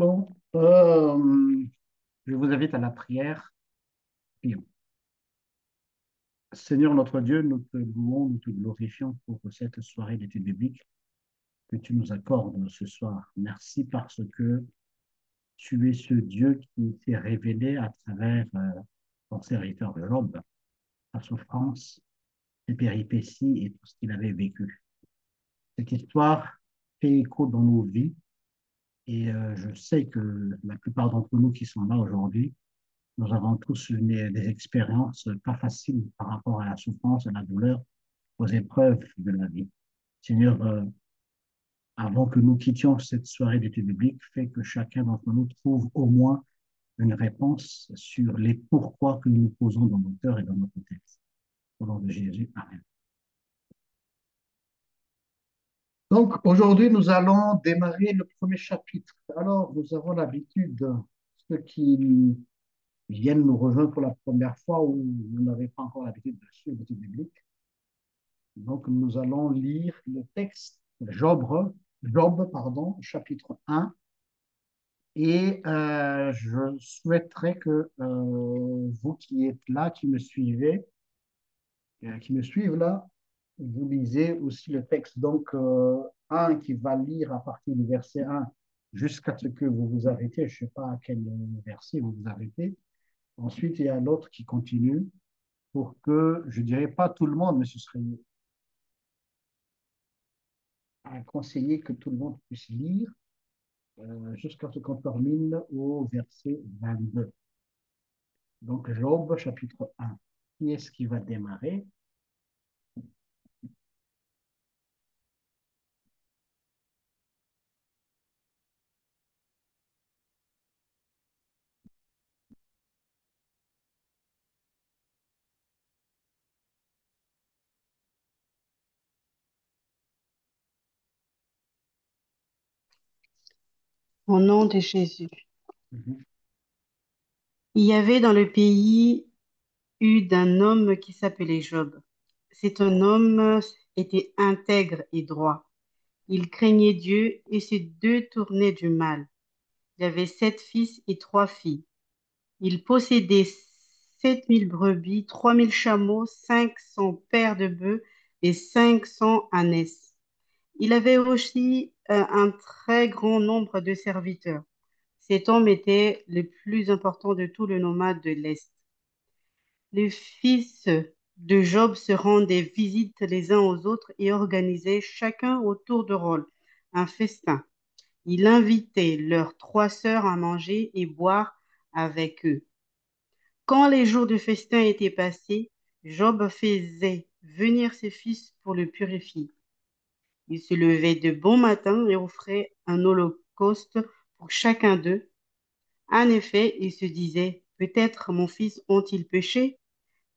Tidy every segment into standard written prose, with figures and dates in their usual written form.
Bon, je vous invite à la prière. Prions. Seigneur notre Dieu, nous te louons, nous te glorifions pour cette soirée d'études bibliques que tu nous accordes ce soir. Merci parce que tu es ce Dieu qui s'est révélé à travers ton serviteur Job, sa souffrance, ses péripéties et tout ce qu'il avait vécu. Cette histoire fait écho dans nos vies et je sais que la plupart d'entre nous qui sont là aujourd'hui, nous avons tous des expériences pas faciles par rapport à la souffrance, à la douleur, aux épreuves de la vie. Seigneur, avant que nous quittions cette soirée d'études bibliques, fais que chacun d'entre nous trouve au moins une réponse sur les pourquoi que nous nous posons dans nos cœurs et dans notre tête. Au nom de Jésus, Amen. Donc, aujourd'hui, nous allons démarrer le premier chapitre. Alors, nous avons l'habitude, ceux qui viennent nous rejoindre pour la première fois ou vous n'avez pas encore l'habitude de suivre l'étude biblique, donc, nous allons lire le texte Job, pardon, chapitre 1. Et je souhaiterais que vous qui êtes là, qui me suivent là, vous lisez aussi le texte. Donc, un qui va lire à partir du verset 1 jusqu'à ce que vous vous arrêtez. Je ne sais pas à quel verset vous vous arrêtez. Ensuite, il y a l'autre qui continue pour que, je ne dirais pas tout le monde, mais ce serait conseiller que tout le monde puisse lire jusqu'à ce qu'on termine au verset 22. Donc, Job, chapitre 1. Qui est-ce qui va démarrer? Au nom de Jésus. Mhm. Il y avait dans le pays eu d'un homme qui s'appelait Job. C'est un homme était intègre et droit. Il craignait Dieu et se détournait du mal. Il avait 7 fils et 3 filles. Il possédait 7 000 brebis, 3 000 chameaux, 500 paires de bœufs et 500 ânesses. Il avait aussi un très grand nombre de serviteurs. Cet homme était le plus important de tout le nomade de l'Est. Les fils de Job se rendaient visite les uns aux autres et organisaient chacun au tour de rôle un festin. Il invitait leurs 3 sœurs à manger et boire avec eux. Quand les jours de festin étaient passés, Job faisait venir ses fils pour le purifier. Il se levait de bon matin et offrait un holocauste pour chacun d'eux. En effet, il se disait, peut-être mon fils ont-ils péché,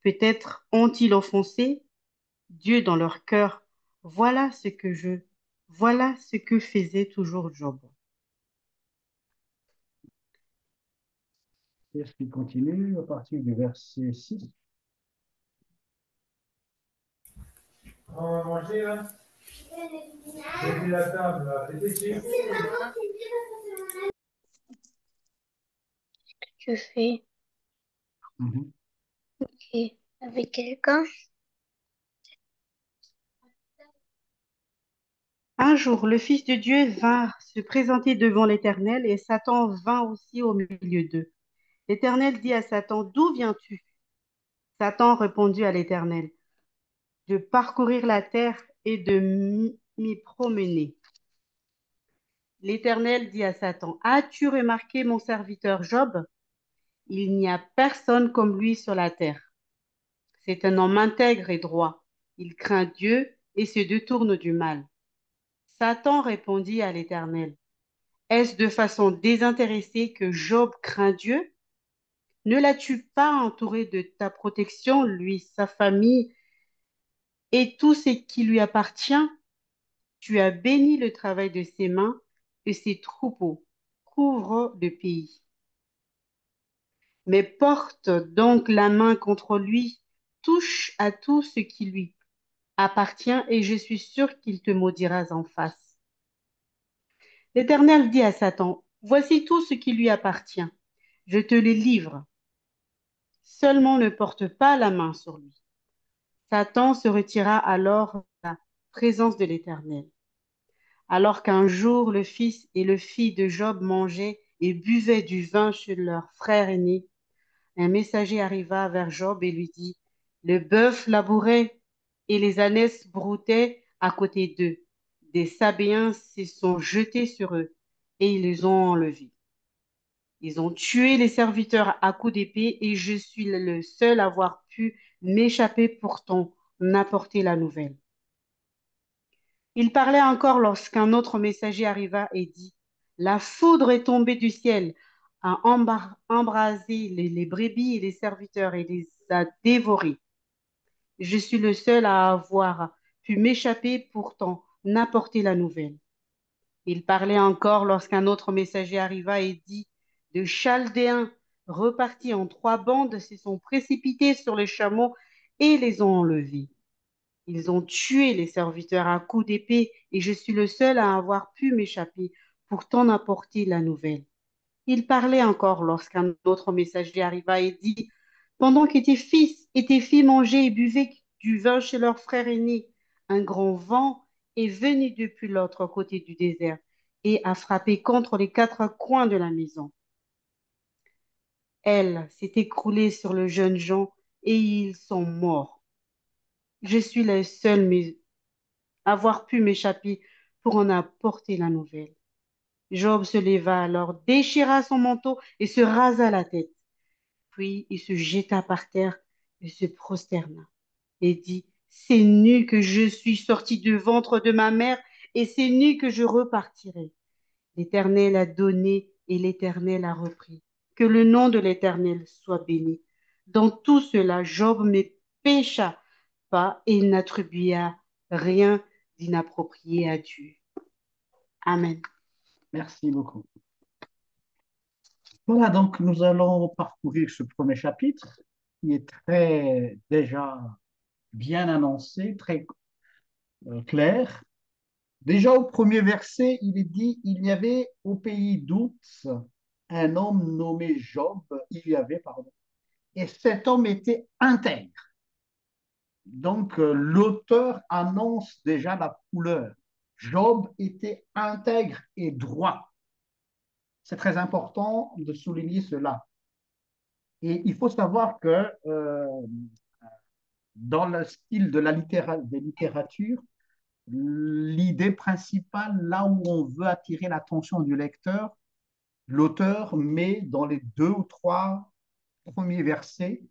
peut-être ont-ils offensé Dieu dans leur cœur. Voilà ce que je, voilà ce que faisait toujours Job. Qui est-ce qui continue à partir du verset 6? On va manger là. J'ai mis la table là. Je fais Mhm. OK avec quelqu'un. Un jour, le Fils de Dieu vint se présenter devant l'Éternel et Satan vint aussi au milieu d'eux. L'Éternel dit à Satan, d'où viens-tu? Satan répondit à l'Éternel, de parcourir la terre et de m'y promener. L'Éternel dit à Satan, as-tu remarqué mon serviteur Job? Il n'y a personne comme lui sur la terre. C'est un homme intègre et droit. Il craint Dieu et se détourne du mal. Satan répondit à l'Éternel, est-ce de façon désintéressée que Job craint Dieu? Ne l'as-tu pas entouré de ta protection, lui, sa famille et tout ce qui lui appartient? Tu as béni le travail de ses mains et ses troupeaux couvrent le pays. Mais porte donc la main contre lui, touche à tout ce qui lui appartient et je suis sûr qu'il te maudira en face. L'Éternel dit à Satan, Voici tout ce qui lui appartient. Je te les livre. Seulement ne porte pas la main sur lui. Satan se retira alors de la présence de l'Éternel. Alors qu'un jour le fils et le fille de Job mangeaient et buvaient du vin chez leur frère aîné, un messager arriva vers Job et lui dit, le bœuf labourait et les ânesses broutaient à côté d'eux. Des Sabéens se sont jetés sur eux et ils les ont enlevés. Ils ont tué les serviteurs à coups d'épée et je suis le seul à avoir pu m'échapper pour t'en apporter la nouvelle. Il parlait encore lorsqu'un autre messager arriva et dit, la foudre est tombée du ciel, a embrasé les brebis et les serviteurs et les a dévorés. Je suis le seul à avoir pu m'échapper pour t'en apporter la nouvelle. Il parlait encore lorsqu'un autre messager arriva et dit, de Chaldéens repartis en trois bandes se sont précipités sur les chameaux et les ont enlevés. Ils ont tué les serviteurs à coups d'épée et je suis le seul à avoir pu m'échapper pour t'en apporter la nouvelle. Il parlait encore lorsqu'un autre messager arriva et dit, pendant que tes fils et tes filles mangeaient et buvaient du vin chez leur frère aîné, un grand vent est venu depuis l'autre côté du désert et a frappé contre les quatre coins de la maison. Elle s'est écroulée sur le jeune Jean et ils sont morts. Je suis le seul à avoir pu m'échapper pour en apporter la nouvelle. Job se leva alors, déchira son manteau et se rasa la tête. Puis il se jeta par terre et se prosterna et dit, c'est nu que je suis sorti du ventre de ma mère et c'est nu que je repartirai. L'Éternel a donné et l'Éternel a repris. Que le nom de l'Éternel soit béni. Dans tout cela, Job ne pécha pas et n'attribua rien d'inapproprié à Dieu. Amen. Merci beaucoup. Voilà, donc nous allons parcourir ce premier chapitre qui est très déjà bien annoncé, très clair. Déjà au premier verset, il est dit, il y avait au pays d'Ouz un homme nommé Job, il y avait, pardon, et cet homme était intègre. Donc l'auteur annonce déjà la couleur. Job était intègre et droit. C'est très important de souligner cela. Et il faut savoir que dans le style de des littératures, l'idée principale, là où on veut attirer l'attention du lecteur, l'auteur met dans les deux ou trois premiers versets.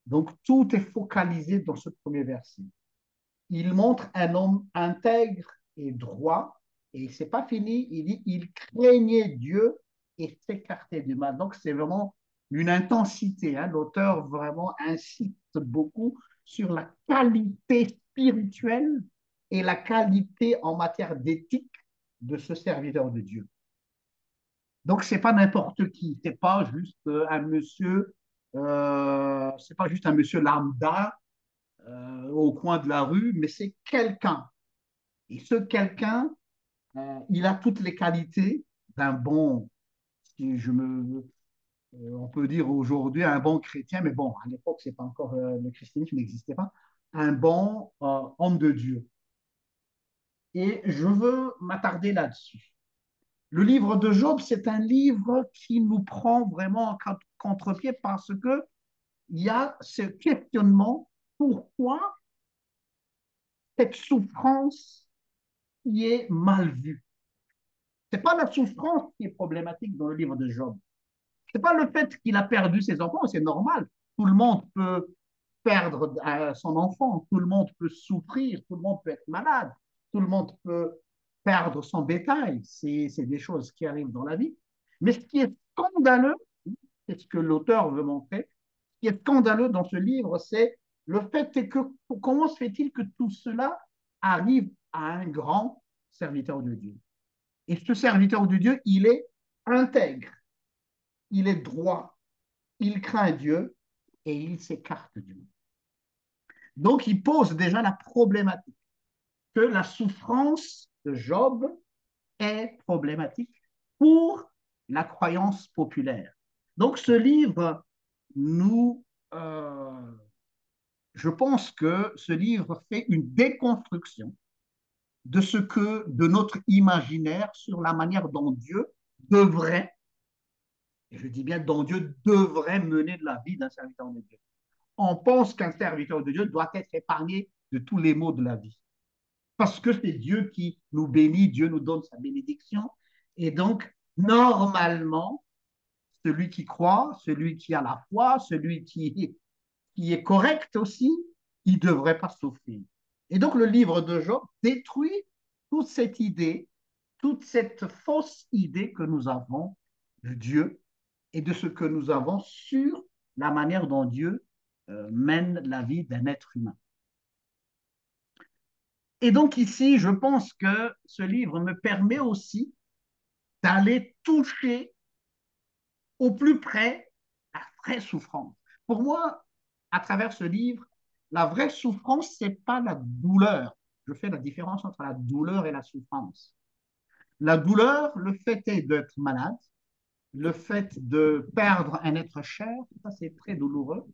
Donc, tout est focalisé dans ce premier verset. Il montre un homme intègre et droit, et c'est pas fini. Il dit, il craignait Dieu et s'écartait du mal. Donc, c'est vraiment une intensité. Hein. L'auteur vraiment insiste beaucoup sur la qualité spirituelle et la qualité en matière d'éthique de ce serviteur de Dieu. Donc, c'est pas n'importe qui, c'est pas juste un monsieur, c'est pas juste un monsieur lambda au coin de la rue, mais c'est quelqu'un. Et ce quelqu'un, il a toutes les qualités d'un bon, si je me, on peut dire aujourd'hui un bon chrétien, mais bon, à l'époque, c'est pas encore le christianisme n'existait pas, un bon homme de Dieu. Et je veux m'attarder là-dessus. Le livre de Job, c'est un livre qui nous prend vraiment en contre-pied parce que il y a ce questionnement pourquoi cette souffrance qui est mal vue. Ce n'est pas la souffrance qui est problématique dans le livre de Job. Ce n'est pas le fait qu'il a perdu ses enfants, c'est normal. Tout le monde peut perdre son enfant, tout le monde peut souffrir, tout le monde peut être malade, tout le monde peut perdre son bétail. C'est des choses qui arrivent dans la vie. Mais ce qui est scandaleux, c'est ce que l'auteur veut montrer, ce qui est scandaleux dans ce livre, c'est le fait que comment se fait-il que tout cela arrive à un grand serviteur de Dieu. Et ce serviteur de Dieu, il est intègre, il est droit, il craint Dieu et il s'écarte du mal. Donc, il pose déjà la problématique que la souffrance de Job est problématique pour la croyance populaire. Donc ce livre, nous, euh, je pense que ce livre fait une déconstruction de notre imaginaire sur la manière dont Dieu devrait, et je dis bien dont Dieu devrait mener de la vie d'un serviteur de Dieu. On pense qu'un serviteur de Dieu doit être épargné de tous les maux de la vie. Parce que c'est Dieu qui nous bénit, Dieu nous donne sa bénédiction. Et donc, normalement, celui qui croit, celui qui a la foi, celui qui est correct aussi, il ne devrait pas souffrir. Et donc, le livre de Job détruit toute cette idée, toute cette fausse idée que nous avons de Dieu et de ce que nous avons sur la manière dont Dieu mène la vie d'un être humain. Et donc ici, je pense que ce livre me permet aussi d'aller toucher au plus près la vraie souffrance. Pour moi, à travers ce livre, la vraie souffrance, ce n'est pas la douleur. Je fais la différence entre la douleur et la souffrance. La douleur, le fait est d'être malade, le fait de perdre un être cher, ça c'est très douloureux.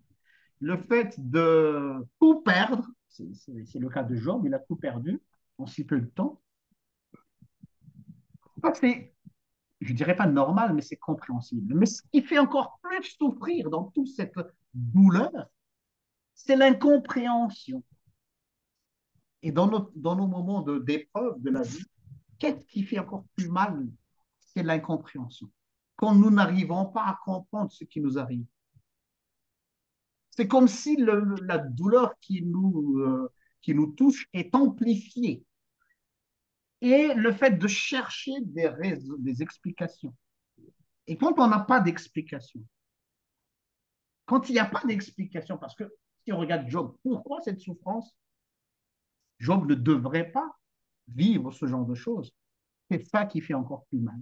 Le fait de tout perdre, c'est le cas de Job, il a tout perdu en si peu de temps. Ça, c'est, je dirais pas normal, mais c'est compréhensible. Mais ce qui fait encore plus souffrir dans toute cette douleur, c'est l'incompréhension. Et dans nos moments d'épreuve de la vie, qu'est-ce qui fait encore plus mal? C'est l'incompréhension. Quand nous n'arrivons pas à comprendre ce qui nous arrive. C'est comme si la douleur qui nous touche est amplifiée. Et le fait de chercher des explications. Et quand on n'a pas d'explication, quand il n'y a pas d'explication, parce que si on regarde Job, pourquoi cette souffrance? Job ne devrait pas vivre ce genre de choses. C'est ça qui fait encore plus mal.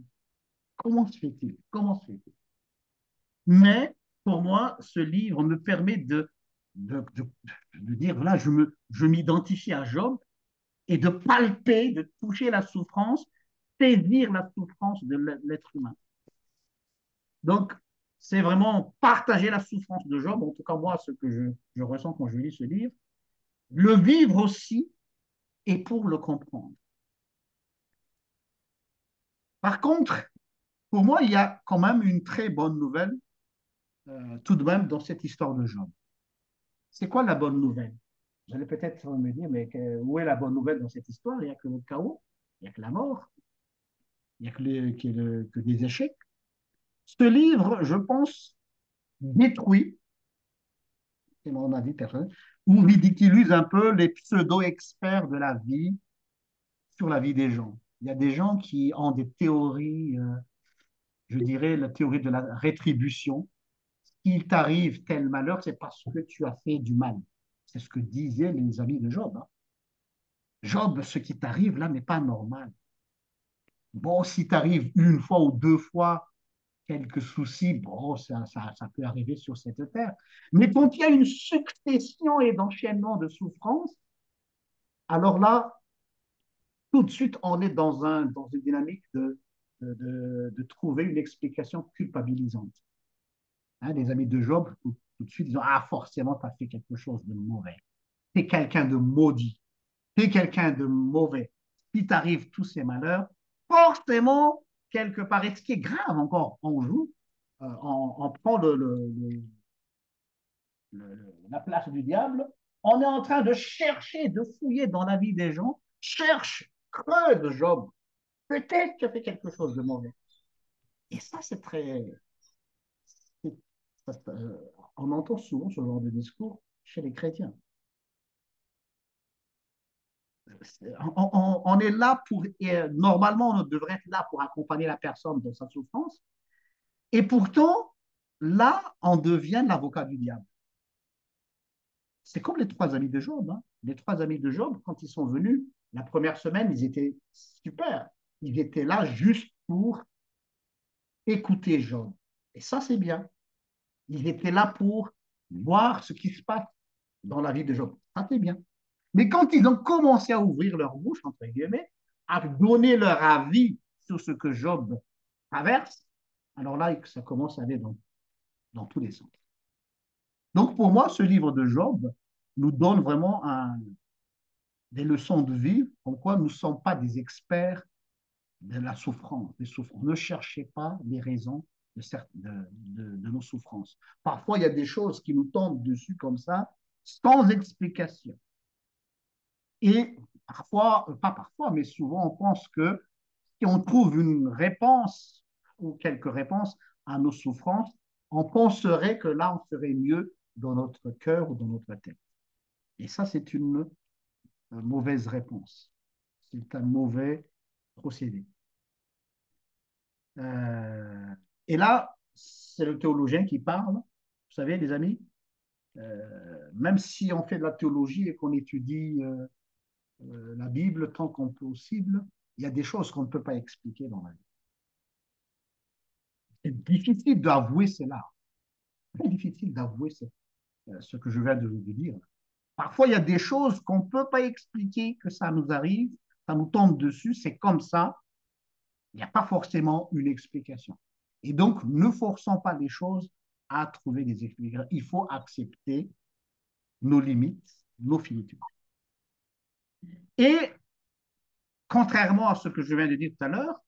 Comment se fait-il? Comment se fait-il? Mais pour moi, ce livre me permet de dire, voilà, je m'identifie à Job et de palper, de toucher la souffrance, saisir la souffrance de l'être humain. Donc, c'est vraiment partager la souffrance de Job, en tout cas moi, ce que je ressens quand je lis ce livre, le vivre aussi et pour le comprendre. Par contre, pour moi, il y a quand même une très bonne nouvelle, tout de même, dans cette histoire de Job. C'est quoi la bonne nouvelle? Vous allez peut-être me dire, mais où est la bonne nouvelle dans cette histoire? Il n'y a que le chaos, il n'y a que la mort, il n'y a que des échecs. Ce livre, je pense, détruit, c'est mon avis personnel, ou ridiculise un peu les pseudo-experts de la vie sur la vie des gens. Il y a des gens qui ont des théories, je dirais la théorie de la rétribution. Il t'arrive tel malheur, c'est parce que tu as fait du mal. C'est ce que disaient les amis de Job. Hein. Job, ce qui t'arrive là n'est pas normal. Bon, si t'arrive une fois ou deux fois quelques soucis, bon, ça peut arriver sur cette terre. Mais quand il y a une succession et d'enchaînement de souffrances, alors là, tout de suite, on est dans une dynamique de trouver une explication culpabilisante. Hein, les amis de Job, tout de suite, disent, ah, forcément, tu as fait quelque chose de mauvais. Tu es quelqu'un de maudit. Tu es quelqu'un de mauvais. Si t'arrives tous ces malheurs, forcément, quelque part, et ce qui est grave encore, on joue, on prend la place du diable, on est en train de chercher, de fouiller dans la vie des gens, cherche, creuse Job. Peut-être tu as fait quelque chose de mauvais. Et ça, c'est très. On entend souvent ce genre de discours chez les chrétiens. On est là pour. Normalement, on devrait être là pour accompagner la personne dans sa souffrance. Et pourtant, là, on devient l'avocat du diable. C'est comme les trois amis de Job. Hein. Les trois amis de Job, quand ils sont venus, la première semaine, ils étaient super. Ils étaient là juste pour écouter Job. Et ça, c'est bien. Ils étaient là pour voir ce qui se passe dans la vie de Job. Ça, c'est bien. Mais quand ils ont commencé à ouvrir leur bouche, entre guillemets, à donner leur avis sur ce que Job traverse, alors là, ça commence à aller dans tous les sens. Donc, pour moi, ce livre de Job nous donne vraiment des leçons de vie, comme quoi nous ne sommes pas des experts de la souffrance, des souffrances. Ne cherchez pas les raisons de nos souffrances. Parfois, il y a des choses qui nous tombent dessus comme ça, sans explication. Et parfois, pas parfois, mais souvent, on pense que si on trouve une réponse ou quelques réponses à nos souffrances, on penserait que là, on serait mieux dans notre cœur ou dans notre tête. Et ça, c'est une mauvaise réponse. C'est un mauvais procédé. Euh, et là, c'est le théologien qui parle. Vous savez, les amis, même si on fait de la théologie et qu'on étudie la Bible tant qu'on possible, il y a des choses qu'on ne peut pas expliquer dans la vie. C'est difficile d'avouer cela. C'est très difficile d'avouer ce que je viens de dire. Parfois, il y a des choses qu'on ne peut pas expliquer, que ça nous arrive, ça nous tombe dessus, c'est comme ça. Il n'y a pas forcément une explication. Et donc, ne forçons pas les choses à trouver des explications. Il faut accepter nos limites, nos finitudes. Et contrairement à ce que je viens de dire tout à l'heure,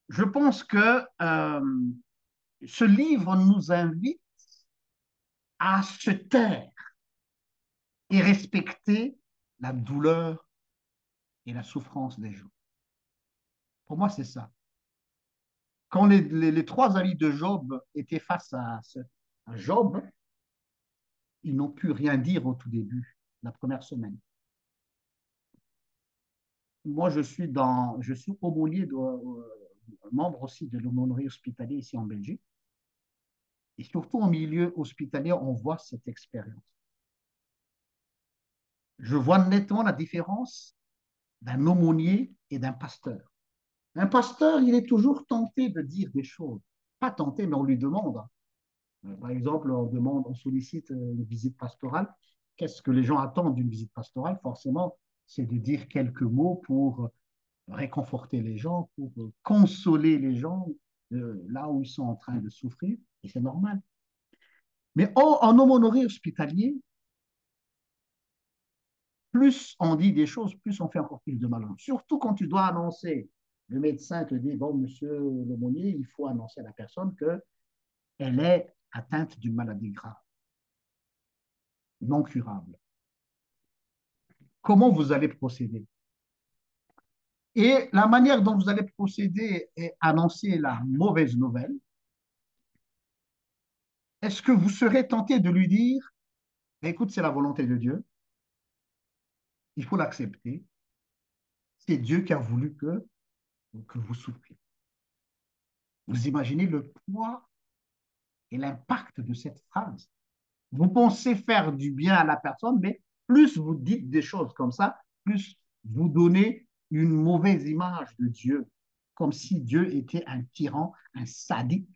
je pense que ce livre nous invite à se taire et respecter la douleur et la souffrance des gens. Pour moi, c'est ça. Quand les trois amis de Job étaient face à Job, ils n'ont pu rien dire au tout début, la première semaine. Moi, je suis aumônier, membre aussi de l'aumônerie hospitalière ici en Belgique. Et surtout en milieu hospitalier, on voit cette expérience. Je vois nettement la différence d'un aumônier et d'un pasteur. Un pasteur, il est toujours tenté de dire des choses. Pas tenté, mais on lui demande. Par exemple, on sollicite une visite pastorale. Qu'est-ce que les gens attendent d'une visite pastorale? Forcément, c'est de dire quelques mots pour réconforter les gens, pour consoler les gens là où ils sont en train de souffrir. Et c'est normal. Mais en aumônerie hospitalier, plus on dit des choses, plus on fait encore plus de mal. Surtout quand tu dois annoncer, le médecin te dit, bon, monsieur l'aumônier, il faut annoncer à la personne qu'elle est atteinte d'une maladie grave, non curable. Comment vous allez procéder? Et la manière dont vous allez procéder est annoncer la mauvaise nouvelle. Est-ce que vous serez tenté de lui dire, écoute, c'est la volonté de Dieu, il faut l'accepter, c'est Dieu qui a voulu que vous souffriez. Vous imaginez le poids et l'impact de cette phrase. Vous pensez faire du bien à la personne, mais plus vous dites des choses comme ça, plus vous donnez une mauvaise image de Dieu, comme si Dieu était un tyran, un sadique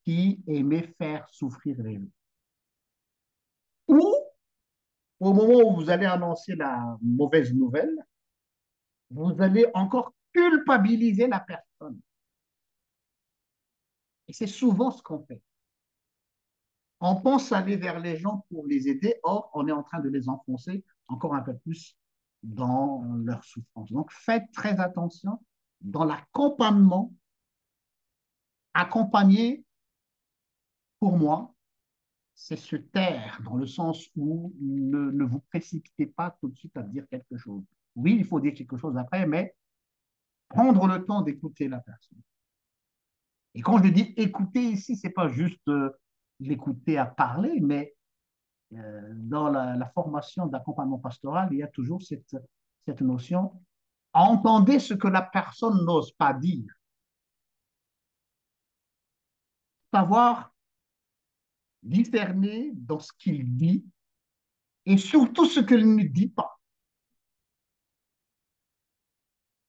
qui aimait faire souffrir les gens. Ou, au moment où vous allez annoncer la mauvaise nouvelle, vous allez encore culpabiliser la personne. Et c'est souvent ce qu'on fait. On pense aller vers les gens pour les aider, or on est en train de les enfoncer encore un peu plus dans leur souffrance. Donc faites très attention dans l'accompagnement. Accompagner, pour moi, c'est se taire dans le sens où ne vous précipitez pas tout de suite à dire quelque chose. Oui, il faut dire quelque chose après, mais prendre le temps d'écouter la personne. Et quand je dis écouter ici, ce n'est pas juste l'écouter à parler, mais dans la formation d'accompagnement pastoral, il y a toujours cette notion. Entendez ce que la personne n'ose pas dire. Savoir discerner dans ce qu'il dit et surtout ce qu'il ne dit pas.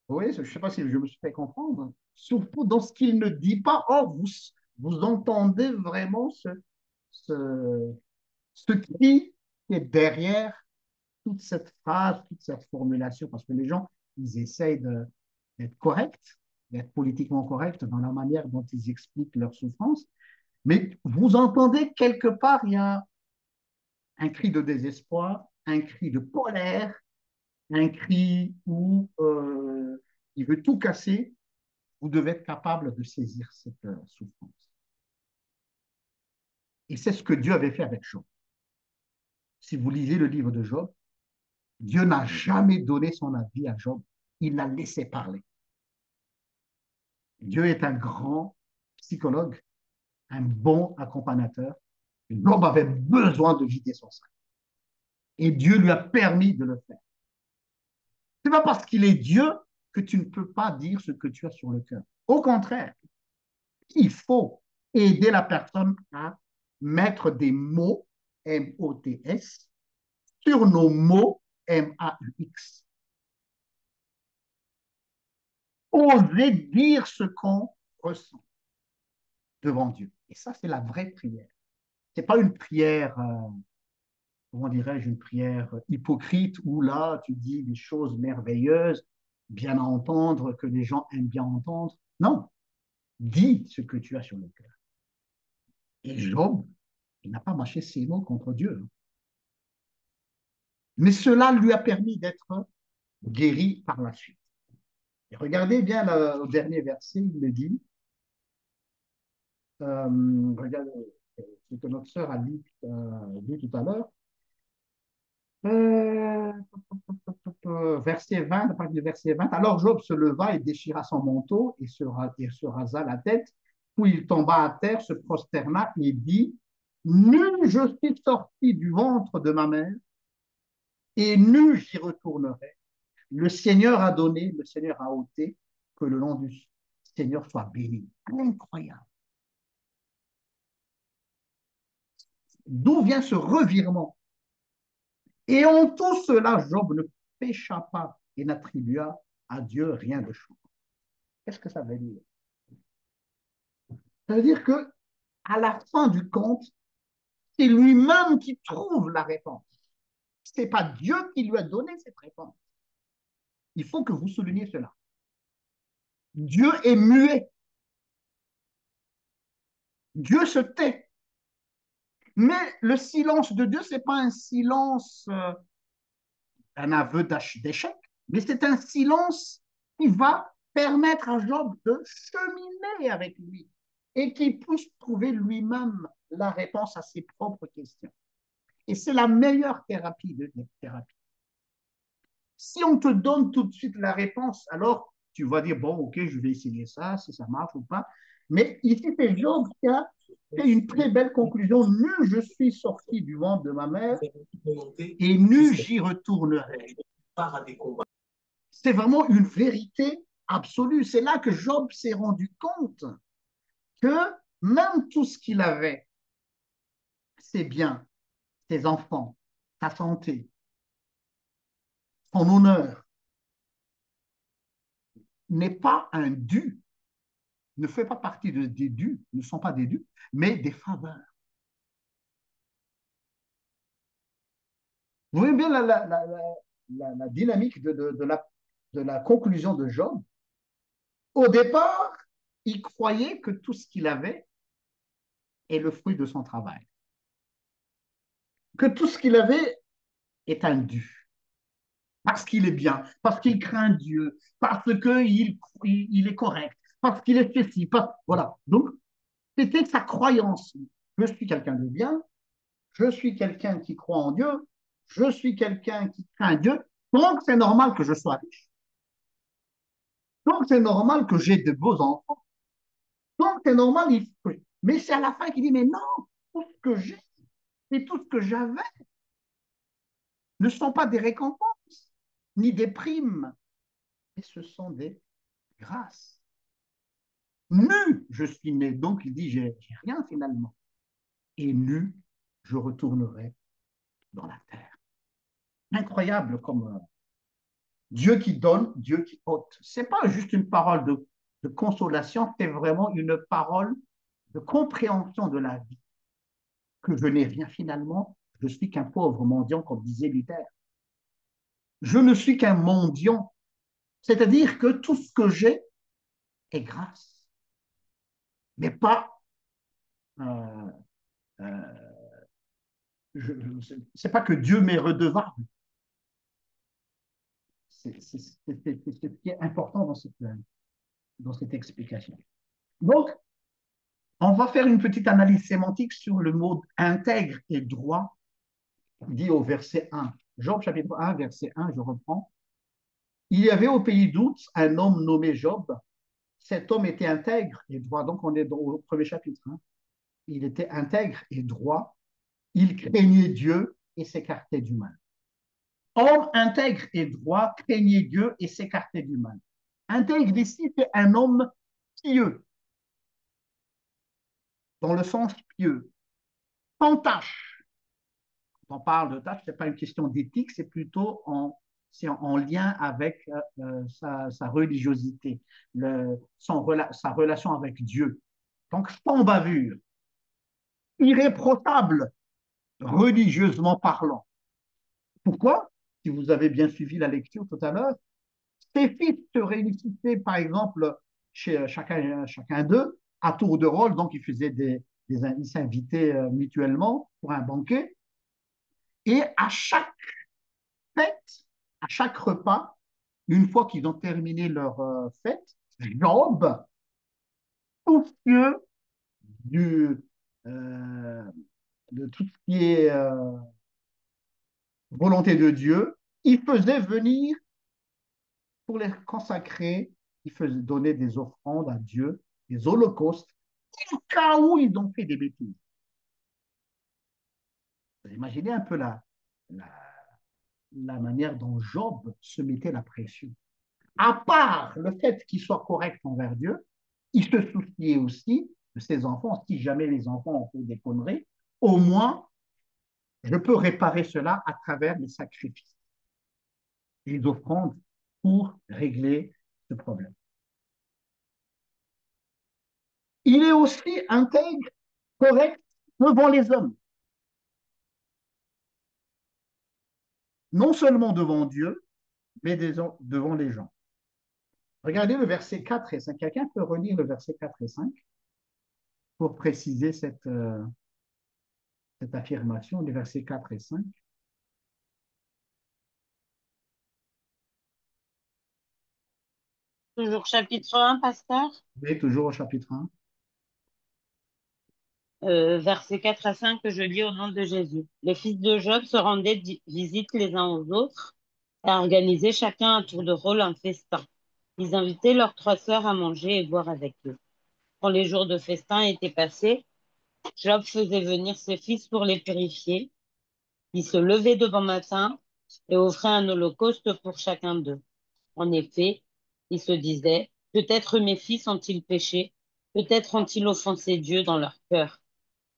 Vous voyez, je ne sais pas si je me suis fait comprendre. Surtout dans ce qu'il ne dit pas. Or, vous entendez vraiment ce, ce qui est derrière toute cette phrase, toute cette formulation, parce que les gens, ils essayent d'être corrects, être politiquement correct dans la manière dont ils expliquent leur souffrance, mais vous entendez quelque part, il y a un cri de désespoir, un cri de colère, un cri où il veut tout casser. Vous devez être capable de saisir cette souffrance. Et c'est ce que Dieu avait fait avec Job. Si vous lisez le livre de Job, Dieu n'a jamais donné son avis à Job. Il l'a laissé parler. Dieu est un grand psychologue, un bon accompagnateur. Job avait besoin de vider son sac. Et Dieu lui a permis de le faire. Ce n'est pas parce qu'il est Dieu que tu ne peux pas dire ce que tu as sur le cœur. Au contraire, il faut aider la personne à mettre des mots, M-O-T-S, sur nos mots, M-A-U-X. Oser dire ce qu'on ressent devant Dieu. Et ça, c'est la vraie prière. Ce n'est pas une prière, comment dirais-je, une prière hypocrite où là, tu dis des choses merveilleuses, bien à entendre, que les gens aiment bien entendre. Non, dis ce que tu as sur le cœur. Et Job, il n'a pas mâché ses mots contre Dieu. Mais cela lui a permis d'être guéri par la suite. Et regardez bien le dernier verset, il le dit. Regardez ce que notre sœur a lu tout à l'heure. Euh, verset 20, à partir du verset 20. Alors Job se leva et déchira son manteau et se rasa la tête. Puis il tomba à terre, se prosterna et dit, nu je suis sorti du ventre de ma mère et nu j'y retournerai. Le Seigneur a donné, le Seigneur a ôté, que le nom du Seigneur soit béni. Incroyable. D'où vient ce revirement? Et en tout cela, Job ne pécha pas et n'attribua à Dieu rien de changeant. Qu'est-ce que ça veut dire? Ça veut dire que à la fin du compte, c'est lui-même qui trouve la réponse. Ce n'est pas Dieu qui lui a donné cette réponse. Il faut que vous souligniez cela. Dieu est muet. Dieu se tait. Mais le silence de Dieu, ce n'est pas un silence, un aveu d'échec, mais c'est un silence qui va permettre à Job de cheminer avec lui et qu'il puisse trouver lui-même la réponse à ses propres questions. Et c'est la meilleure thérapie de thérapie. Si on te donne tout de suite la réponse, alors tu vas dire, bon, ok, je vais essayer ça, si ça marche ou pas. Mais ici, c'est Job qui a fait une très belle conclusion. Nu, je suis sorti du ventre de ma mère et nu, j'y retournerai. C'est vraiment une vérité absolue. C'est là que Job s'est rendu compte que même tout ce qu'il avait, ses biens, ses enfants, sa santé, son honneur, n'est pas un dû, ne fait pas partie des dus, ne sont pas des dus, mais des faveurs. Vous voyez bien la dynamique de la conclusion de Job. Au départ, il croyait que tout ce qu'il avait est le fruit de son travail, que tout ce qu'il avait est un dû, parce qu'il est bien, parce qu'il craint Dieu, parce qu'il est correct, parce qu'il est ceci, voilà. Donc, c'était sa croyance. Je suis quelqu'un de bien, je suis quelqu'un qui croit en Dieu, je suis quelqu'un qui craint Dieu, donc c'est normal que je sois riche. Donc c'est normal que j'ai de beaux enfants. Donc c'est normal. Mais c'est à la fin qu'il dit, mais non, tout ce que j'ai et tout ce que j'avais ne sont pas des récompenses, ni des primes, mais ce sont des grâces. Nu, je suis né. Donc il dit, j'ai rien finalement. Et nu, je retournerai dans la terre. Incroyable comme Dieu qui donne, Dieu qui ôte. Ce n'est pas juste une parole de consolation, c'est vraiment une parole de compréhension de la vie. Que je n'ai rien finalement, je suis qu'un pauvre mendiant, comme disait Luther. Je ne suis qu'un mendiant, c'est-à-dire que tout ce que j'ai et grâce, mais pas, euh, euh, c'est pas que Dieu m'est redevable. C'est ce qui est important dans cette explication. Donc, on va faire une petite analyse sémantique sur le mot intègre et droit dit au verset 1. Job chapitre 1, verset 1, je reprends. Il y avait au pays d'Ouz un homme nommé Job. Cet homme était intègre et droit. Donc, on est au premier chapitre. Hein. Il était intègre et droit. Il craignait Dieu et s'écartait du mal. Homme intègre et droit, craignait Dieu et s'écartait du mal. Intègre ici, c'est un homme pieux, dans le sens pieux, sans tâche. Quand on parle de tâche, ce n'est pas une question d'éthique, c'est plutôt en lien avec sa religiosité, sa relation avec Dieu. Donc, sans bavure, irréprochable, religieusement parlant. Pourquoi? Si vous avez bien suivi la lecture tout à l'heure, ses fils se réunissaient, par exemple, chez chacun d'eux, à tour de rôle. Donc, ils s'invitaient mutuellement pour un banquet. Et à chaque fête, à chaque repas, une fois qu'ils ont terminé leur fête, Job, soucieux du, euh, de tout ce qui est volonté de Dieu, il faisait venir pour les consacrer, il faisait donner des offrandes à Dieu, des holocaustes, au cas où ils ont fait des bêtises. Vous imaginez un peu la, la manière dont Job se mettait la pression. À part le fait qu'il soit correct envers Dieu, il se souciait aussi de ses enfants. Si jamais les enfants ont fait des conneries, au moins, je peux réparer cela à travers les sacrifices, les offrandes pour régler ce problème. Il est aussi intègre, correct devant les hommes. Non seulement devant Dieu, mais devant les gens. Regardez le verset 4 et 5. Quelqu'un peut relire le verset 4 et 5 pour préciser cette affirmation, les versets 4 et 5. Toujours chapitre 1, pasteur, Mais toujours au chapitre 1. versets 4 à 5 que je lis au nom de Jésus. Les fils de Job se rendaient visite les uns aux autres et organisaient chacun un tour de rôle un festin. Ils invitaient leurs 3 sœurs à manger et boire avec eux. Quand les jours de festin étaient passés, Job faisait venir ses fils pour les purifier. Il se levait de bon matin et offrait un holocauste pour chacun d'eux. En effet, il se disait, peut-être mes fils ont-ils péché, peut-être ont-ils offensé Dieu dans leur cœur.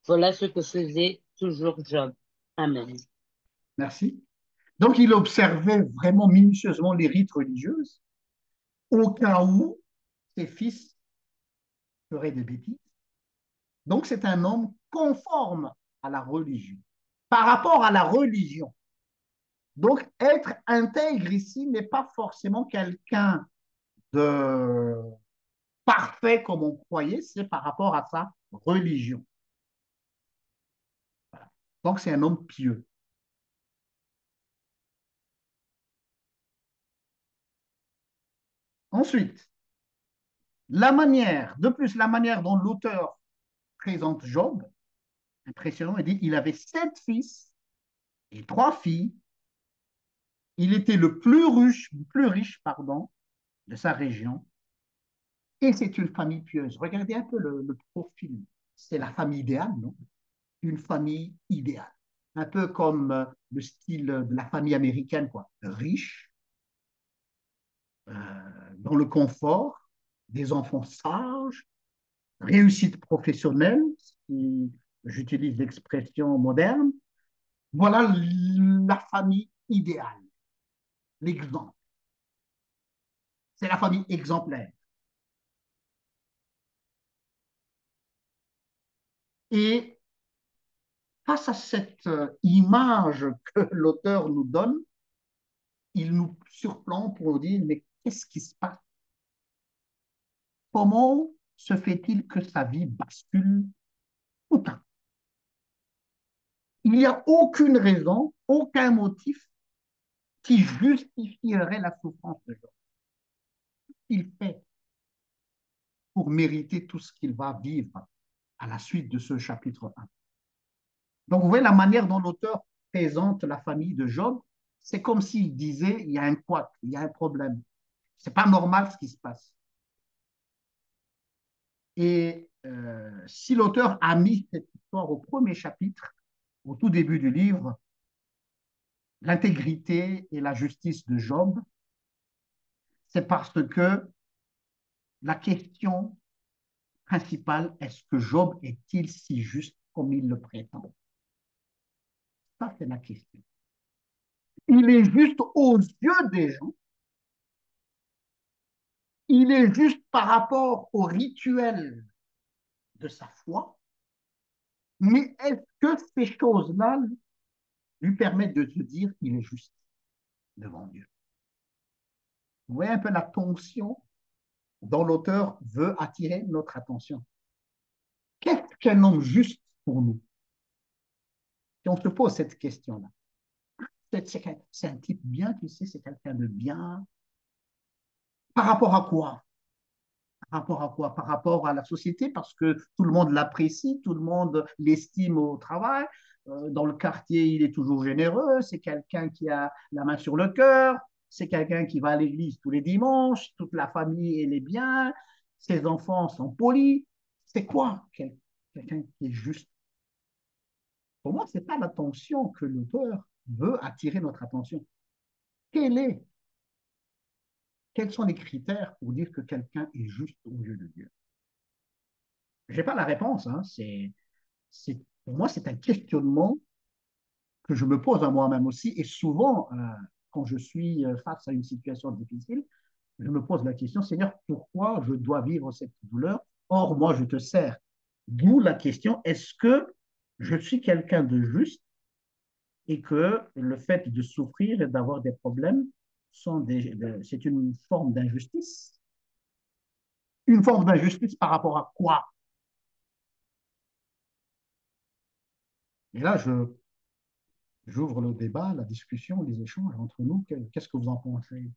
Voilà ce que faisait toujours Job. Amen. Merci. Donc, il observait vraiment minutieusement les rites religieux au cas où ses fils feraient des bêtises. Donc, c'est un homme conforme à la religion, par rapport à la religion. Donc, être intègre ici n'est pas forcément quelqu'un de parfait comme on croyait, c'est par rapport à sa religion. Voilà. Donc, c'est un homme pieux. Ensuite, la manière dont l'auteur présente Job, impressionnant, il dit il avait 7 fils et 3 filles. Il était le plus riche pardon, de sa région. Et c'est une famille pieuse. Regardez un peu le profil. C'est la famille idéale, non? Une famille idéale. Un peu comme le style de la famille américaine, quoi. Riche, euh, dans le confort, des enfants sages, réussite professionnelle, si j'utilise l'expression moderne. Voilà la famille idéale, l'exemple. C'est la famille exemplaire. Et face à cette image que l'auteur nous donne, il nous surplombe pour nous dire, mais qu'est-ce qui se passe? comment se fait-il que sa vie bascule autant? Il n'y a aucune raison, aucun motif qui justifierait la souffrance de Job. Il fait pour mériter tout ce qu'il va vivre à la suite de ce chapitre 1. Donc, vous voyez la manière dont l'auteur présente la famille de Job, c'est comme s'il disait, il y a un couac, il y a un problème. Ce n'est pas normal ce qui se passe. Et si l'auteur a mis cette histoire au premier chapitre, au tout début du livre, l'intégrité et la justice de Job, c'est parce que la question principale, est-ce que Job est-il si juste comme il le prétend? Ça, c'est la question. Il est juste aux yeux des gens, il est juste par rapport au rituel de sa foi, mais est-ce que ces choses-là lui permettent de se dire qu'il est juste devant Dieu? Vous voyez un peu la tension dont l'auteur veut attirer notre attention. Qu'est-ce qu'un homme juste pour nous? Si on se pose cette question-là, c'est un type bien, tu sais, c'est quelqu'un de bien. Par rapport à quoi? Par rapport à quoi? Par rapport à la société, parce que tout le monde l'apprécie, tout le monde l'estime au travail. Dans le quartier, il est toujours généreux, c'est quelqu'un qui a la main sur le cœur, c'est quelqu'un qui va à l'église tous les dimanches, toute la famille, elle est bien, ses enfants sont polis. C'est quoi quelqu'un qui est juste? Pour moi, ce n'est pas l'attention que l'auteur veut attirer notre attention. Quel est, quels sont les critères pour dire que quelqu'un est juste aux yeux de Dieu? Je n'ai pas la réponse. Hein. Pour moi, c'est un questionnement que je me pose à moi-même aussi. Et souvent, quand je suis face à une situation difficile, je me pose la question, Seigneur, pourquoi je dois vivre cette douleur? Or, moi, je te sers. D'où la question, est-ce que je suis quelqu'un de juste et que le fait de souffrir et d'avoir des problèmes, c'est une forme d'injustice? Une forme d'injustice par rapport à quoi? Et là, j'ouvre le débat, la discussion, les échanges entre nous. Qu'est-ce que vous en pensez?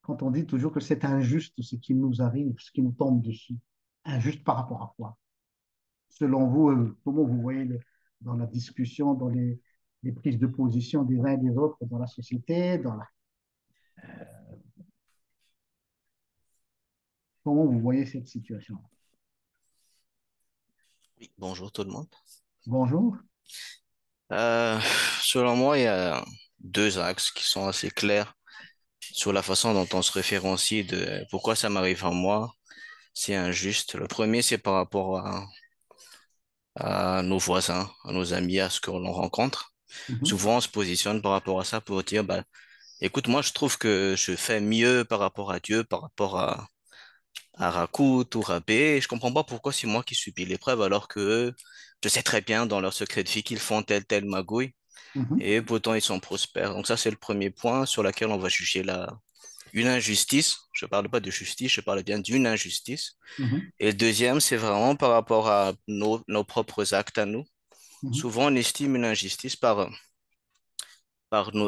Quand on dit toujours que c'est injuste ce qui nous arrive, ce qui nous tombe dessus, injuste par rapport à quoi? Selon vous, comment vous voyez dans la discussion, dans les prises de position des uns et des autres dans la société, comment vous voyez cette situation? Oui, bonjour tout le monde. Bonjour. Euh, Selon moi, il y a deux axes qui sont assez clairs sur la façon dont on se référencie de pourquoi ça m'arrive à moi, c'est injuste. Le premier, c'est par rapport à nos voisins, à nos amis, à ce que l'on rencontre. Mhm, Souvent, on se positionne par rapport à ça pour dire, bah, écoute, moi, je trouve que je fais mieux par rapport à Dieu, par rapport à Rakout ou Rabé. Je comprends pas pourquoi c'est moi qui subis l'épreuve alors que eux, je sais très bien dans leur secret de vie qu'ils font telle magouille. mhm, Et pourtant, ils sont prospères. Donc ça, c'est le premier point sur lequel on va juger une injustice. Je parle pas de justice, je parle bien d'une injustice. mhm, Et le deuxième, c'est vraiment par rapport à nos propres actes à nous. mhm, Souvent, on estime une injustice par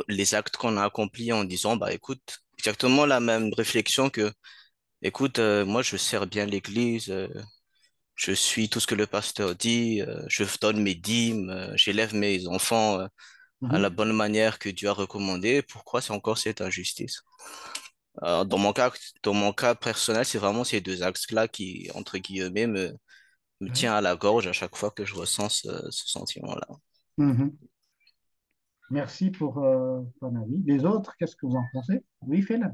les actes qu'on a accomplis en disant, bah écoute, exactement la même réflexion que, écoute, moi, je sers bien l'Église, je suis tout ce que le pasteur dit, je donne mes dîmes, j'élève mes enfants à la mhm. bonne manière que Dieu a recommandé. Pourquoi c'est encore cette injustice? Dans mon cas personnel, c'est vraiment ces deux axes-là qui, entre guillemets, me Ouais. tient à la gorge à chaque fois que je ressens ce sentiment-là. Mhm. Merci pour ton avis. Les autres, qu'est-ce que vous en pensez? Oui, Phil.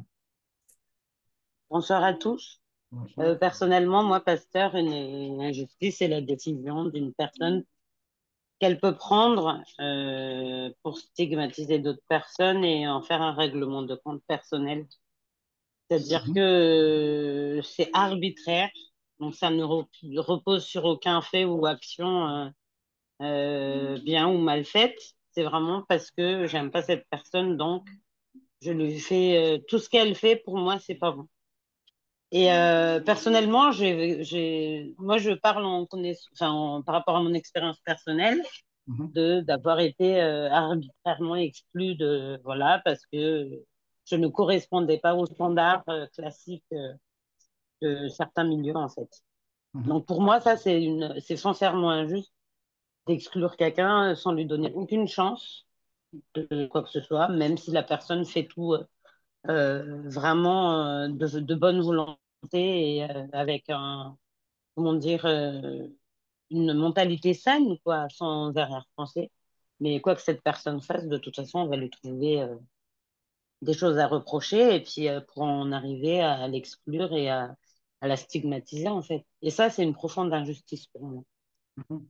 Bonsoir à tous. Bonsoir. Personnellement, moi, pasteur, une injustice, c'est la décision d'une personne qu'elle peut prendre pour stigmatiser d'autres personnes et en faire un règlement de compte personnel. C'est-à-dire Mhm, que c'est arbitraire, donc ça ne repose sur aucun fait ou action bien ou mal faite. C'est vraiment parce que j'aime pas cette personne, donc je lui fais tout ce qu'elle fait, pour moi, c'est pas bon. Et personnellement, moi, je parle par rapport à mon expérience personnelle, Mhm, d'avoir été arbitrairement exclue voilà, parce que je ne correspondais pas aux standards classiques de certains milieux, en fait. mhm, Donc, pour moi, ça, c'est foncièrement injuste d'exclure quelqu'un sans lui donner aucune chance de quoi que ce soit, même si la personne fait tout vraiment de bonne volonté et avec comment dire, une mentalité saine, quoi, sans arrière-pensée. Mais quoi que cette personne fasse, de toute façon, on va lui trouver des choses à reprocher et puis pour en arriver à l'exclure et à la stigmatiser, en fait. Et ça, c'est une profonde injustice pour moi. mhm.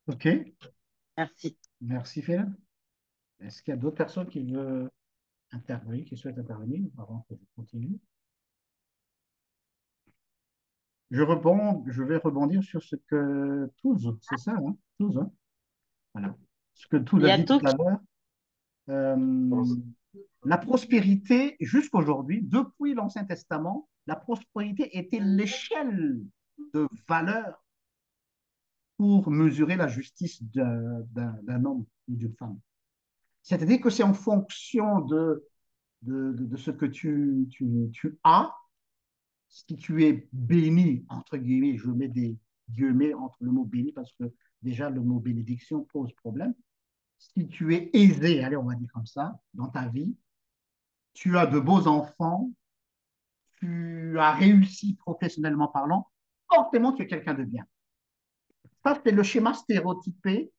OK, Merci. merci Philippe. Est-ce qu'il y a d'autres personnes qui veulent intervenir, qui souhaitent intervenir avant que je continue? Je vais rebondir sur ce que Toulouse, c'est ça, hein? Toulouse, hein? Voilà. Ce que Toulouse Il y a a dit tout tout. à l'heure. La prospérité, jusqu'aujourd'hui, depuis l'Ancien Testament, la prospérité était l'échelle de valeur pour mesurer la justice d'un homme ou d'une femme. C'est-à-dire que c'est en fonction de ce que tu as, si tu es béni, entre guillemets, je mets des guillemets entre le mot béni parce que déjà le mot bénédiction pose problème. Si tu es aisé, allez, on va dire comme ça, dans ta vie, tu as de beaux enfants, tu as réussi professionnellement parlant, forcément tu es quelqu'un de bien. Ça, c'est le schéma stéréotypé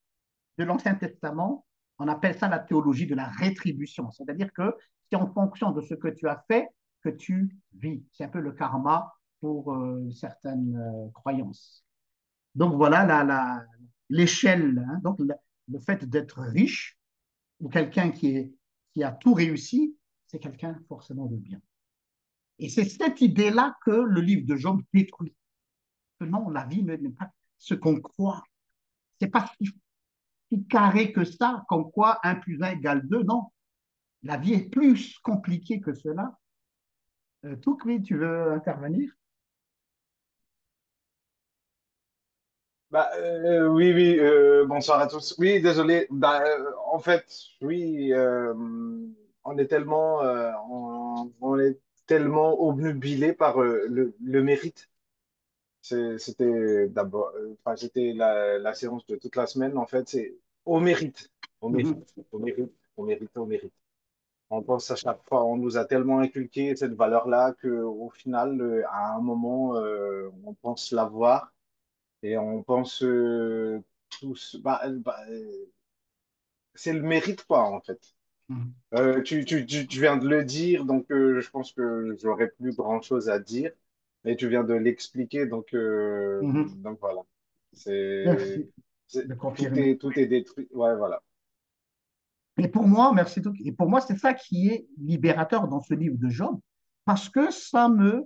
de l'Ancien Testament. On appelle ça la théologie de la rétribution. C'est-à-dire que c'est en fonction de ce que tu as fait que tu vis. C'est un peu le karma pour certaines croyances. Donc voilà l'échelle. Hein. Donc le fait d'être riche ou quelqu'un qui a tout réussi, c'est quelqu'un forcément de bien. Et c'est cette idée-là que le livre de Job détruit. Que non, la vie n'est pas ce qu'on croit. C'est pas si carré que ça, comme quoi 1 plus 1 égale 2. Non, la vie est plus compliquée que cela. Toukri, tu veux intervenir? Bah, oui, oui, bonsoir à tous. Oui, désolé. Bah, en fait, oui, on est tellement obnubilé par le mérite. C'était d'abord, enfin, c'était la séance de toute la semaine. En fait, c'est au mérite, au Mhm, mérite, au mérite, au mérite, au mérite. On pense à chaque fois, on nous a tellement inculqué cette valeur-là que, au final, à un moment, on pense l'avoir. Et on pense tous, c'est le mérite, quoi, en fait. mhm, Tu viens de le dire, donc je pense que j'aurais plus grand-chose à dire. Mais tu viens de l'expliquer, mhm. donc voilà. C'est, Merci de tout confirmer. est, tout est détruit. Ouais, voilà. Et pour moi, merci Toukri. Et pour moi, c'est ça qui est libérateur dans ce livre de Job, parce que ça me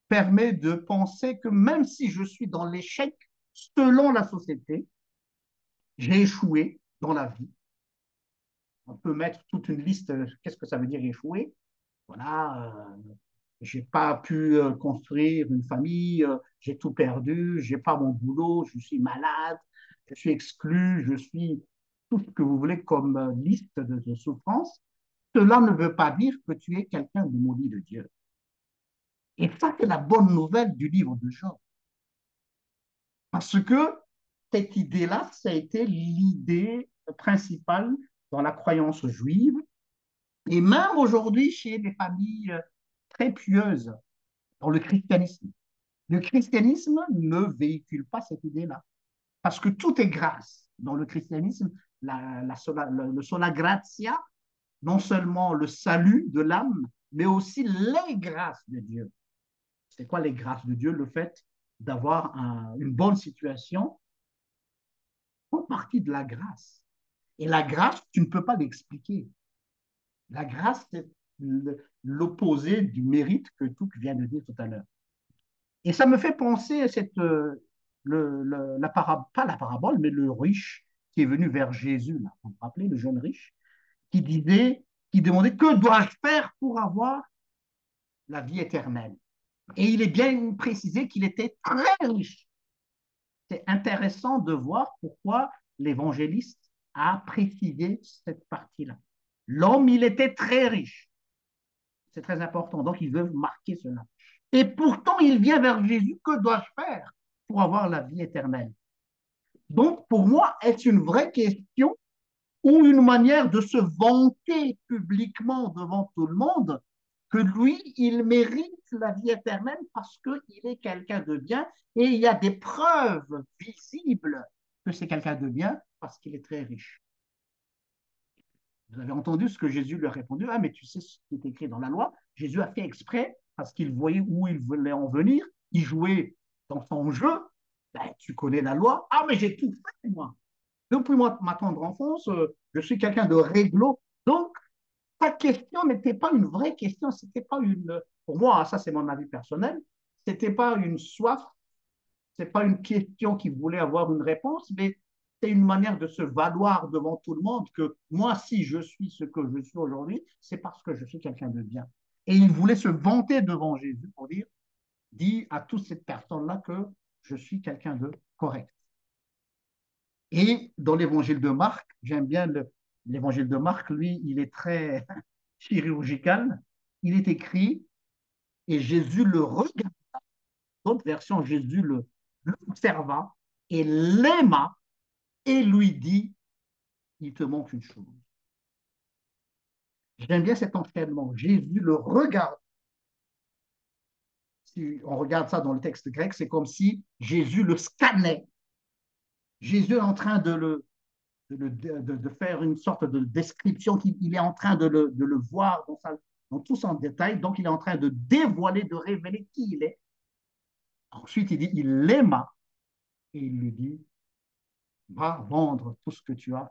permet de penser que même si je suis dans l'échec selon la société, j'ai échoué dans la vie. On peut mettre toute une liste, qu'est-ce que ça veut dire échouer? Voilà, j'ai pas pu construire une famille, j'ai tout perdu, j'ai pas mon boulot, je suis malade, je suis exclu, je suis tout ce que vous voulez comme liste de souffrances. Cela ne veut pas dire que tu es quelqu'un de maudit de Dieu. Et ça, c'est la bonne nouvelle du livre de Job. Parce que cette idée-là, ça a été l'idée principale dans la croyance juive et même aujourd'hui chez des familles très pieuses dans le christianisme. Le christianisme ne véhicule pas cette idée-là. Parce que tout est grâce. Dans le christianisme, le sola gratia, non seulement le salut de l'âme, mais aussi les grâces de Dieu. C'est quoi les grâces de Dieu? Le fait d'avoir une bonne situation font partie de la grâce. Et la grâce, tu ne peux pas l'expliquer. La grâce, c'est l'opposé du mérite que tout vient de dire tout à l'heure. Et ça me fait penser à pas la parabole, mais le riche qui est venu vers Jésus, là. Vous vous rappelez, le jeune riche, qui disait, qui demandait, que dois-je faire pour avoir la vie éternelle? Et il est bien précisé qu'il était très riche. C'est intéressant de voir pourquoi l'évangéliste a précisé cette partie-là. L'homme, il était très riche. C'est très important. Donc, il veut marquer cela. Et pourtant, il vient vers Jésus. Que dois-je faire pour avoir la vie éternelle? Donc, pour moi, est-ce une vraie question ou une manière de se vanter publiquement devant tout le monde que lui, il mérite la vie éternelle parce qu'il est quelqu'un de bien et il y a des preuves visibles que c'est quelqu'un de bien parce qu'il est très riche. Vous avez entendu ce que Jésus lui a répondu, ah mais tu sais ce qui est écrit dans la loi, Jésus a fait exprès parce qu'il voyait où il voulait en venir, il jouait dans son jeu, ben, tu connais la loi, ah mais j'ai tout fait moi. Depuis ma tendre enfance, je suis quelqu'un de réglo. Donc, ta question n'était pas une vraie question. C'était pas une. Pour moi, ça, c'est mon avis personnel. C'était pas une soif. C'est pas une question qui voulait avoir une réponse, mais c'est une manière de se valoir devant tout le monde que moi, si je suis ce que je suis aujourd'hui, c'est parce que je suis quelqu'un de bien. Et il voulait se vanter devant Jésus pour dire, dis à toutes ces personnes-là que je suis quelqu'un de correct. Et dans l'évangile de Marc, j'aime bien l'évangile de Marc, lui, il est très chirurgical. Il est écrit, et Jésus le regarda, d'autres versions, Jésus l'observa et l'aima et lui dit, il te manque une chose. J'aime bien cet enchaînement. Jésus le regarde. Si on regarde ça dans le texte grec, c'est comme si Jésus le scannait. Jésus est en train de faire une sorte de description, il est en train de le voir dans tout son détail, donc il est en train de dévoiler, de révéler qui il est. Ensuite, il dit, il l'aima et il lui dit, va vendre tout ce que tu as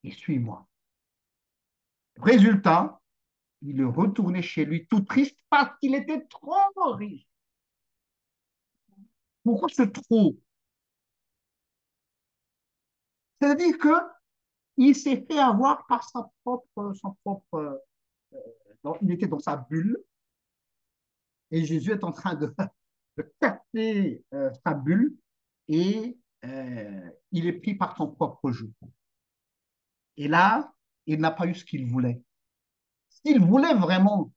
et suis-moi. Résultat, il est retourné chez lui tout triste parce qu'il était trop riche. Pourquoi ce trop? C'est-à-dire que il s'est fait avoir par il était dans sa bulle et Jésus est en train de casser sa bulle et il est pris par son propre jeu. Et là, il n'a pas eu ce qu'il voulait. S'il voulait vraiment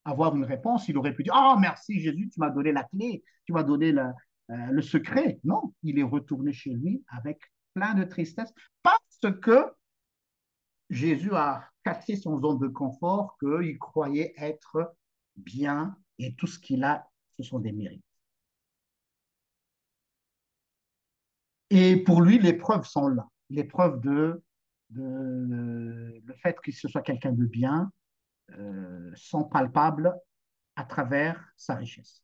avoir une réponse, il aurait pu dire, ah, merci Jésus, tu m'as donné la clé, tu m'as donné le secret. Non, il est retourné chez lui avec plein de tristesse parce que Jésus a cassé son zone de confort, qu'il croyait être bien et tout ce qu'il a, ce sont des mérites. Et pour lui, les preuves sont là. Les preuves le fait que ce soit quelqu'un de bien sont palpables à travers sa richesse.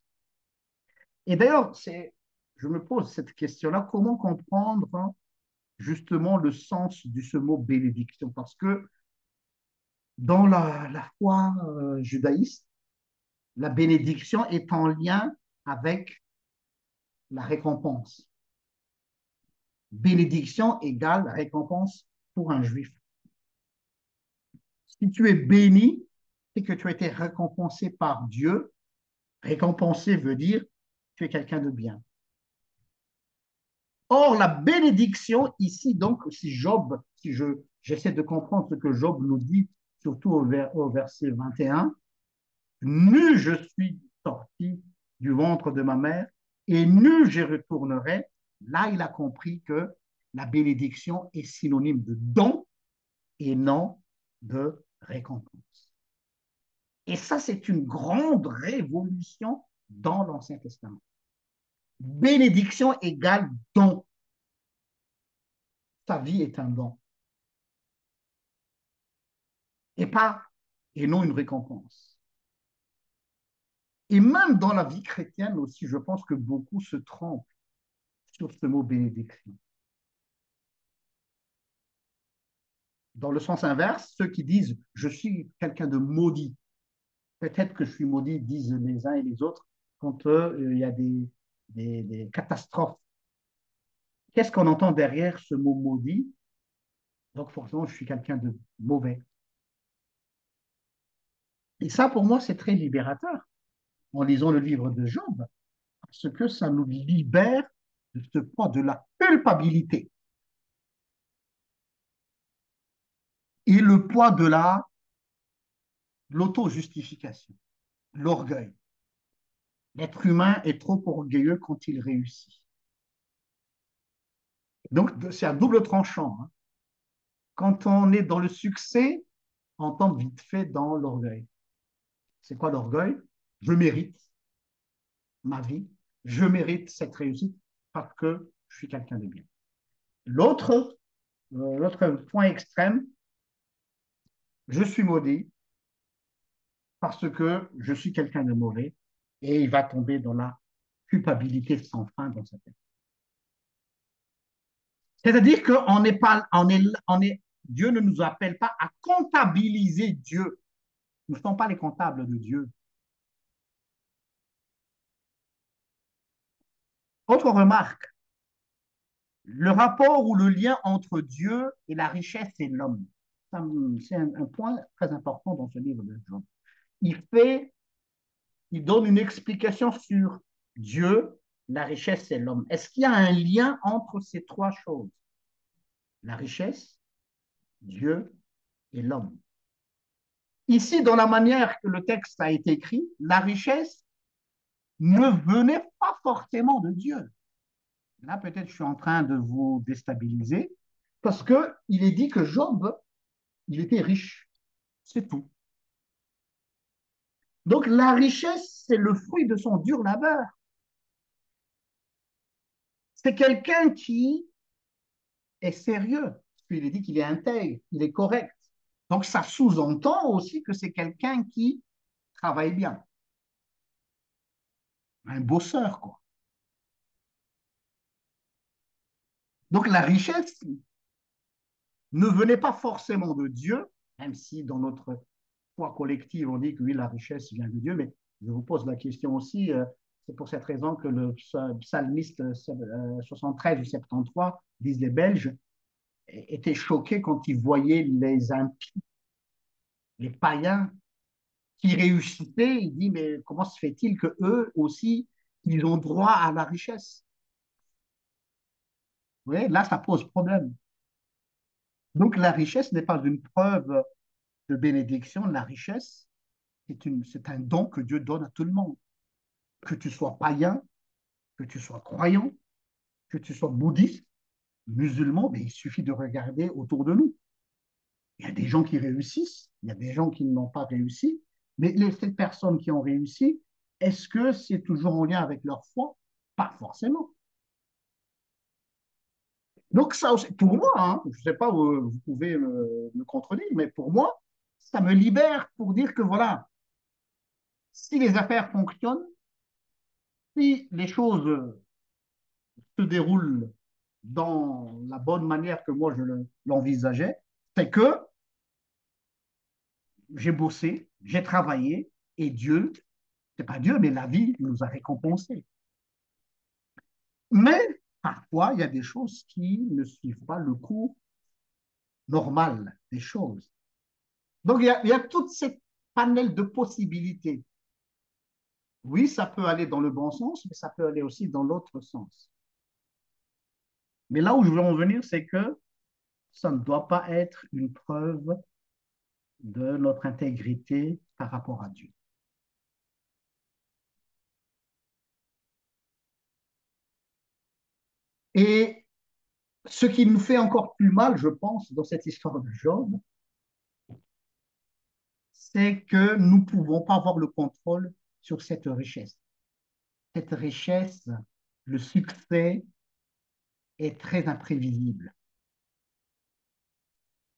Et d'ailleurs, je me pose cette question-là, comment comprendre justement le sens de ce mot bénédiction? Parce que dans la foi judaïste, la bénédiction est en lien avec la récompense. Bénédiction égale récompense pour un juif. Si tu es béni, c'est que tu as été récompensé par Dieu. Récompensé veut dire tu es quelqu'un de bien. Or, la bénédiction ici, donc, si j'essaie de comprendre ce que Job nous dit, surtout au verset 21, nu je suis sorti du ventre de ma mère et nu je retournerai. Là, il a compris que la bénédiction est synonyme de don et non de récompense. Et ça, c'est une grande révolution dans l'Ancien Testament. Bénédiction égale don. Ta vie est un don. Et non une récompense. Et même dans la vie chrétienne aussi, je pense que beaucoup se trompent sur ce mot bénédiction. Dans le sens inverse, ceux qui disent je suis quelqu'un de maudit, peut-être que je suis maudit, disent les uns et les autres, quand il y a des catastrophes. Qu'est-ce qu'on entend derrière ce mot maudit? Donc forcément, je suis quelqu'un de mauvais. Et ça, pour moi, c'est très libérateur. en lisant le livre de Job, parce que ça nous libère de ce poids de la culpabilité et le poids de l'auto-justification, l'orgueil. L'être humain est trop orgueilleux quand il réussit. Donc, c'est à double tranchant, hein. Quand on est dans le succès, on tombe vite fait dans l'orgueil. C'est quoi l'orgueil? Je mérite ma vie, je mérite cette réussite parce que je suis quelqu'un de bien. L'autre point extrême, je suis maudit parce que je suis quelqu'un de mauvais et il va tomber dans la culpabilité sans fin dans sa tête. C'est-à-dire qu'on n'est pas, Dieu ne nous appelle pas à comptabiliser Dieu. Nous ne sommes pas les comptables de Dieu. Autre remarque, le rapport ou le lien entre Dieu et la richesse et l'homme. C'est un point très important dans ce livre de Job. Il fait, il donne une explication sur Dieu, la richesse et l'homme. Est-ce qu'il y a un lien entre ces trois choses? La richesse, Dieu et l'homme. Ici, dans la manière que le texte a été écrit, la richesse ne venait pas forcément de Dieu. Là, peut-être je suis en train de vous déstabiliser, parce qu'il est dit que Job, il était riche. C'est tout. Donc la richesse, c'est le fruit de son dur labeur. C'est quelqu'un qui est sérieux. Il est dit qu'il est intègre, il est correct. Donc ça sous-entend aussi que c'est quelqu'un qui travaille bien. Un bosseur, quoi. Donc la richesse ne venait pas forcément de Dieu, même si dans notre foi collective, on dit que oui, la richesse vient de Dieu, mais je vous pose la question aussi, c'est pour cette raison que le psalmiste 73 ou 73, disent les Belges, était choqué quand il voyait les impies, les païens qui réussissaient. Il dit, mais comment se fait-il que eux aussi, ils ont droit à la richesse? Vous voyez, là, ça pose problème. Donc, la richesse n'est pas une preuve de bénédiction. La richesse, c'est un don que Dieu donne à tout le monde. Que tu sois païen, que tu sois croyant, que tu sois bouddhiste, musulman, mais il suffit de regarder autour de nous. Il y a des gens qui réussissent, il y a des gens qui n'ont pas réussi, mais ces personnes qui ont réussi, est-ce que c'est toujours en lien avec leur foi? Pas forcément. Donc ça aussi, pour moi, hein, je ne sais pas, vous pouvez me contredire, mais pour moi, ça me libère pour dire que voilà, si les affaires fonctionnent, si les choses se déroulent dans la bonne manière que moi je l'envisageais, c'est que j'ai bossé, j'ai travaillé et Dieu, c'est pas Dieu, mais la vie nous a récompensés. Mais parfois, il y a des choses qui ne suivent pas le cours normal des choses. Donc, il y a toute cette panel de possibilités. Oui, ça peut aller dans le bon sens, mais ça peut aller aussi dans l'autre sens. Mais là où je veux en venir, c'est que ça ne doit pas être une preuve de notre intégrité par rapport à Dieu. Et ce qui nous fait encore plus mal, je pense, dans cette histoire de Job, c'est que nous ne pouvons pas avoir le contrôle sur cette richesse. Cette richesse, le succès est très imprévisible.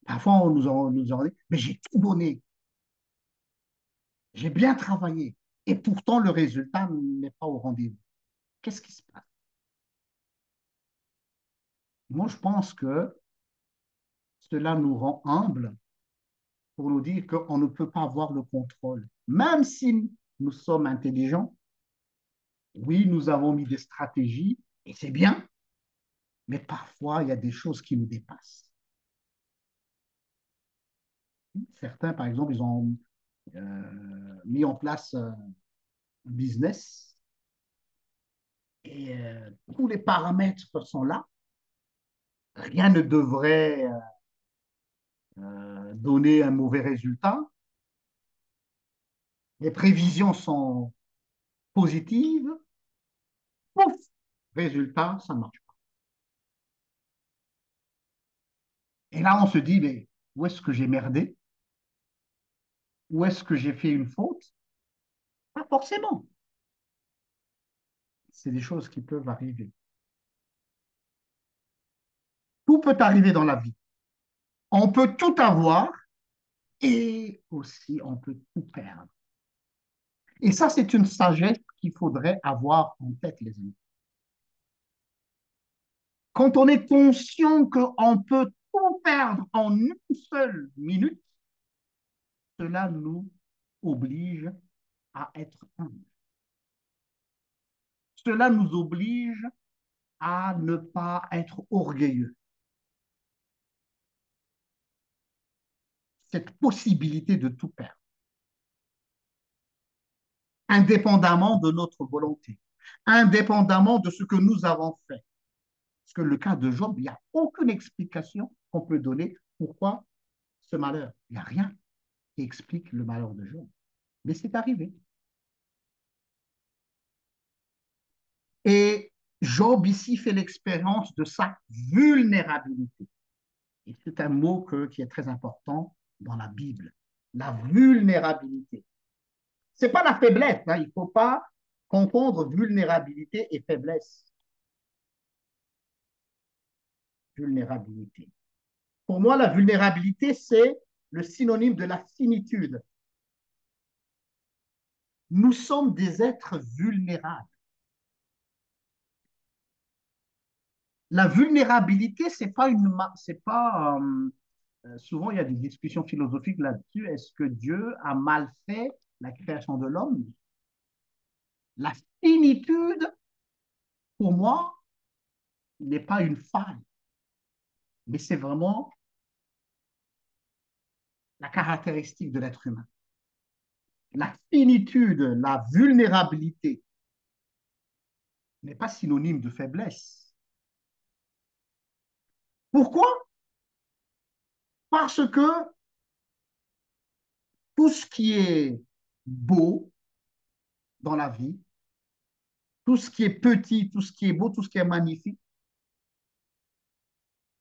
Parfois, on nous en dit, mais j'ai tout donné, j'ai bien travaillé, et pourtant le résultat n'est pas au rendez-vous. Qu'est-ce qui se passe? Moi, je pense que cela nous rend humbles pour nous dire qu'on ne peut pas avoir le contrôle. Même si nous sommes intelligents, oui, nous avons mis des stratégies, et c'est bien, mais parfois, il y a des choses qui nous dépassent. Certains, par exemple, ils ont mis en place business et tous les paramètres sont là. Rien ne devrait donner un mauvais résultat. Les prévisions sont positives. Pouf, résultat, ça ne marche pas. Et là, on se dit, mais où est-ce que j'ai merdé? Où est-ce que j'ai fait une faute? Pas forcément. C'est des choses qui peuvent arriver. Tout peut arriver dans la vie. On peut tout avoir et aussi on peut tout perdre. Et ça, c'est une sagesse qu'il faudrait avoir en tête, les amis. Quand on est conscient qu'on peut tout perdre en une seule minute, cela nous oblige à être humble. Cela nous oblige à ne pas être orgueilleux. Cette possibilité de tout perdre, indépendamment de notre volonté, indépendamment de ce que nous avons fait. Parce que le cas de Job, il n'y a aucune explication qu'on peut donner pourquoi ce malheur. Il n'y a rien qui explique le malheur de Job. Mais c'est arrivé. Et Job ici fait l'expérience de sa vulnérabilité. Et c'est un mot qui est très important dans la Bible. La vulnérabilité. Ce n'est pas la faiblesse. Hein. Il ne faut pas confondre vulnérabilité et faiblesse. Vulnérabilité. Pour moi, la vulnérabilité, c'est le synonyme de la finitude. Nous sommes des êtres vulnérables. La vulnérabilité, c'est pas souvent il y a des discussions philosophiques là-dessus. Est-ce que Dieu a mal fait la création de l'homme? La finitude, pour moi, n'est pas une faille, mais c'est vraiment la caractéristique de l'être humain. La finitude, la vulnérabilité n'est pas synonyme de faiblesse. Pourquoi? Parce que tout ce qui est beau dans la vie, tout ce qui est petit, tout ce qui est beau, tout ce qui est magnifique,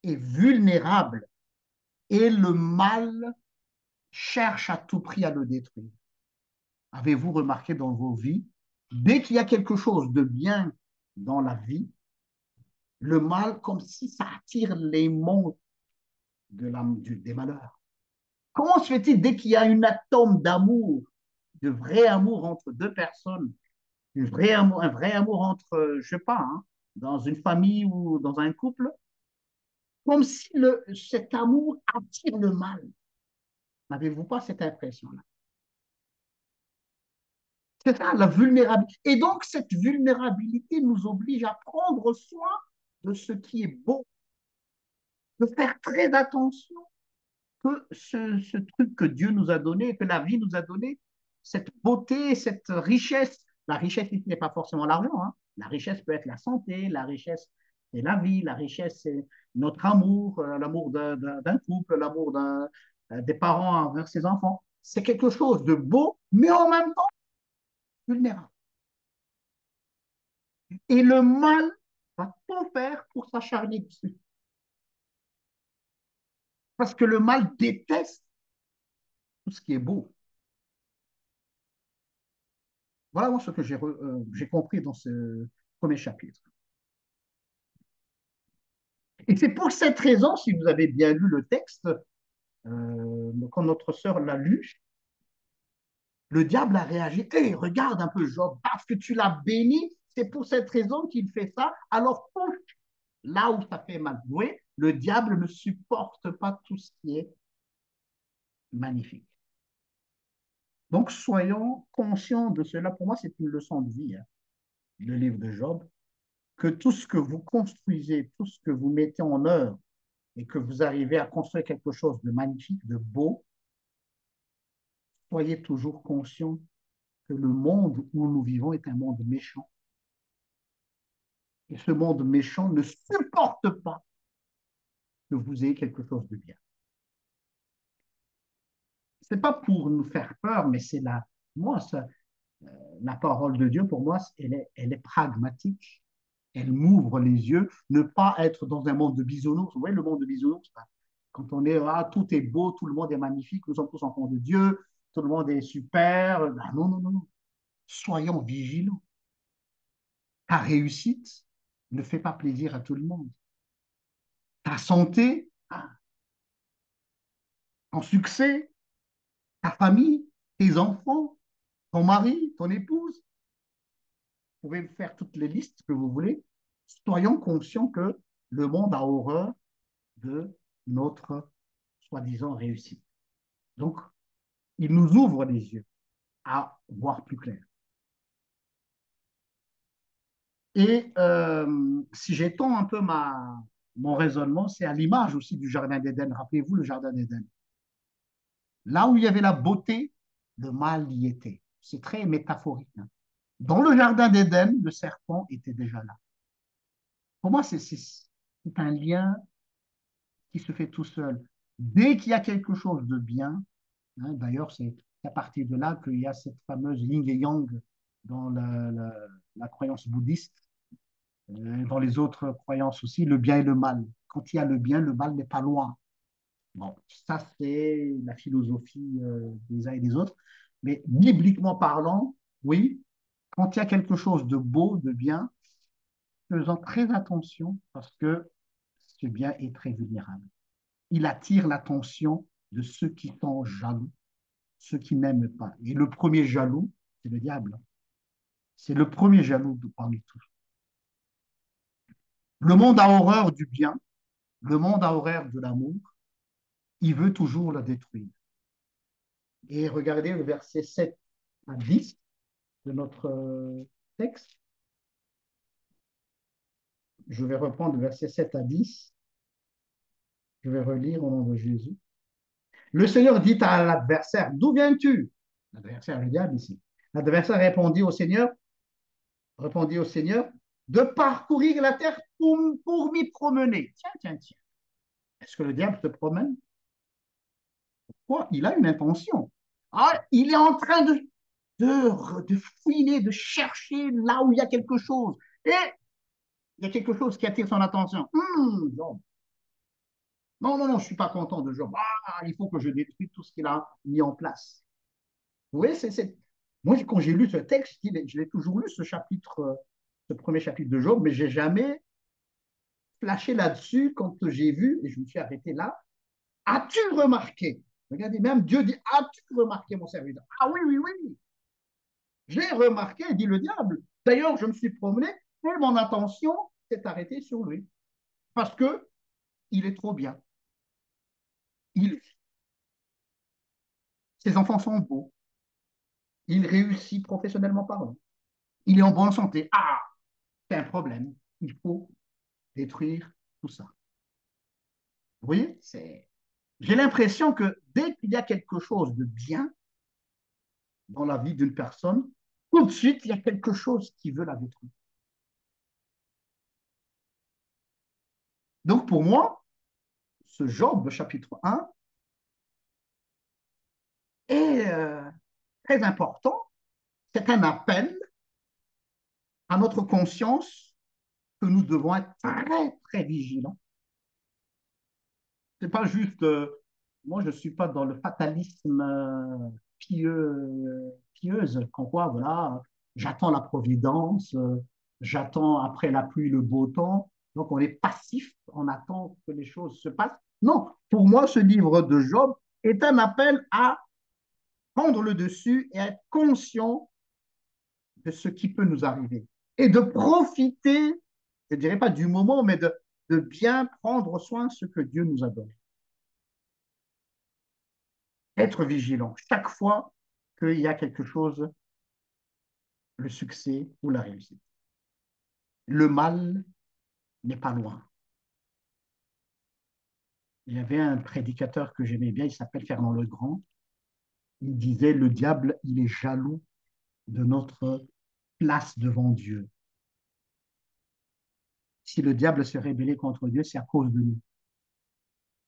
est vulnérable et le mal cherche à tout prix à le détruire. Avez-vous remarqué dans vos vies, dès qu'il y a quelque chose de bien dans la vie, le mal, comme si ça attire les monts des malheurs. Comment se fait-il dès qu'il y a un atome d'amour, de vrai amour entre deux personnes, un vrai amour entre, je ne sais pas, hein, dans une famille ou dans un couple, comme si cet amour attire le mal. N'avez-vous pas cette impression-là? C'est ça, la vulnérabilité. Et donc, cette vulnérabilité nous oblige à prendre soin de ce qui est beau, de faire très attention que ce truc que Dieu nous a donné, que la vie nous a donné, cette beauté, cette richesse. La richesse ici n'est pas forcément l'argent. Hein. La richesse peut être la santé, la richesse c'est la vie, la richesse c'est notre amour, l'amour d'un couple, l'amour des parents envers ses enfants. C'est quelque chose de beau, mais en même temps vulnérable. Et le mal va tout faire pour s'acharner dessus. Parce que le mal déteste tout ce qui est beau. Voilà moi, ce que j'ai compris dans ce premier chapitre. Et c'est pour cette raison, si vous avez bien lu le texte, quand notre sœur l'a lu, le diable a réagi. Hey, regarde un peu Job, parce que tu l'as béni, c'est pour cette raison qu'il fait ça. Alors, là où ça fait mal jouer, le diable ne supporte pas tout ce qui est magnifique. Donc, soyons conscients de cela. Pour moi, c'est une leçon de vie, hein, le livre de Job, que tout ce que vous construisez, tout ce que vous mettez en œuvre et que vous arrivez à construire quelque chose de magnifique, de beau, soyez toujours conscient que le monde où nous vivons est un monde méchant. Et ce monde méchant ne supporte pas que vous ayez quelque chose de bien. Ce n'est pas pour nous faire peur, mais c'est moi, la parole de Dieu, pour moi, elle est pragmatique. Elle m'ouvre les yeux. Ne pas être dans un monde de bisounours. Vous voyez le monde de bisounours, là, quand on est là, tout est beau, tout le monde est magnifique, nous sommes tous enfants de Dieu, tout le monde est super. Ah, non, non, non, non. Soyons vigilants. Ta réussite ne fait pas plaisir à tout le monde. Ta santé, ton succès, ta famille, tes enfants, ton mari, ton épouse, vous pouvez faire toutes les listes que vous voulez. Soyons conscients que le monde a horreur de notre soi-disant réussite. Donc, il nous ouvre les yeux à voir plus clair. Et si j'étends un peu mon raisonnement, c'est à l'image aussi du Jardin d'Éden. Rappelez-vous le Jardin d'Éden. Là où il y avait la beauté, le mal y était. C'est très métaphorique. Hein. Dans le Jardin d'Éden, le serpent était déjà là. Pour moi, c'est un lien qui se fait tout seul. Dès qu'il y a quelque chose de bien, hein, d'ailleurs, c'est à partir de là qu'il y a cette fameuse yin et yang dans la croyance bouddhiste, dans les autres croyances aussi, le bien et le mal. Quand il y a le bien, le mal n'est pas loin. Bon, ça, c'est la philosophie des uns et des autres. Mais bibliquement parlant, oui, quand il y a quelque chose de beau, de bien, faisons très attention parce que ce bien est très vulnérable. Il attire l'attention de ceux qui sont jaloux, ceux qui n'aiment pas. Et le premier jaloux, c'est le diable. C'est le premier jaloux parmi tous. Le monde a horreur du bien, le monde a horreur de l'amour, il veut toujours le détruire. Et regardez le verset 7 à 10 de notre texte. Je vais reprendre le verset 7 à 10. Je vais relire au nom de Jésus. Le Seigneur dit à l'adversaire, d'où viens-tu? L'adversaire, le diable ici. L'adversaire répondit au Seigneur, de parcourir la terre pour m'y promener. Tiens, tiens, tiens. Est-ce que le diable se promène? Quoi? Il a une intention. Ah, il est en train de fouiner, de chercher là où il y a quelque chose. Et il y a quelque chose qui attire son attention. Non. Non, non, non, je ne suis pas content de Job. Ah, il faut que je détruise tout ce qu'il a mis en place. Vous voyez, moi, quand j'ai lu ce texte, je l'ai toujours lu, ce chapitre, ce premier chapitre de Job, mais je n'ai jamais flashé là-dessus quand j'ai vu, et je me suis arrêté là. As-tu remarqué? Regardez, même Dieu dit, as-tu remarqué mon serviteur? Ah oui, oui, oui. J'ai remarqué, dit le diable. D'ailleurs, je me suis promené et mon attention s'est arrêtée sur lui. Parce que il est trop bien. Il, ses enfants sont beaux. Il réussit professionnellement parlant. Il est en bonne santé. Ah, c'est un problème. Il faut détruire tout ça. Vous voyez, j'ai l'impression que dès qu'il y a quelque chose de bien dans la vie d'une personne, tout de suite, il y a quelque chose qui veut la détruire. Donc, pour moi, ce Job, chapitre 1, est très important. C'est un appel à notre conscience que nous devons être très, très vigilants. C'est pas juste, moi, je ne suis pas dans le fatalisme pieuse, qu'on voit, voilà, j'attends la providence, j'attends après la pluie le beau temps. Donc, on est passif, on attend que les choses se passent. Non, pour moi, ce livre de Job est un appel à prendre le dessus et à être conscient de ce qui peut nous arriver et de profiter, je ne dirais pas du moment, mais de bien prendre soin de ce que Dieu nous a donné. Être vigilant chaque fois qu'il y a quelque chose, le succès ou la réussite. Le mal n'est pas loin. Il y avait un prédicateur que j'aimais bien, il s'appelle Fernand Legrand. Il disait, le diable, il est jaloux de notre place devant Dieu. Si le diable s'est rébellé contre Dieu, c'est à cause de nous.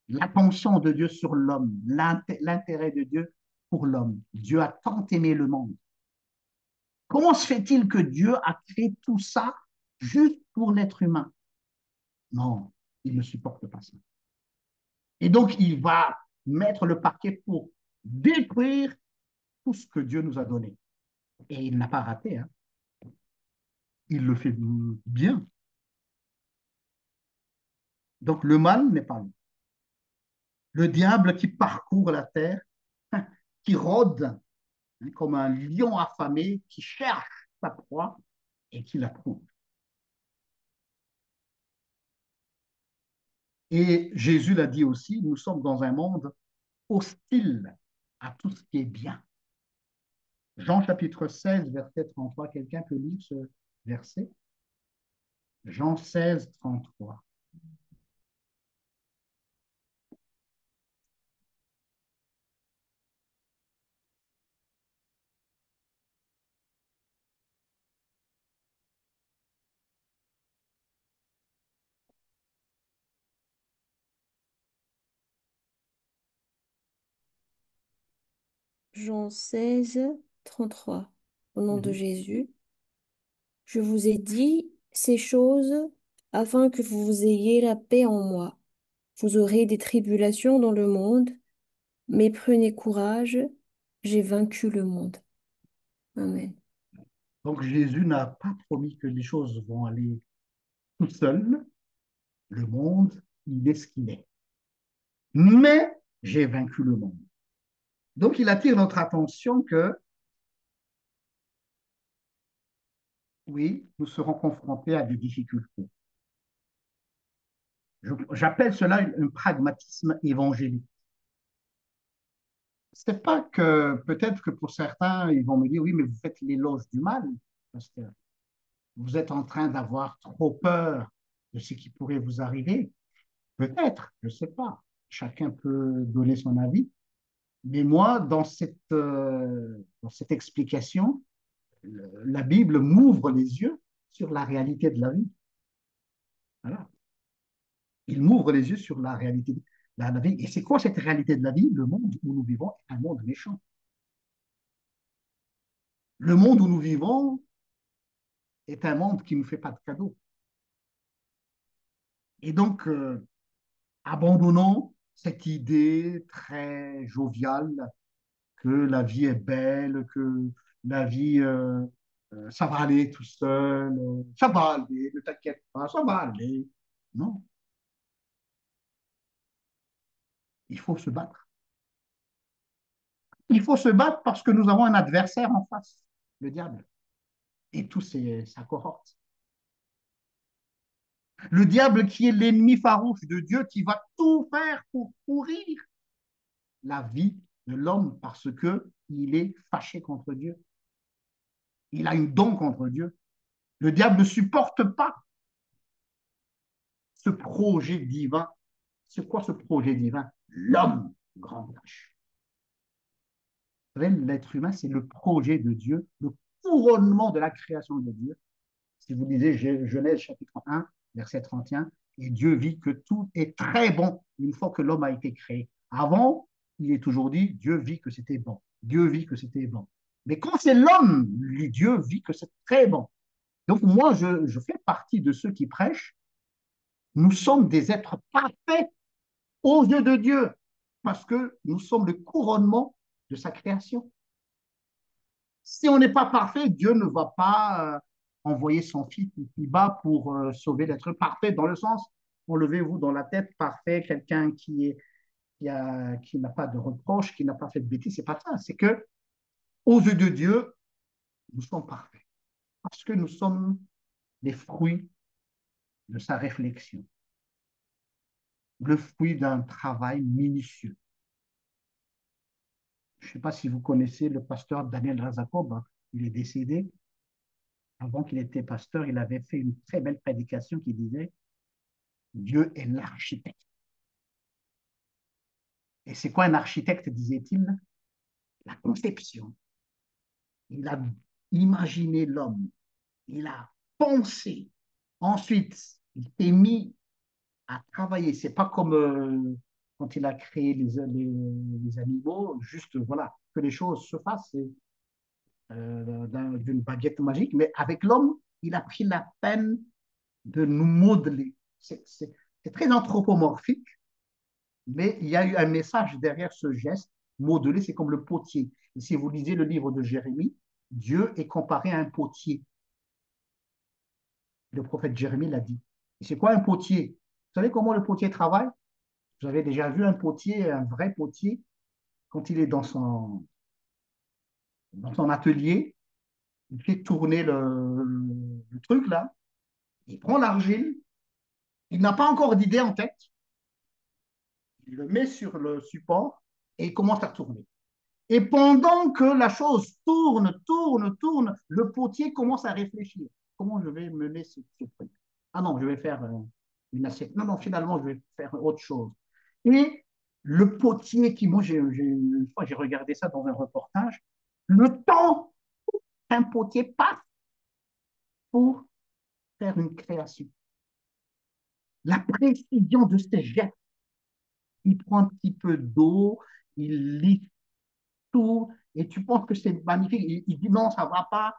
L'attention de Dieu sur l'homme, l'intérêt de Dieu pour l'homme. Dieu a tant aimé le monde. Comment se fait-il que Dieu a créé tout ça juste pour l'être humain? Non, il ne supporte pas ça. Et donc, il va mettre le paquet pour détruire tout ce que Dieu nous a donné. Et il n'a pas raté, hein. Il le fait bien. Donc, le mal n'est pas là. Le diable qui parcourt la terre, qui rôde comme un lion affamé, qui cherche sa proie et qui la trouve. Et Jésus l'a dit aussi, nous sommes dans un monde hostile à tout ce qui est bien. Jean chapitre 16, verset 33, quelqu'un peut lire ce verset? Jean 16, 33. Jean 16, 33. Au nom de Mhm. Jésus, je vous ai dit ces choses afin que vous ayez la paix en moi. Vous aurez des tribulations dans le monde, mais prenez courage, j'ai vaincu le monde. Amen. Donc Jésus n'a pas promis que les choses vont aller tout seul. Le monde, il est ce qu'il est. Mais j'ai vaincu le monde. Donc il attire notre attention que, oui, nous serons confrontés à des difficultés. J'appelle cela un pragmatisme évangélique. C'est pas que, peut-être que pour certains, ils vont me dire, oui, mais vous faites l'éloge du mal, parce que vous êtes en train d'avoir trop peur de ce qui pourrait vous arriver. Peut-être, je ne sais pas. Chacun peut donner son avis. Mais moi, dans cette explication, la Bible m'ouvre les yeux sur la réalité de la vie. Voilà. Il m'ouvre les yeux sur la réalité de la vie. Et c'est quoi cette réalité de la vie? Le monde où nous vivons est un monde méchant. Le monde où nous vivons est un monde qui ne nous fait pas de cadeaux. Et donc, abandonnons cette idée très joviale que la vie est belle, que la vie, ça va aller tout seul, ça va aller, ne t'inquiète pas, ça va aller. Non, il faut se battre. Il faut se battre parce que nous avons un adversaire en face, le diable, et tous sa cohorte. Le diable qui est l'ennemi farouche de Dieu, qui va tout faire pour pourrir la vie de l'homme parce que il est fâché contre Dieu. Il a une don contre Dieu. Le diable ne supporte pas ce projet divin. C'est quoi ce projet divin? L'homme, grand H. L'être humain, c'est le projet de Dieu, le couronnement de la création de Dieu. Si vous lisez Genèse chapitre 1, verset 31, et Dieu vit que tout est très bon une fois que l'homme a été créé. Avant, il est toujours dit, Dieu vit que c'était bon. Dieu vit que c'était bon. Mais quand c'est l'homme, Dieu vit que c'est très bon. Donc moi, je fais partie de ceux qui prêchent. Nous sommes des êtres parfaits aux yeux de Dieu, parce que nous sommes le couronnement de sa création. Si on n'est pas parfait, Dieu ne va pas envoyer son fils ici-bas pour sauver l'être parfait, dans le sens, enlevez-vous dans la tête parfait, quelqu'un qui n'a pas de reproche, qui n'a pas fait de bêtises, c'est pas ça. C'est que aux yeux de Dieu, nous sommes parfaits, parce que nous sommes les fruits de sa réflexion, le fruit d'un travail minutieux. Je ne sais pas si vous connaissez le pasteur Daniel Razakob, il est décédé. Avant qu'il était pasteur, il avait fait une très belle prédication qui disait Dieu est l'architecte. Et c'est quoi un architecte, disait-il? La conception. Il a imaginé l'homme, il a pensé. Ensuite, il s'est mis à travailler. C'est pas comme quand il a créé les animaux, juste voilà, que les choses se fassent d'une baguette magique. Mais avec l'homme, il a pris la peine de nous modeler. C'est très anthropomorphique, mais il y a eu un message derrière ce geste. Modeler, c'est comme le potier. Et si vous lisez le livre de Jérémie, Dieu est comparé à un potier. Le prophète Jérémie l'a dit. Et c'est quoi un potier? Vous savez comment le potier travaille? Vous avez déjà vu un potier, un vrai potier, quand il est dans son atelier, il fait tourner le truc là, il prend l'argile, il n'a pas encore d'idée en tête, il le met sur le support et il commence à tourner. Et pendant que la chose tourne, le potier commence à réfléchir. Comment je vais mener ce truc? Ah non, je vais faire une assiette. Non, non, finalement, je vais faire autre chose. Et le potier qui, moi, une fois, j'ai regardé ça dans un reportage, le temps qu'un potier passe pour faire une création. La précision de ses gestes. Il prend un petit peu d'eau, il lit tout, et tu penses que c'est magnifique. Il dit non, ça ne va pas.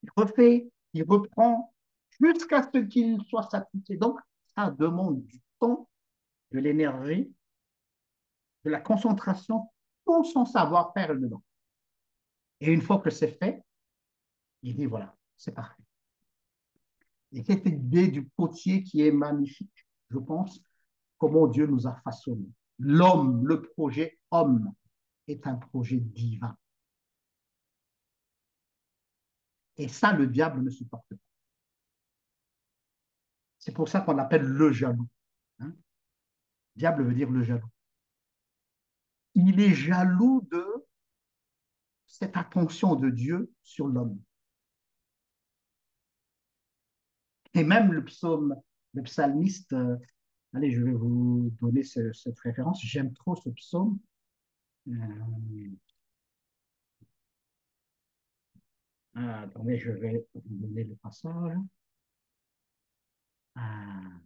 Il refait, il reprend, jusqu'à ce qu'il soit satisfait. Donc, ça demande du temps, de l'énergie, de la concentration, tout son savoir-faire dedans. Et une fois que c'est fait, il dit voilà, c'est parfait. Et cette idée du potier qui est magnifique, je pense, comment Dieu nous a façonnés. L'homme, le projet homme, est un projet divin. Et ça, le diable ne supporte pas. C'est pour ça qu'on l'appelle le jaloux. Hein? Diable veut dire le jaloux. Il est jaloux de cette attention de Dieu sur l'homme. Et même le psalmiste, allez, je vais vous donner cette référence. J'aime trop ce psaume. Euh, attendez, je vais vous donner le passage. Ah,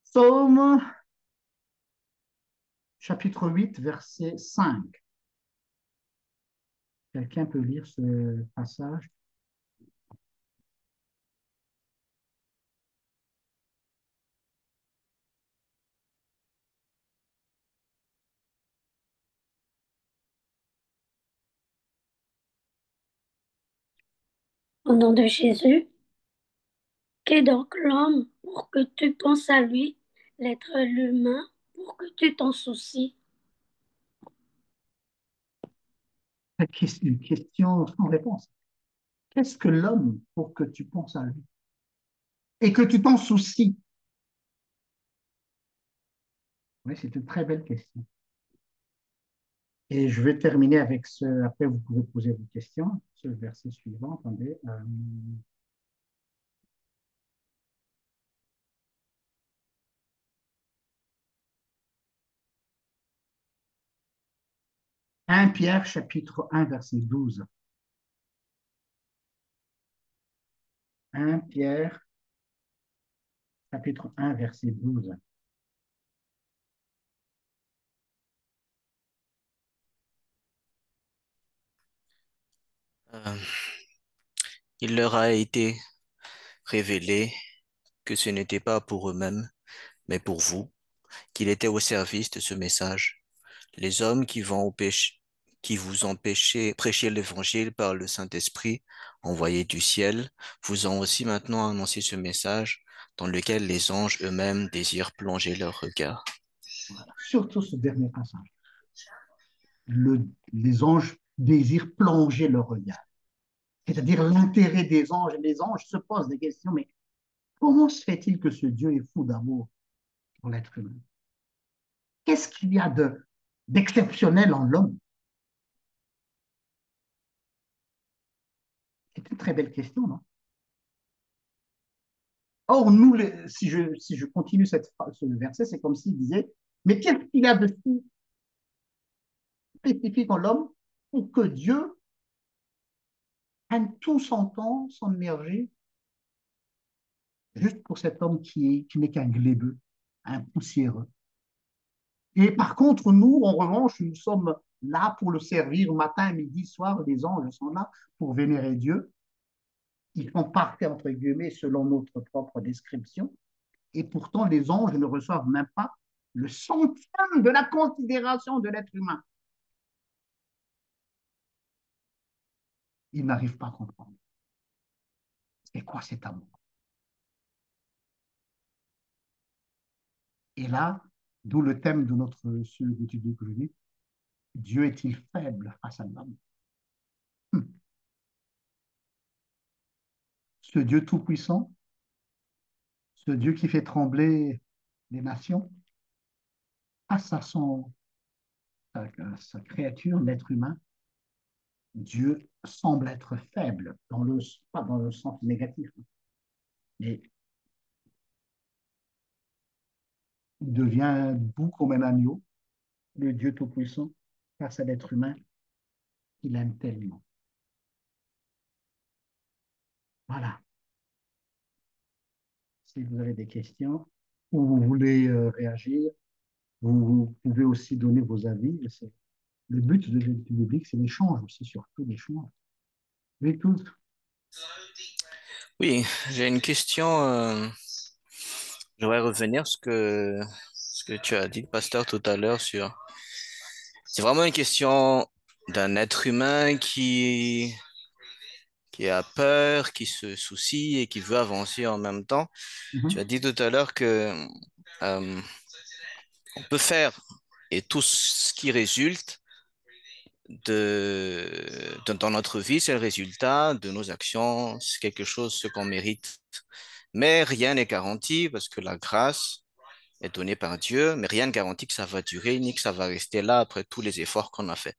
psaume chapitre 8, verset 5. Quelqu'un peut lire ce passage? Au nom de Jésus, qu'est donc l'homme pour que tu penses à lui, l'être l'humain pour que tu t'en soucies? Une question sans réponse. Qu'est-ce que l'homme pour que tu penses à lui et que tu t'en soucies? Oui, c'est une très belle question. Et je vais terminer avec ce, après vous pouvez poser vos questions, ce verset suivant, attendez. 1 Pierre chapitre 1 verset 12. 1 Pierre chapitre 1 verset 12. Euh, il leur a été révélé que ce n'était pas pour eux-mêmes, mais pour vous, qu'il était au service de ce message. Les hommes qui vont au péché, qui vous ont prêché l'évangile par le Saint-Esprit envoyé du ciel, vous ont aussi maintenant annoncé ce message dans lequel les anges eux-mêmes désirent plonger leur regard. Voilà. Surtout ce dernier passage. Les anges désirent plonger leur regard. C'est-à-dire l'intérêt des anges. Les anges se posent des questions, mais comment se fait-il que ce Dieu est fou d'amour pour l'être humain? Qu'est-ce qu'il y a d'exceptionnel en l'homme? C'est une très belle question, non? Or, nous, si je continue ce verset, c'est comme s'il disait, Mais qu'est-ce qu'il y a de si spécifique en l'homme pour que Dieu prenne tout son temps, son énergie, juste pour cet homme qui n'est qu'un glébeux, un poussiéreux. Et par contre, nous, en revanche, nous sommes là pour le servir matin, midi, soir. Les anges sont là pour vénérer Dieu. Ils font partie, entre guillemets, selon notre propre description. Et pourtant, les anges ne reçoivent même pas le centième de la considération de l'être humain. Ils n'arrivent pas à comprendre. C'est quoi cet amour? Et là, d'où le thème de notre étude d'écologie, Dieu est-il faible face à l'homme? Ce Dieu tout-puissant, ce Dieu qui fait trembler les nations, face à sa créature, l'être humain, Dieu semble être faible, pas dans le sens négatif, mais il devient doux comme un agneau, le Dieu tout-puissant, face à l'être humain qu'il aime tellement. Voilà. Si vous avez des questions ou vous voulez réagir, vous pouvez aussi donner vos avis. Le but de l'étude biblique, c'est l'échange aussi, surtout l'échange. Oui, tout. Oui, j'ai une question. J'aimerais revenir sur ce que tu as dit, pasteur, tout à l'heure sur. C'est vraiment une question d'un être humain qui a peur, qui se soucie et qui veut avancer en même temps. Tu as dit tout à l'heure que euh, on peut faire et tout ce qui résulte dans notre vie, c'est le résultat de nos actions, c'est quelque chose ce qu'on mérite. Mais rien n'est garanti parce que la grâce est donnée par Dieu, mais rien ne garantit que ça va durer ni que ça va rester là après tous les efforts qu'on a fait.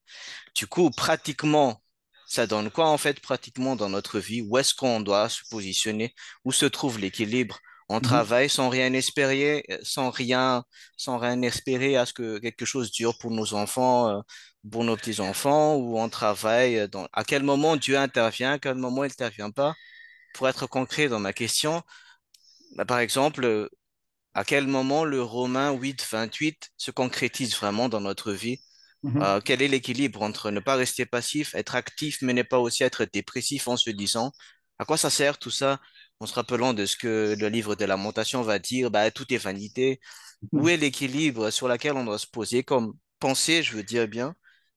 Du coup, pratiquement, ça donne quoi en fait pratiquement dans notre vie? Où est-ce qu'on doit se positionner? Où se trouve l'équilibre? On travaille sans rien espérer, sans rien espérer à ce que quelque chose dure pour nos enfants, pour nos petits-enfants, ou on travaille à quel moment Dieu intervient, à quel moment il n'intervient pas? Pour être concret dans ma question, bah, par exemple, à quel moment le Romain 8, 28 se concrétise vraiment dans notre vie? Quel est l'équilibre entre ne pas rester passif, être actif, mais ne pas aussi être dépressif en se disant, à quoi ça sert tout ça? En se rappelant de ce que le livre de Lamentation va dire, bah, tout est vanité. Où est l'équilibre sur lequel on doit se poser comme pensée, je veux dire bien?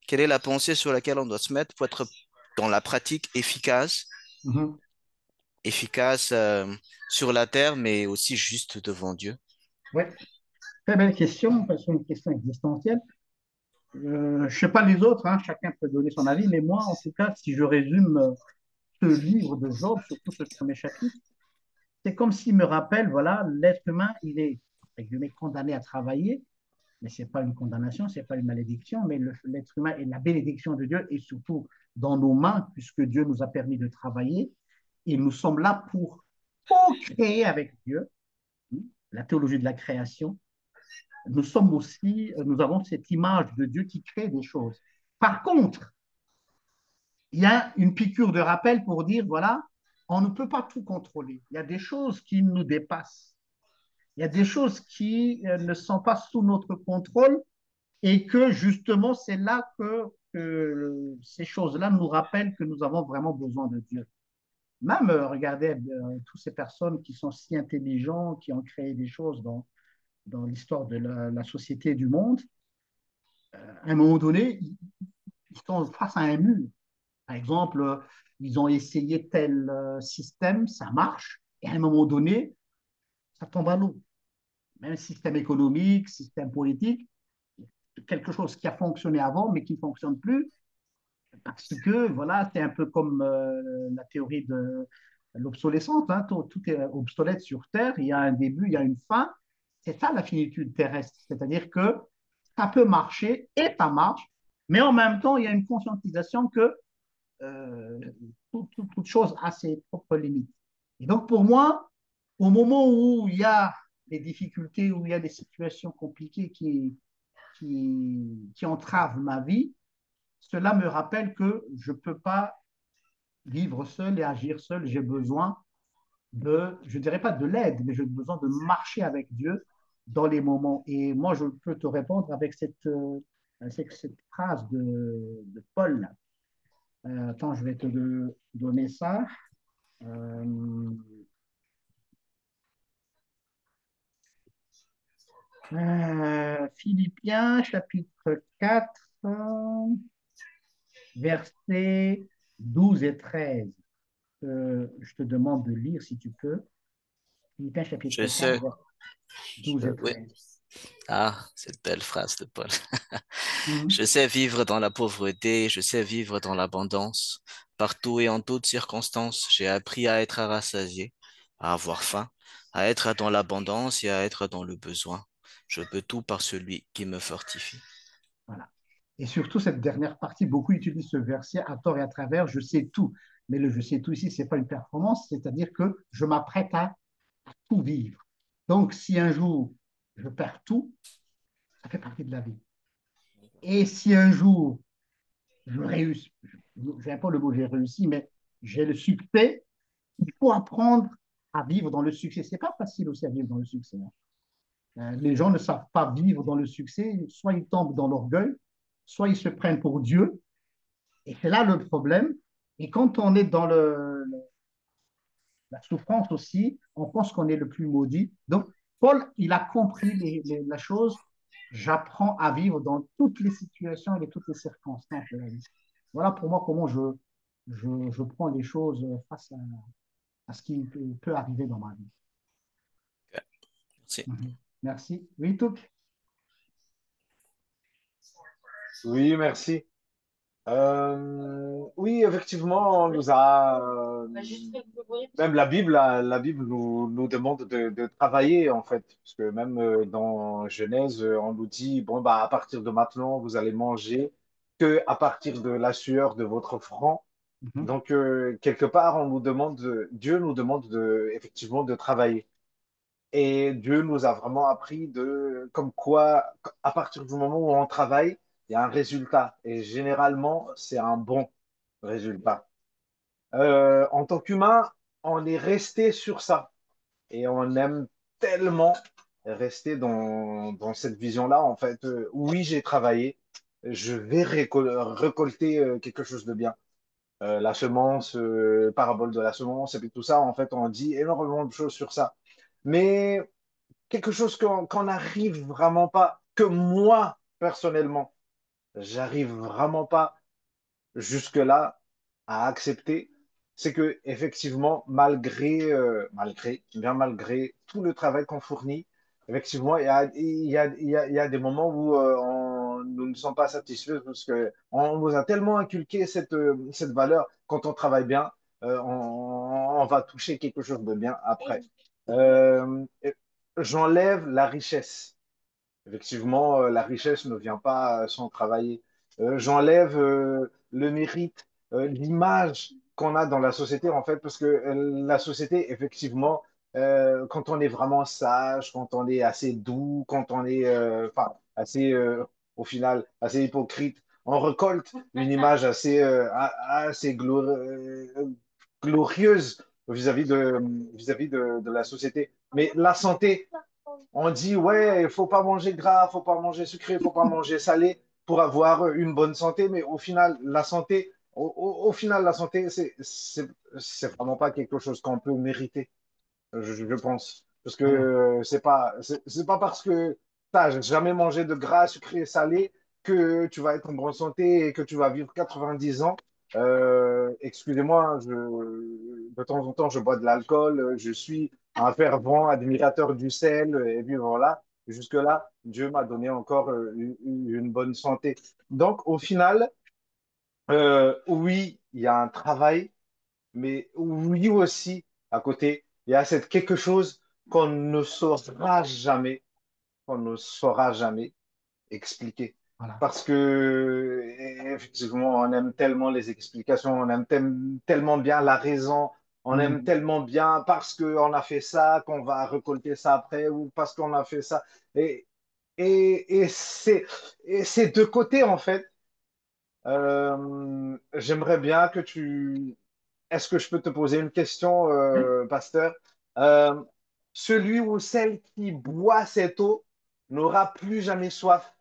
Quelle est la pensée sur laquelle on doit se mettre pour être dans la pratique efficace sur la terre, mais aussi juste devant Dieu? Oui, très belle question, parce que c'est une question existentielle. Je ne sais pas les autres, hein, chacun peut donner son avis, mais moi, en tout cas, si je résume ce livre de Job, surtout ce premier chapitre, c'est comme s'il me rappelle, voilà, l'être humain, il est, entre guillemets, condamné à travailler, mais ce n'est pas une condamnation, ce n'est pas une malédiction, mais l'être humain est la bénédiction de Dieu et surtout dans nos mains, puisque Dieu nous a permis de travailler et nous sommes là pour co-créer avec Dieu, la théologie de la création. Nous sommes aussi, nous avons cette image de Dieu qui crée des choses. Par contre, il y a une piqûre de rappel pour dire, voilà, on ne peut pas tout contrôler. Il y a des choses qui nous dépassent. Il y a des choses qui ne sont pas sous notre contrôle et que justement, c'est là que ces choses-là nous rappellent que nous avons vraiment besoin de Dieu. Même, regardez, toutes ces personnes qui sont si intelligentes, qui ont créé des choses dans l'histoire de la société et du monde, à un moment donné, ils sont face à un mur. Par exemple, ils ont essayé tel système, ça marche, et à un moment donné, ça tombe à l'eau. Même système économique, système politique, quelque chose qui a fonctionné avant, mais qui ne fonctionne plus, parce que, voilà, c'est un peu comme la théorie de l'obsolescence, hein, tout est obsolète sur Terre, il y a un début, il y a une fin, c'est ça la finitude terrestre, c'est-à-dire que ça peut marcher et ça marche, mais en même temps, il y a une conscientisation que euh, toute chose a ses propres limites. Et donc, pour moi, au moment où il y a des difficultés, où il y a des situations compliquées qui entravent ma vie, cela me rappelle que je ne peux pas vivre seul et agir seul. J'ai besoin je ne dirais pas de l'aide, mais j'ai besoin de marcher avec Dieu dans les moments. Et moi, je peux te répondre avec cette phrase de Paul. Attends, je vais te donner ça. Euh, Philippiens, chapitre 4, versets 12 et 13. Je te demande de lire si tu peux. Philippiens, Je chapitre 4, sais, versets 12 et oui. 13. Ah, cette belle phrase de Paul. Mhm. Je sais vivre dans la pauvreté, je sais vivre dans l'abondance. Partout et en toutes circonstances, j'ai appris à être rassasié, à avoir faim, à être dans l'abondance et à être dans le besoin. Je peux tout par celui qui me fortifie. Voilà. Et surtout, cette dernière partie, beaucoup utilisent ce verset à tort et à travers, je sais tout. Mais le je sais tout ici, ce n'est pas une performance, c'est-à-dire que je m'apprête à tout vivre. Donc, si un jour je perds tout, ça fait partie de la vie. Et si un jour je réussis, je n'aime pas le mot j'ai réussi, mais j'ai le succès, il faut apprendre à vivre dans le succès. Ce n'est pas facile aussi à vivre dans le succès, hein. Les gens ne savent pas vivre dans le succès, soit ils tombent dans l'orgueil, soit ils se prennent pour Dieu. Et c'est là le problème. Et quand on est dans la souffrance aussi, on pense qu'on est le plus maudit. Donc, Paul, il a compris la chose. J'apprends à vivre dans toutes les situations et toutes les circonstances de la vie. Voilà pour moi comment je prends les choses face à ce qui peut arriver dans ma vie. Ok, merci. Mhm. Merci. Oui, Touk. Oui, merci. Oui, effectivement, on nous a, même la Bible nous demande de travailler, en fait. Parce que même dans Genèse, on nous dit, bon, bah, à partir de maintenant, vous allez manger que à partir de la sueur de votre front. Mhm. Donc, quelque part, Dieu nous demande effectivement de travailler. Et Dieu nous a vraiment appris comme quoi, à partir du moment où on travaille, il y a un résultat. Et généralement, c'est un bon résultat. En tant qu'humain, on est resté sur ça. Et on aime tellement rester dans cette vision-là. En fait, oui, j'ai travaillé. Je vais récolter quelque chose de bien. La semence, parabole de la semence, et puis tout ça, en fait, on dit énormément de choses sur ça. Mais quelque chose qu'on n'arrive vraiment pas, que moi, personnellement, j'arrive vraiment pas jusque-là à accepter, c'est que effectivement, malgré tout le travail qu'on fournit, effectivement, il y a des moments où nous ne sommes pas satisfaits parce que on nous a tellement inculqué cette valeur. Quand on travaille bien, on va toucher quelque chose de bien après. Et j'enlève la richesse. Effectivement, la richesse ne vient pas sans travailler. J'enlève le mérite, l'image qu'on a dans la société, en fait, parce que la société, effectivement, quand on est vraiment sage, quand on est assez doux, quand on est enfin, assez, au final, assez hypocrite, on récolte une image assez glorieuse vis-à-vis de la société. Mais la santé, on dit, ouais, il faut pas manger gras, faut pas manger sucré, faut pas manger salé pour avoir une bonne santé. Mais au final, au final, la santé, c'est vraiment pas quelque chose qu'on peut mériter, je pense. Parce que Voilà. c'est pas parce que tu n'as jamais mangé de gras, sucré, salé que tu vas être en bonne santé et que tu vas vivre 90 ans. Excusez-moi, de temps en temps, je bois de l'alcool, je suis un fervent admirateur du sel, et puis voilà, jusque-là, Dieu m'a donné encore une bonne santé. Donc, au final, oui, il y a un travail, mais oui aussi, à côté, il y a cette quelque chose qu'on ne saura jamais expliquer. Voilà. Parce que, effectivement, on aime tellement les explications, on aime tellement bien la raison, On aime Mhm. tellement bien parce qu'on a fait ça qu'on va récolter ça après ou parce qu'on a fait ça. Et, et c'est de côté, en fait. J'aimerais bien que tu... Est-ce que je peux te poser une question, Oui. pasteur? Euh, Celui ou celle qui boit cette eau n'aura plus jamais soif.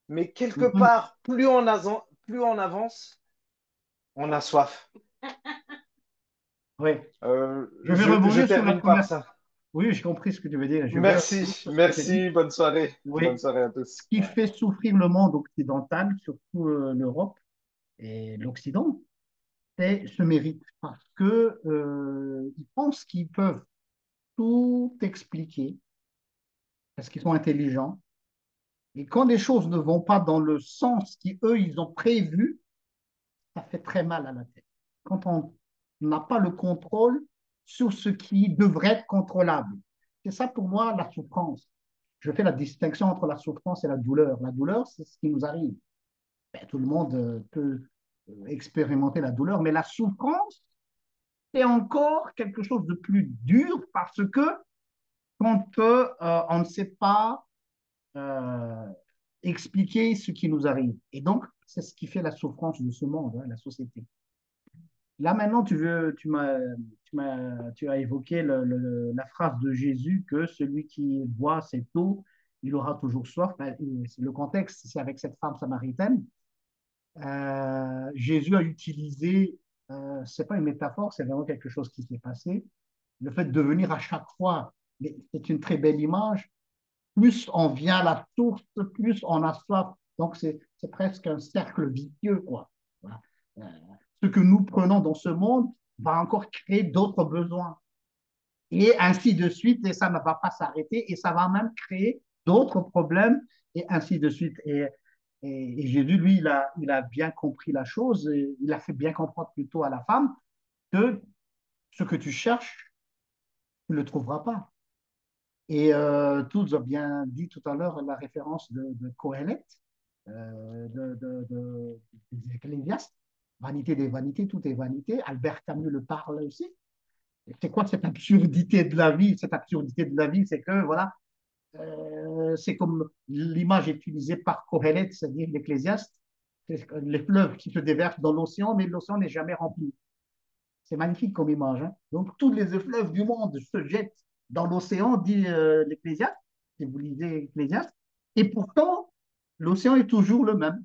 Mais quelque Mhm. part, plus on avance, on a soif. Oui. Je vais Je rebondir sur la termine par première. ça. Oui, j'ai compris ce que tu veux dire. Je vais rebondir Merci, sur ce que tu as dit. merci, bonne soirée. Bonne Oui. soirée à Ce tous. qui Ouais. fait souffrir le monde occidental, surtout l'Europe et l'Occident, c'est ce mérite. Parce que ils pensent qu'ils peuvent tout expliquer, parce qu'ils sont intelligents. Et quand les choses ne vont pas dans le sens qu'eux, ils ont prévu, ça fait très mal à la tête. Quand on n'a pas le contrôle sur ce qui devrait être contrôlable. C'est ça pour moi la souffrance. Je fais la distinction entre la souffrance et la douleur. La douleur, c'est ce qui nous arrive. Ben, tout le monde peut expérimenter la douleur, mais la souffrance, c'est encore quelque chose de plus dur parce que quand on ne sait pas euh, expliquer ce qui nous arrive. Et donc, c'est ce qui fait la souffrance de ce monde, hein, la société. Là, maintenant, tu as évoqué la phrase de Jésus que celui qui boit cette eau, il aura toujours soif. Ben, le contexte, c'est avec cette femme samaritaine. Jésus a utilisé, c'est pas une métaphore, c'est vraiment quelque chose qui s'est passé. Le fait de venir à chaque fois, c'est une très belle image. Plus on vient à la source, plus on a soif. Donc, c'est presque un cercle vicieux, quoi. Voilà. Euh, Ce que nous prenons dans ce monde va encore créer d'autres besoins. Et ainsi de suite, et ça ne va pas s'arrêter, et ça va même créer d'autres problèmes, et ainsi de suite. Et Jésus, lui, il a bien compris la chose, et il a fait bien comprendre plutôt à la femme que ce que tu cherches, tu ne le trouveras pas. Et tous ont bien dit tout à l'heure la référence de Coëlette, des Ecclésiastes, vanité des vanités, tout est vanité. Albert Camus le parle aussi. C'est quoi cette absurdité de la vie? Cette absurdité de la vie, c'est que, voilà, c'est comme l'image utilisée par Coëlette, c'est-à-dire l'Ecclésiaste, c'est les fleuves qui se déversent dans l'océan, mais l'océan n'est jamais rempli. C'est magnifique comme image. Hein. Donc, tous les fleuves du monde se jettent dans l'océan, dit l'Ecclésiaste, si vous lisez l'Ecclésiaste, et pourtant, l'océan est toujours le même.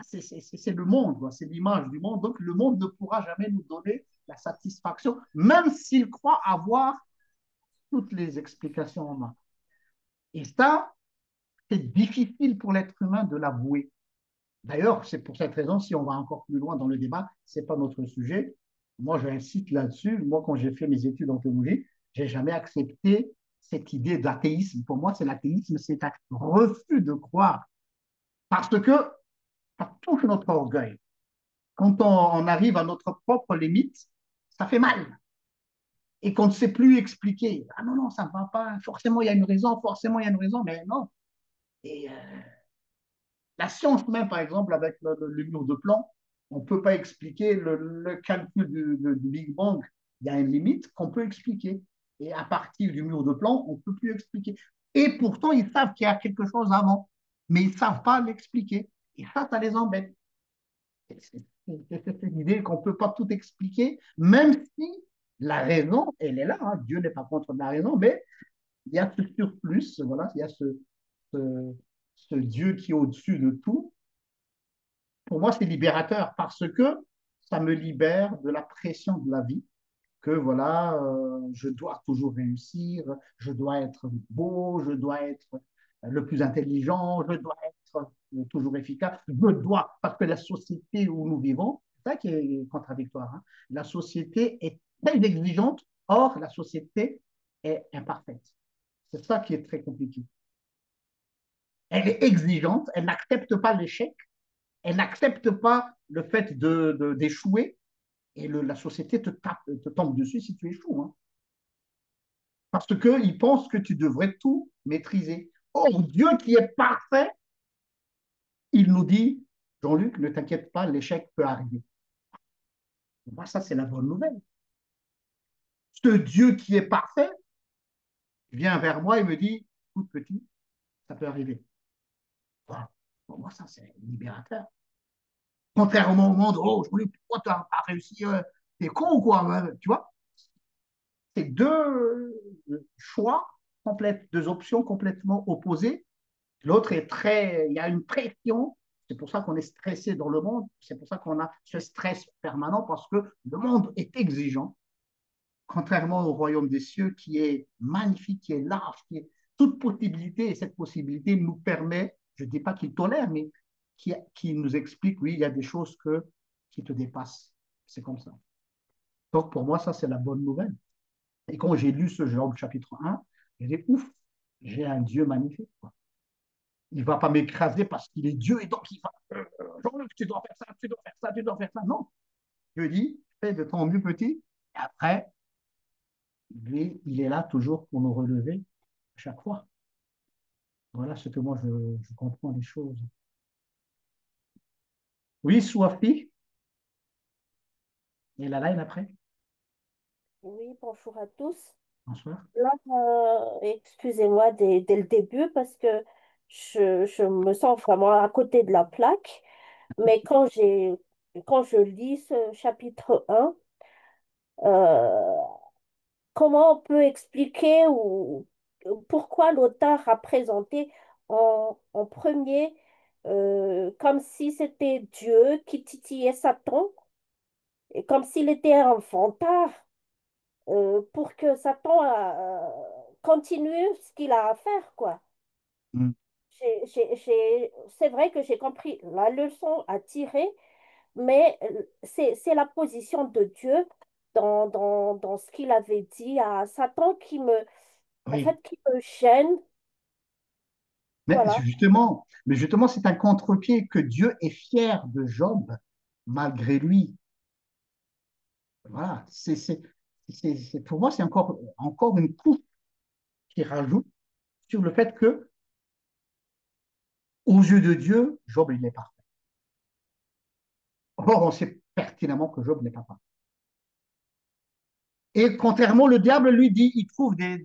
C'est le monde, c'est l'image du monde. Donc, le monde ne pourra jamais nous donner la satisfaction, même s'il croit avoir toutes les explications en main. Et ça, c'est difficile pour l'être humain de l'avouer. D'ailleurs, c'est pour cette raison, si on va encore plus loin dans le débat, ce n'est pas notre sujet. Moi, j'insiste là-dessus. Moi, quand j'ai fait mes études en théologie, je n'ai jamais accepté cette idée d'athéisme. Pour moi, c'est l'athéisme, c'est un refus de croire. Parce que ça touche notre orgueil. Quand on arrive à notre propre limite, ça fait mal. Et qu'on ne sait plus expliquer. Ah non, non, ça ne va pas. Forcément, il y a une raison, forcément, il y a une raison, mais non. Et la science même, par exemple, avec le mur de Planck, on ne peut pas expliquer le calcul du Big Bang. Il y a une limite qu'on peut expliquer. Et à partir du mur de Planck, on ne peut plus expliquer. Et pourtant, ils savent qu'il y a quelque chose avant, mais ils ne savent pas l'expliquer. Et ça les embête. C'est l'idée qu'on ne peut pas tout expliquer, même si la raison, elle est là. Hein. Dieu n'est pas contre la raison, mais il y a ce surplus, voilà, il y a ce, ce Dieu qui est au-dessus de tout. Pour moi, c'est libérateur parce que ça me libère de la pression de la vie, que voilà, je dois toujours réussir, je dois être beau, je dois être le plus intelligent, je dois être toujours efficace, je dois, parce que la société où nous vivons, c'est ça qui est contradictoire, hein, la société est très exigeante, or la société est imparfaite. C'est ça qui est très compliqué. Elle est exigeante, elle n'accepte pas l'échec, elle n'accepte pas le fait d'échouer et la société te tombe dessus si tu échoues. Hein. Parce qu'ils pensent que tu devrais tout maîtriser. Or, Dieu qui est parfait, il nous dit, Jean-Luc, ne t'inquiète pas, l'échec peut arriver. Moi, ça, c'est la bonne nouvelle. Ce Dieu qui est parfait vient vers moi et me dit, écoute, petit, ça peut arriver. Voilà. Pour moi, ça, c'est libérateur. Contrairement au monde, oh, je me dis, pourquoi tu n'as pas réussi? T'es con ou quoi? Tu vois, c'est deux choix, deux options complètement opposées. L'autre est très, il y a une pression. C'est pour ça qu'on est stressé dans le monde. C'est pour ça qu'on a ce stress permanent parce que le monde est exigeant, contrairement au royaume des cieux qui est magnifique, qui est large, qui est toute possibilité. Et cette possibilité nous permet, je ne dis pas qu'il tolère, mais qui nous explique, oui, il y a des choses qui te dépassent. C'est comme ça. Donc pour moi, ça, c'est la bonne nouvelle. Et quand j'ai lu ce Job chapitre 1, j'ai dit, ouf, j'ai un Dieu magnifique, quoi. Il ne va pas m'écraser parce qu'il est Dieu et donc il va, Jean-Luc, tu dois faire ça, tu dois faire ça, tu dois faire ça. Non, Dieu dit, fais de ton mieux petit. Et après, lui, il est là toujours pour nous relever à chaque fois. Voilà ce que moi, je comprends les choses. Oui, Souafi, et là, il après. Oui, bonjour à tous. Bonsoir. Là, excusez-moi dès le début parce que je me sens vraiment à côté de la plaque. Mais quand je lis ce chapitre 1, euh, comment on peut expliquer ou pourquoi l'auteur a présenté en premier comme si c'était Dieu qui titillait Satan et comme s'il était un vantard pour que Satan continue ce qu'il a à faire, quoi. Mm. C'est vrai que j'ai compris la leçon à tirer, mais c'est la position de Dieu dans ce qu'il avait dit à Satan en Oui, fait, qui me gêne. Voilà. mais justement, c'est un contre-pied que Dieu est fier de Job malgré lui. Voilà, pour moi, c'est encore une couche qui rajoute sur le fait que, aux yeux de Dieu, Job, il n'est pas parfait. Or, on sait pertinemment que Job n'est pas parfait. Et contrairement, le diable, lui, dit, il trouve des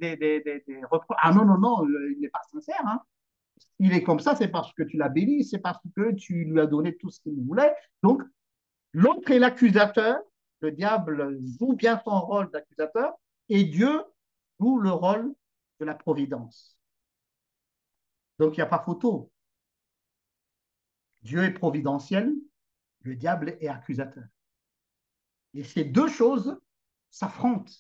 reproches. Ah non, non, non, il n'est pas sincère. Hein. Il est comme ça, c'est parce que tu l'as béni, c'est parce que tu lui as donné tout ce qu'il voulait. Donc, l'autre est l'accusateur. Le diable joue bien son rôle d'accusateur et Dieu joue le rôle de la providence. Donc, il n'y a pas photo. Dieu est providentiel, le diable est accusateur. Et ces deux choses s'affrontent.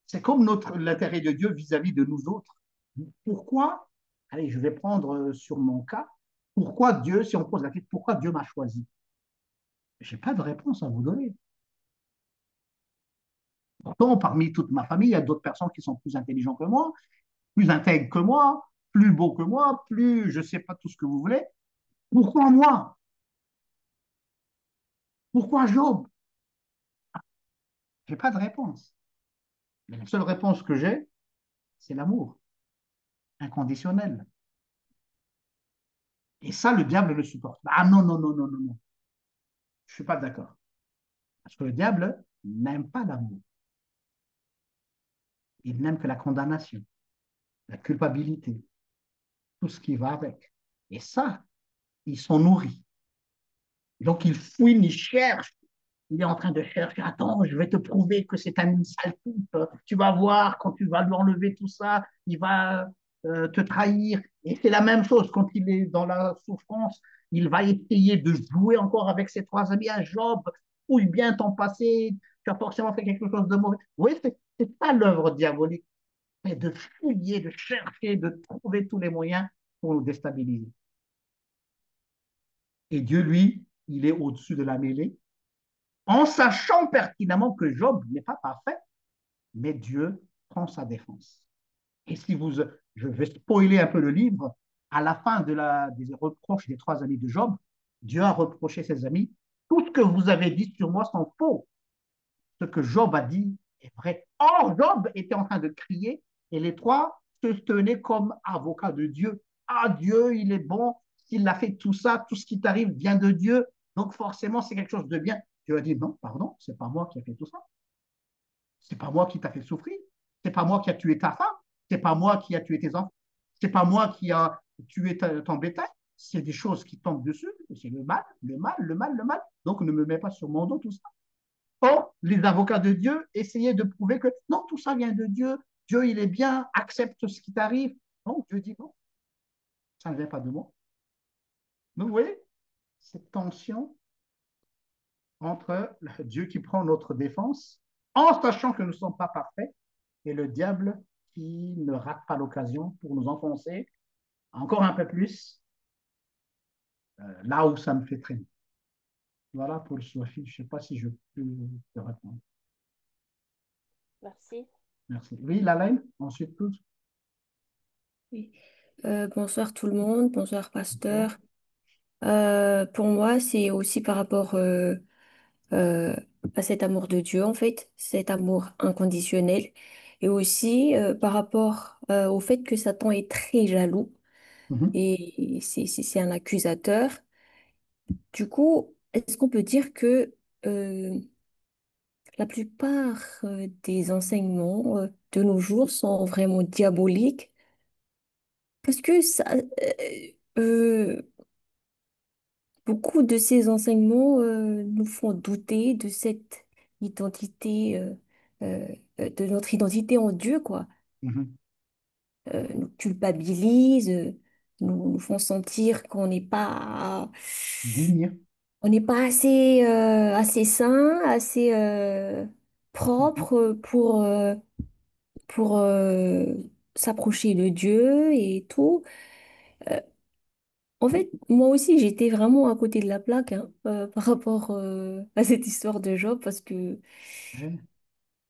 C'est comme l'intérêt de Dieu vis-à-vis de nous autres. Pourquoi, allez, je vais prendre sur mon cas, pourquoi Dieu, si on pose la question, pourquoi Dieu m'a choisi? Je n'ai pas de réponse à vous donner. Pourtant, parmi toute ma famille, il y a d'autres personnes qui sont plus intelligents que moi, plus intègres que moi, plus beaux que moi, plus je ne sais pas tout ce que vous voulez. Pourquoi moi? Pourquoi Job? Je n'ai pas de réponse. Mais la seule réponse que j'ai, c'est l'amour inconditionnel. Et ça, le diable le supporte. Ah non, non, non, non, non, non. Je ne suis pas d'accord. Parce que le diable n'aime pas l'amour. Il n'aime que la condamnation, la culpabilité, tout ce qui va avec. Et ça, ils sont nourris. Donc, il fouine, il cherche. Il est en train de chercher. Attends, je vais te prouver que c'est un sale type. Tu vas voir, quand tu vas lui enlever tout ça, il va te trahir. Et c'est la même chose quand il est dans la souffrance. Il va essayer de jouer encore avec ses trois amis. À Job, fouille bien ton passé. Tu as forcément fait quelque chose de mauvais. Oui, c'est ça l'œuvre diabolique. C'est de fouiller, de chercher, de trouver tous les moyens pour nous déstabiliser. Et Dieu, lui, il est au-dessus de la mêlée en sachant pertinemment que Job n'est pas parfait, mais Dieu prend sa défense. Et si vous, je vais spoiler un peu le livre, à la fin des reproches des trois amis de Job, Dieu a reproché ses amis, tout ce que vous avez dit sur moi sont faux. Ce que Job a dit est vrai. Or, Job était en train de crier et les trois se tenaient comme avocats de Dieu. Ah, Dieu, il est bon, s'il a fait tout ça, tout ce qui t'arrive vient de Dieu. Donc forcément, c'est quelque chose de bien. Tu vas dire, non, pardon, c'est pas moi qui ai fait tout ça. C'est pas moi qui t'a fait souffrir. C'est pas moi qui a tué ta femme. C'est pas moi qui a tué tes enfants. C'est pas moi qui a tué ton bétail. C'est des choses qui tombent dessus. C'est le mal, le mal, le mal, le mal. Donc ne me mets pas sur mon dos tout ça. Or, les avocats de Dieu essayaient de prouver que non, tout ça vient de Dieu. Dieu, il est bien, accepte ce qui t'arrive. Non, Dieu dit non, ça ne vient pas de moi. Donc, vous voyez, cette tension entre Dieu qui prend notre défense en sachant que nous ne sommes pas parfaits et le diable qui ne rate pas l'occasion pour nous enfoncer encore un peu plus là où ça me fait traîner. Voilà pour le Sophie. Je ne sais pas si je peux te répondre. Merci. Merci. Oui, la laine, ensuite tout. Oui. Bonsoir tout le monde, bonsoir Bonsoir. pasteur. Pour moi, c'est aussi par rapport euh, à cet amour de Dieu, en fait, cet amour inconditionnel, et aussi par rapport au fait que Satan est très jaloux Mhm, et c'est un accusateur. Du coup, est-ce qu'on peut dire que euh, la plupart des enseignements de nos jours sont vraiment diaboliques? Parce que euh, beaucoup de ces enseignements nous font douter de cette identité, de notre identité en Dieu, quoi. mhm. Nous culpabilisent, nous font sentir Digne. on n'est pas assez, assez saint, assez Mhm, propre pour s'approcher de Dieu et tout. Euh, En fait, moi aussi, j'étais vraiment à côté de la plaque hein, par rapport à cette histoire de Job parce que ouais.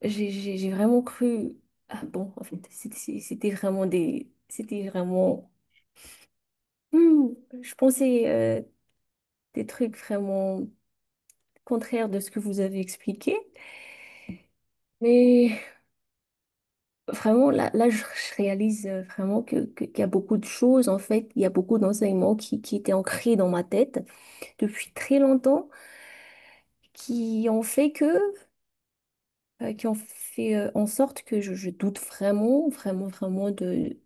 j'ai vraiment cru. Ah bon, en fait, c'était vraiment des. C'était vraiment. Hmm, je pensais des trucs vraiment contraires de ce que vous avez expliqué. Mais vraiment, je réalise vraiment qu'il y a beaucoup de choses, en fait, il y a beaucoup d'enseignements qui étaient ancrés dans ma tête depuis très longtemps, qui ont fait qui ont fait en sorte que je doute vraiment, vraiment, vraiment de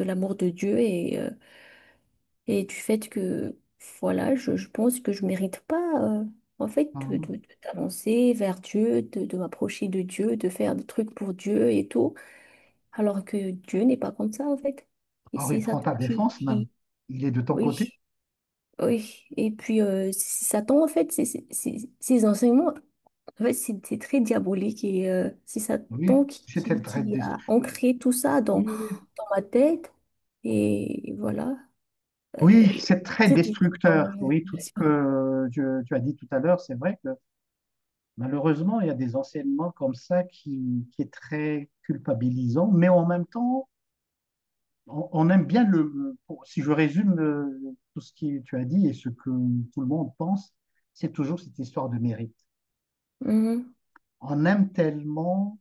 l'amour de Dieu et du fait que, voilà, je pense que je mérite pas, en fait, Mhm. d'avancer vers Dieu, de m'approcher de Dieu, de faire des trucs pour Dieu et tout, alors que Dieu n'est pas comme ça, en fait. Et Or, il c'est prend Satan ta défense même. Il est de ton côté. oui, oui. Et puis, c'est Satan, en fait, ces enseignements. En fait, c'est très diabolique et c'est Oui, Satan c'était très... qui a ancré tout ça Oui, oui. dans ma tête. Et voilà. Oui, Euh, c'est très C'était ça dans mon destructeur. Oui, tout ce imagination. que tu as dit tout à l'heure, c'est vrai que malheureusement, il y a des enseignements comme ça qui est très culpabilisant, mais en même temps, on aime bien si je résume tout ce que tu as dit et ce que tout le monde pense, c'est toujours cette histoire de mérite. Mhm, On aime tellement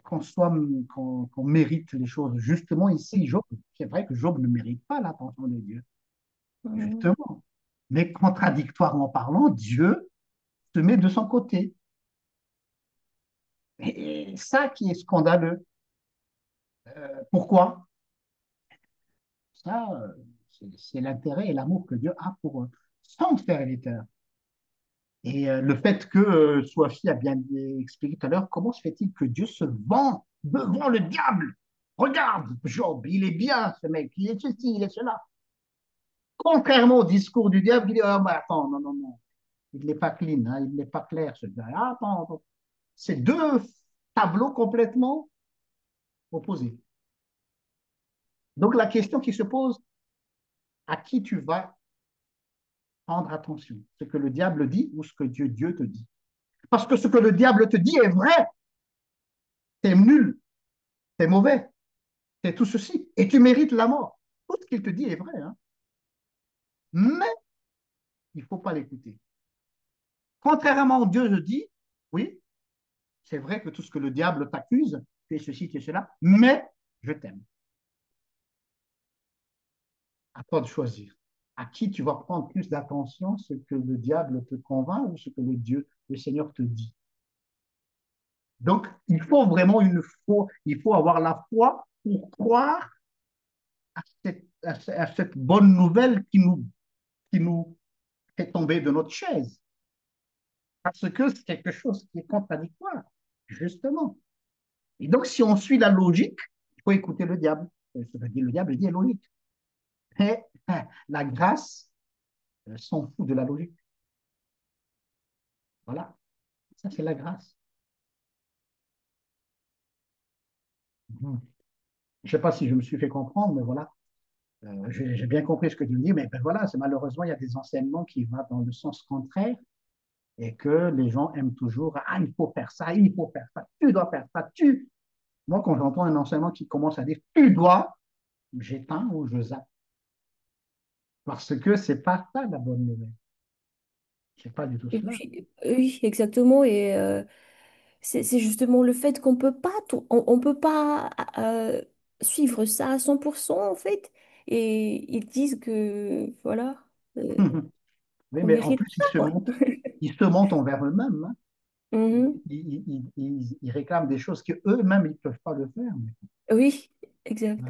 qu'on mérite les choses. Justement, ici, Job, c'est vrai que Job ne mérite pas l'attention de Dieu, mhm, justement. Mais contradictoirement parlant, Dieu se met de son côté. Et ça qui est scandaleux. Pourquoi? Ça, c'est l'intérêt et l'amour que Dieu a pour son serviteur. Et le fait que Sophie a bien expliqué tout à l'heure, comment se fait-il que Dieu se vend devant le diable? Regarde, Job, il est bien ce mec, il est ceci, il est cela. Contrairement au discours du diable, il dit, ah, mais attends, non, non, non, il n'est pas clean, hein, il n'est pas clair ce gars. Ah, attends, attends. C'est deux tableaux complètement opposés. Donc la question qui se pose, à qui tu vas prendre attention? Ce que le diable dit ou ce que Dieu te dit? Parce que ce que le diable te dit est vrai, t'es nul, t'es mauvais, t'es tout ceci, et tu mérites la mort. Tout ce qu'il te dit est vrai, hein? Mais il ne faut pas l'écouter. Contrairement à Dieu, je dis, oui, c'est vrai que tout ce que le diable t'accuse, tu es ceci, tu es cela, mais je t'aime. À toi de choisir. À qui tu vas prendre plus d'attention, ce que le diable te convainc ou ce que le Seigneur te dit. Donc, il faut vraiment il faut avoir la foi pour croire à cette bonne nouvelle qui nous fait tomber de notre chaise. Parce que c'est quelque chose qui est contradictoire, justement. Et donc, si on suit la logique, il faut écouter le diable. Le diable dit logique. Mais la grâce s'en fout de la logique. Voilà, ça c'est la grâce. Mhm. Je ne sais pas si je me suis fait comprendre, mais voilà. J'ai bien compris ce que tu dis, mais ben voilà, c'est malheureusement, il y a des enseignements qui vont dans le sens contraire et que les gens aiment toujours, ah, il faut faire ça, il faut faire ça, tu dois faire ça, tu. Moi, quand j'entends un enseignement qui commence à dire tu dois, j'éteins ou je zappe. Parce que c'est pas ça la bonne nouvelle. C'est pas du tout Et cela. puis, oui, exactement. Et c'est justement le fait qu'on peut pas on peut pas suivre ça à 100% en fait. Et ils disent que, voilà, Oui, qu'on mais en mérite plus, ça, quoi. ils se mentent envers eux-mêmes, hein. Mhm. Ils réclament des choses qu'eux-mêmes, ils ne peuvent pas le faire. Oui, exact.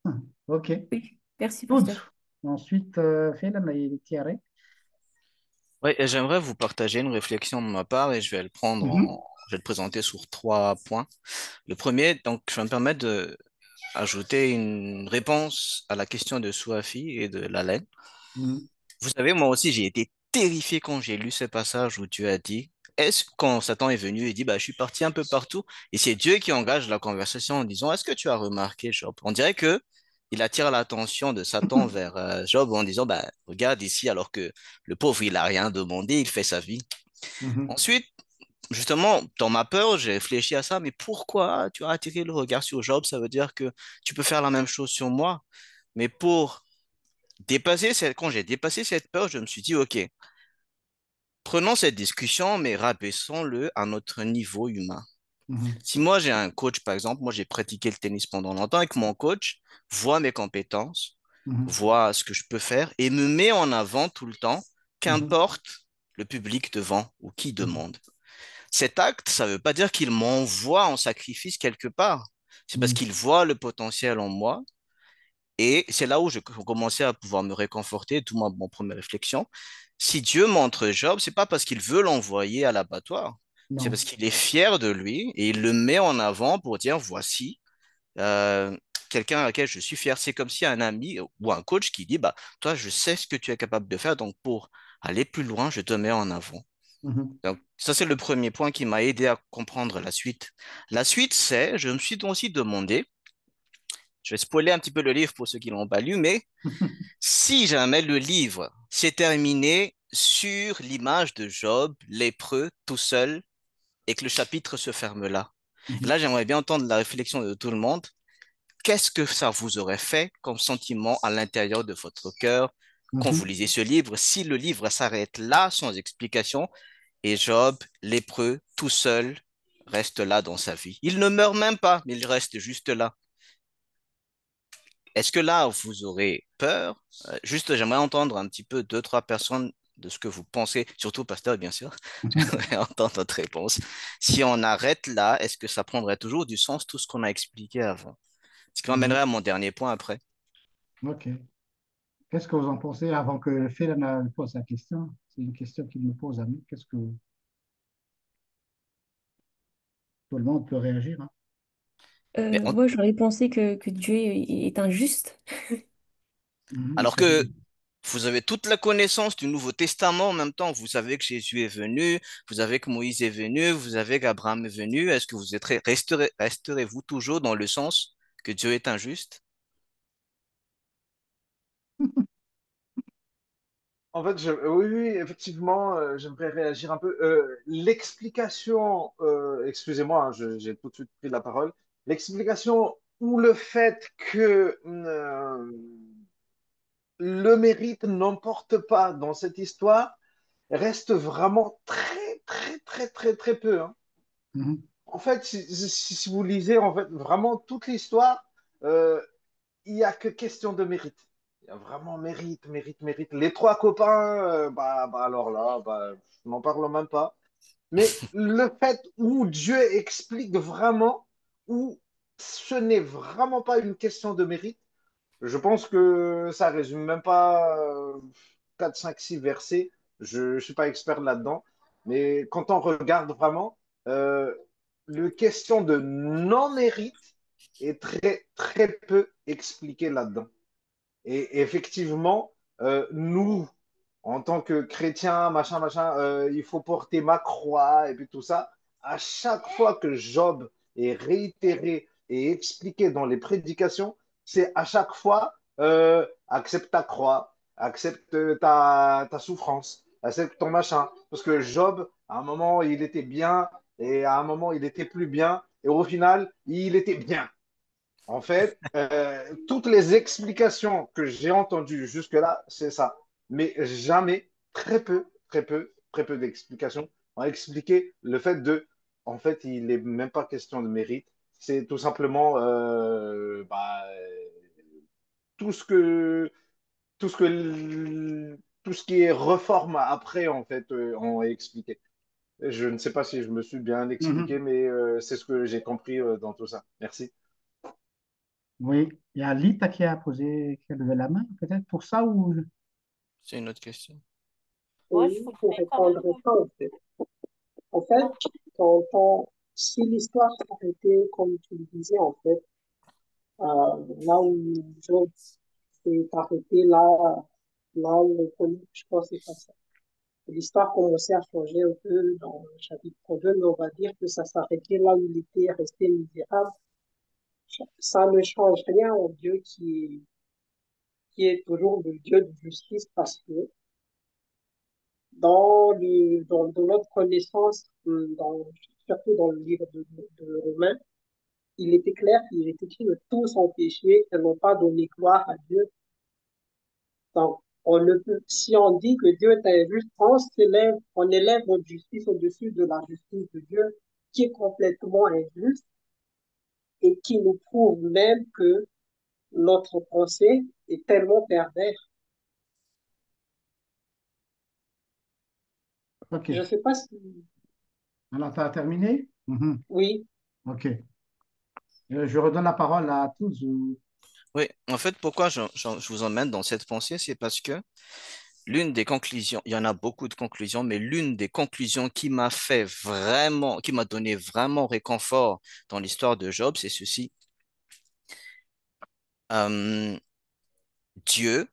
Ouais. OK. Oui, merci, Good. pasteur. Ensuite, Phil, Thierry. Oui, et j'aimerais vous partager une réflexion de ma part et je vais le présenter sur trois points. Le premier, donc, je vais me permettre d'ajouter une réponse à la question de Souafi et de Lalaine. Mhm. Vous savez, moi aussi, j'ai été terrifié quand j'ai lu ce passage où Dieu a dit, est-ce quand Satan est venu et dit, bah, je suis parti un peu partout, et c'est Dieu qui engage la conversation en disant, est-ce que tu as remarqué, Job? On dirait que il attire l'attention de Satan vers Job en disant, bah, regarde ici, alors que le pauvre, il a rien demandé, il fait sa vie. Mhm. Ensuite, justement, dans ma peur, j'ai réfléchi à ça, mais pourquoi tu as attiré le regard sur Job? Ça veut dire que tu peux faire la même chose sur moi. Mais quand j'ai dépassé cette peur, je me suis dit, OK, prenons cette discussion, mais rabaissons-le à notre niveau humain. Mhm. Si moi j'ai un coach, par exemple, moi j'ai pratiqué le tennis pendant longtemps et que mon coach voit mes compétences, Mhm. voit ce que je peux faire et me met en avant tout le temps, Mhm. qu'importe le public devant ou qui Mhm. demande. Cet acte, ça ne veut pas dire qu'il m'envoie en sacrifice quelque part. C'est parce Mhm. qu'il voit le potentiel en moi. Et c'est là où je commençais à pouvoir me réconforter, tout mon première réflexion. Si Dieu montre Job, c'est pas parce qu'il veut l'envoyer à l'abattoir, c'est parce Non. qu'il est fier de lui et il le met en avant pour dire, voici euh, quelqu'un à laquelle je suis fier. C'est comme si un ami ou un coach qui dit, bah, toi, je sais ce que tu es capable de faire, donc pour aller plus loin, je te mets en avant. Mhm. Donc, ça, c'est le premier point qui m'a aidé à comprendre la suite. La suite, c'est, je me suis aussi demandé, je vais spoiler un petit peu le livre pour ceux qui l'ont pas lu, mais si jamais le livre s'est terminé sur l'image de Job, lépreux, tout seul, et que le chapitre se ferme là. Et Mhm. là, j'aimerais bien entendre la réflexion de tout le monde. Qu'est-ce que ça vous aurait fait comme sentiment à l'intérieur de votre cœur quand vous Mhm. lisez ce livre, si le livre s'arrête là, sans explication, et Job, lépreux, tout seul, reste là dans sa vie. Il ne meurt même pas, mais il reste juste là. Est-ce que là, vous aurez peur? Juste, j'aimerais entendre un petit peu deux, trois personnes de ce que vous pensez, surtout Pasteur, bien sûr. Mhm. J'aimerais entendre votre réponse. Si on arrête là, est-ce que ça prendrait toujours du sens, tout ce qu'on a expliqué avant? Ce qui m'amènerait Mhm. à mon dernier point après. OK. Qu'est-ce que vous en pensez avant que Phil ne pose la question? C'est une question qu'il me pose à nous. Qu'est-ce que tout le monde peut réagir, hein? Mais Moi, j'aurais pensé que Dieu est injuste. Mhm. alors que vous avez toute la connaissance du Nouveau Testament en même temps, vous savez que Jésus est venu, vous savez que Moïse est venu, vous savez qu'Abraham est venu. Est-ce que resterez-vous toujours dans le sens que Dieu est injuste? En fait, oui, oui, effectivement, j'aimerais réagir un peu. L'explication, excusez-moi, hein, j'ai tout de suite pris la parole. L'explication ou le fait que le mérite n'emporte pas dans cette histoire reste vraiment très, très, très, très, très peu, hein. Mhm. En fait, si vous lisez en fait vraiment toute l'histoire, il n'y a que question de mérite. Il y a vraiment mérite, mérite, mérite. Les trois copains, alors là, je n'en parle même pas. Mais le fait où Dieu explique vraiment, où ce n'est vraiment pas une question de mérite, je pense que ça résume même pas 4, 5, 6 versets. Je ne suis pas expert là-dedans. Mais quand on regarde vraiment, euh, le question de non-mérite est très, très peu expliqué là-dedans. Et effectivement, nous, en tant que chrétiens, machin, machin, il faut porter ma croix et puis tout ça. À chaque fois que Job est réitéré et expliqué dans les prédications, c'est à chaque fois accepte ta croix, accepte ta souffrance, accepte ton machin. Parce que Job, à un moment, il était bien et à un moment, il était plus bien. Et au final, il était bien. En fait, toutes les explications que j'ai entendues jusque-là, c'est ça. Mais jamais, très peu d'explications ont expliqué le fait de, en fait, il n'est même pas question de mérite. C'est tout simplement tout ce que, tout ce que, tout ce qui est reforme après, en fait, ont expliqué. Je ne sais pas si je me suis bien expliqué, Mhm. mais c'est ce que j'ai compris dans tout ça. Merci. Oui, il y a Lita qui a posé, qui a levé la main, peut-être pour ça ou... C'est une autre question. Moi, Oui, je pour voudrais quand répondre même. à ça, en fait. En fait, si l'histoire s'arrêtait, comme tu le disais, en fait, là où Job s'est arrêté, là où on connaît, je pense que c'est pas ça. L'histoire commençait à changer un peu dans le chapitre 2, mais on va dire que ça s'arrêtait là où il était resté misérable. Ça ne change rien au Dieu qui est toujours le Dieu de justice parce que dans notre connaissance, surtout dans le livre de Romains, il était clair qu'il était écrit que tous ont péché et n'ont pas donné gloire à Dieu. Donc, on ne peut, si on dit que Dieu est injuste, on élève notre justice au-dessus de la justice de Dieu, qui est complètement injuste et qui nous prouve même que notre pensée est tellement perverse. Ok. Je ne sais pas si, Alors, tu as terminé? Mhm. oui, Ok. Je redonne la parole à tous. Oui, en fait, pourquoi je vous emmène dans cette pensée, c'est parce que l'une des conclusions, il y en a beaucoup de conclusions, mais l'une des conclusions qui m'a fait vraiment, qui m'a donné vraiment réconfort dans l'histoire de Job, c'est ceci. Euh, Dieu,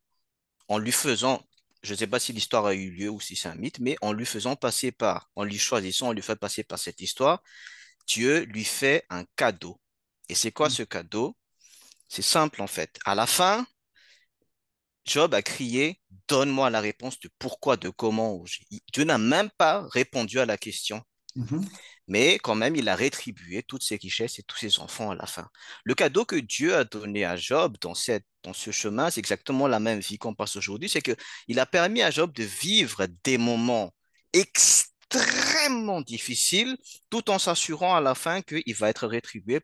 en lui faisant, je ne sais pas si l'histoire a eu lieu ou si c'est un mythe, mais en lui choisissant, en lui fait passer par cette histoire, Dieu lui fait un cadeau. Et c'est quoi ce cadeau? C'est simple en fait. À la fin, Job a crié, donne-moi la réponse de pourquoi, de comment. Dieu n'a même pas répondu à la question. Mhm. Mais quand même, il a rétribué toutes ses richesses et tous ses enfants à la fin. Le cadeau que Dieu a donné à Job dans ce chemin, c'est exactement la même vie qu'on passe aujourd'hui. C'est que il a permis à Job de vivre des moments extrêmement difficiles, tout en s'assurant à la fin qu'il va être rétribué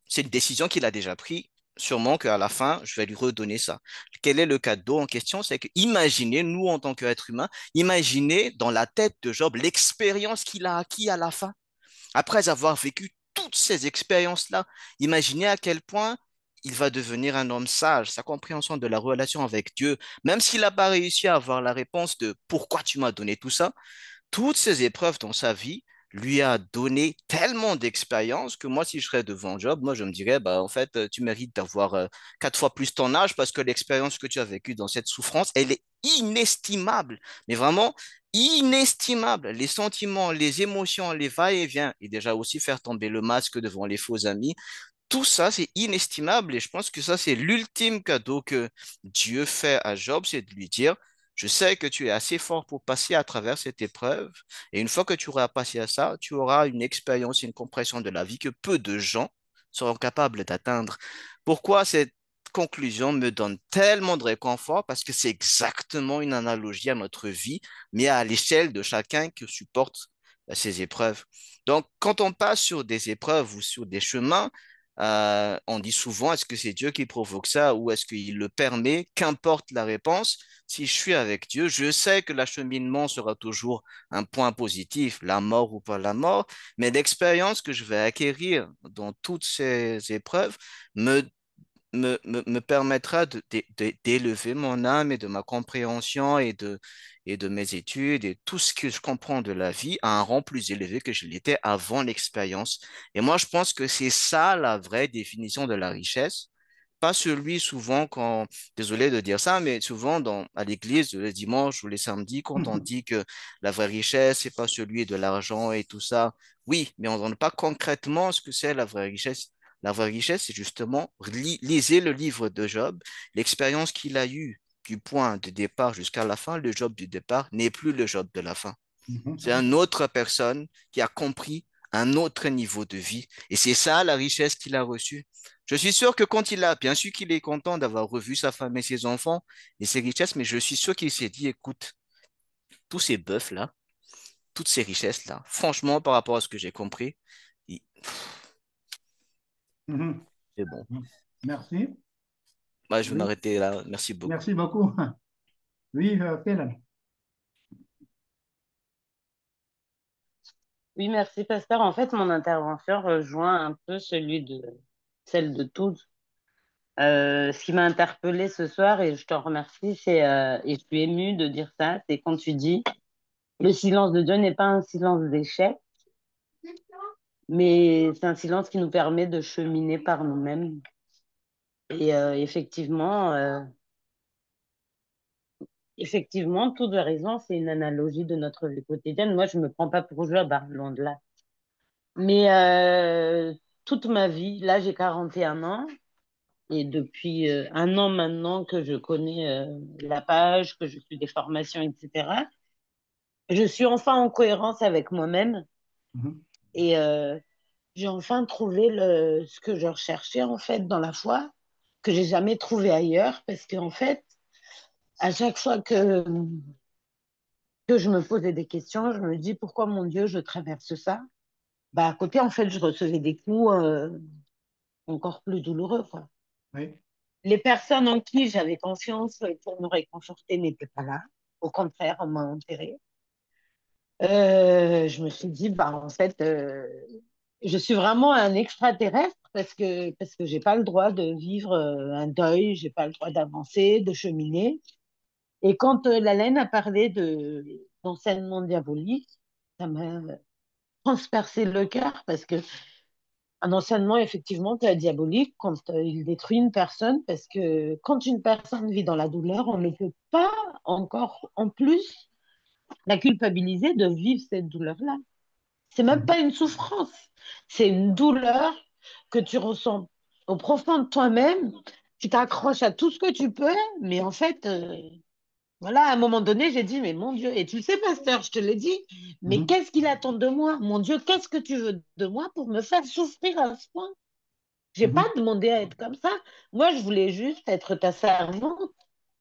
c'est une décision qu'il a déjà prise. Sûrement qu'à la fin, je vais lui redonner ça. Quel est le cadeau en question? C'est que imaginez, nous, en tant qu'être humain, imaginez dans la tête de Job l'expérience qu'il a acquis à la fin. Après avoir vécu toutes ces expériences-là, imaginez à quel point il va devenir un homme sage, sa compréhension de la relation avec Dieu, même s'il n'a pas réussi à avoir la réponse de pourquoi tu m'as donné tout ça, toutes ces épreuves dans sa vie lui a donné tellement d'expérience que moi, si je serais devant Job, moi, je me dirais, bah, en fait, tu mérites d'avoir 4 fois plus ton âge parce que l'expérience que tu as vécue dans cette souffrance, elle est inestimable, mais vraiment inestimable. Les sentiments, les émotions, les va-et-vient, et déjà aussi faire tomber le masque devant les faux amis, tout ça, c'est inestimable et je pense que ça, c'est l'ultime cadeau que Dieu fait à Job, c'est de lui dire, je sais que tu es assez fort pour passer à travers cette épreuve et une fois que tu auras passé à ça, tu auras une expérience, une compréhension de la vie que peu de gens seront capables d'atteindre. Pourquoi cette conclusion me donne tellement de réconfort? Parce que c'est exactement une analogie à notre vie, mais à l'échelle de chacun qui supporte ces épreuves. Donc, quand on passe sur des épreuves ou sur des chemins, On dit souvent, est-ce que c'est Dieu qui provoque ça ou est-ce qu'il le permet? Qu'importe la réponse, si je suis avec Dieu, je sais que l'acheminement sera toujours un point positif, la mort ou pas la mort, mais l'expérience que je vais acquérir dans toutes ces épreuves me me permettra d'élever mon âme et de ma compréhension et de mes études et tout ce que je comprends de la vie à un rang plus élevé que je l'étais avant l'expérience. Et moi, je pense que c'est ça la vraie définition de la richesse. Pas celui souvent quand, désolé de dire ça, mais souvent à l'église le dimanche ou les samedis, quand on dit que la vraie richesse, c'est pas celui de l'argent et tout ça. Oui, mais on ne donne pas concrètement ce que c'est la vraie richesse. La vraie richesse, c'est justement, lisez le livre de Job, l'expérience qu'il a eue du point de départ jusqu'à la fin, le Job du départ n'est plus le Job de la fin. C'est une autre personne qui a compris un autre niveau de vie. Et c'est ça la richesse qu'il a reçue. Je suis sûr que quand bien sûr qu'il est content d'avoir revu sa femme et ses enfants et ses richesses, mais je suis sûr qu'il s'est dit, écoute, tous ces bœufs-là, toutes ces richesses-là, franchement, par rapport à ce que j'ai compris, c'est bon. Merci. Moi, je vais Oui. m'arrêter là. Merci beaucoup. Merci beaucoup. Oui, Pélan. Oui, merci, pasteur. En fait, mon intervention rejoint un peu celle de tous. Ce qui m'a interpellée ce soir, et je te remercie, et je suis émue de dire ça, c'est quand tu dis, le silence de Dieu n'est pas un silence d'échec, mais c'est un silence qui nous permet de cheminer par nous-mêmes. Et effectivement, tout de raison, c'est une analogie de notre vie quotidienne. Moi, je me prends pas pour Job, hein, loin de là. Mais toute ma vie, là, j'ai 41 ans, et depuis un an maintenant que je connais la page, que je suis des formations, etc., je suis enfin en cohérence avec moi-même et j'ai enfin trouvé ce que je recherchais en fait dans la foi, que j'ai jamais trouvé ailleurs, parce qu'en fait, à chaque fois que je me posais des questions, je me dis pourquoi mon Dieu, je traverse ça? Bah, à côté, en fait, je recevais des coups encore plus douloureux, quoi. Oui. Les personnes en qui j'avais confiance pour me réconforter n'étaient pas là. Au contraire, on m'a enterrée. Je me suis dit, bah, en fait, je suis vraiment un extraterrestre parce que j'ai pas le droit de vivre un deuil, j'ai pas le droit d'avancer, de cheminer. Et quand la laine a parlé d'enseignement diabolique, ça m'a transpercé le cœur parce que un enseignement effectivement diabolique quand il détruit une personne, parce que quand une personne vit dans la douleur, on ne peut pas encore en plus la culpabiliser de vivre cette douleur-là. C'est même pas une souffrance, c'est une douleur que tu ressens au profond de toi-même. Tu t'accroches à tout ce que tu peux, mais en fait, voilà, à un moment donné, j'ai dit, mais mon Dieu, et tu le sais, pasteur, je te l'ai dit, mais qu'est-ce qu'il attend de moi? Mon Dieu, qu'est-ce que tu veux de moi pour me faire souffrir à ce point? J'ai pas demandé à être comme ça. Moi, je voulais juste être ta servante.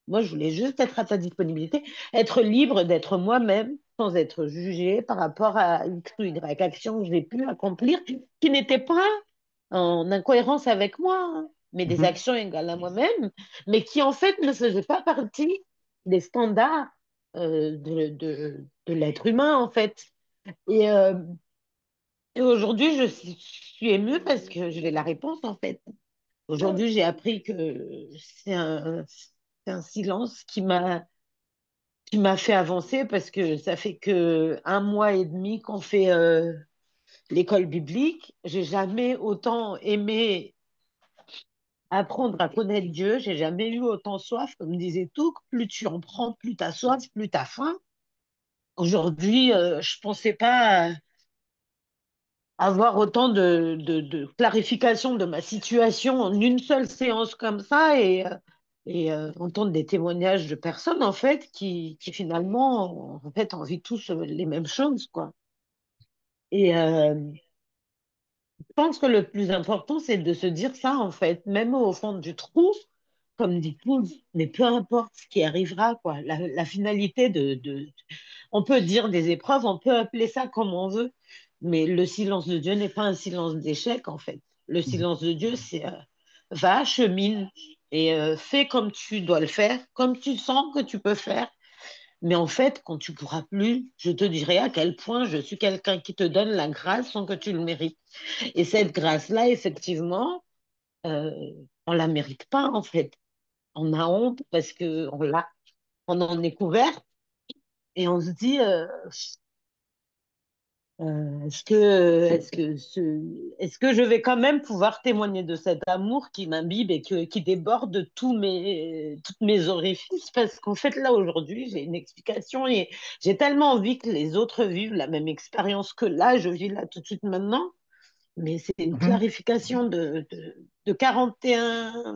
Moi, je voulais juste être à ta disponibilité, être libre d'être moi-même, sans être jugée par rapport à X ou Y action que j'ai pu accomplir, qui n'étaient pas en incohérence avec moi, hein, mais des actions égales à moi-même, mais qui en fait ne faisaient pas partie des standards de l'être humain, en fait. Et, euh, et aujourd'hui, suis émue parce que j'ai la réponse, en fait. Aujourd'hui, j'ai appris que c'est un silence qui m'a fait avancer parce que ça fait que un mois et demi qu'on fait l'école biblique. J'ai jamais autant aimé apprendre à connaître Dieu. J'ai jamais eu autant soif, comme disait tout. Plus tu en prends, plus tu as soif, plus tu as faim. Aujourd'hui, je pensais pas avoir autant de clarification de ma situation en une seule séance comme ça et entendre des témoignages de personnes en fait qui finalement en fait envie tous les mêmes choses quoi. Et je pense que le plus important c'est de se dire ça en fait, même au fond du trou, comme dit Paul, mais peu importe ce qui arrivera quoi. La finalité on peut dire des épreuves, on peut appeler ça comme on veut, mais le silence de Dieu n'est pas un silence d'échec en fait. Le Mhm. silence de Dieu, c'est va, chemine et fais comme tu dois le faire, comme tu sens que tu peux faire. Mais en fait, quand tu pourras plus, je te dirai à quel point je suis quelqu'un qui te donne la grâce sans que tu le mérites. Et cette grâce-là, effectivement, euh, on la mérite pas en fait. On a honte parce que on en est couvert et on se dit, est-ce que je vais quand même pouvoir témoigner de cet amour qui m'imbibe et qui déborde de toutes mes orifices? Parce qu'en fait, là, aujourd'hui, j'ai une explication et j'ai tellement envie que les autres vivent la même expérience que là, je vis là tout de suite maintenant. Mais c'est une Mhm. clarification de 41,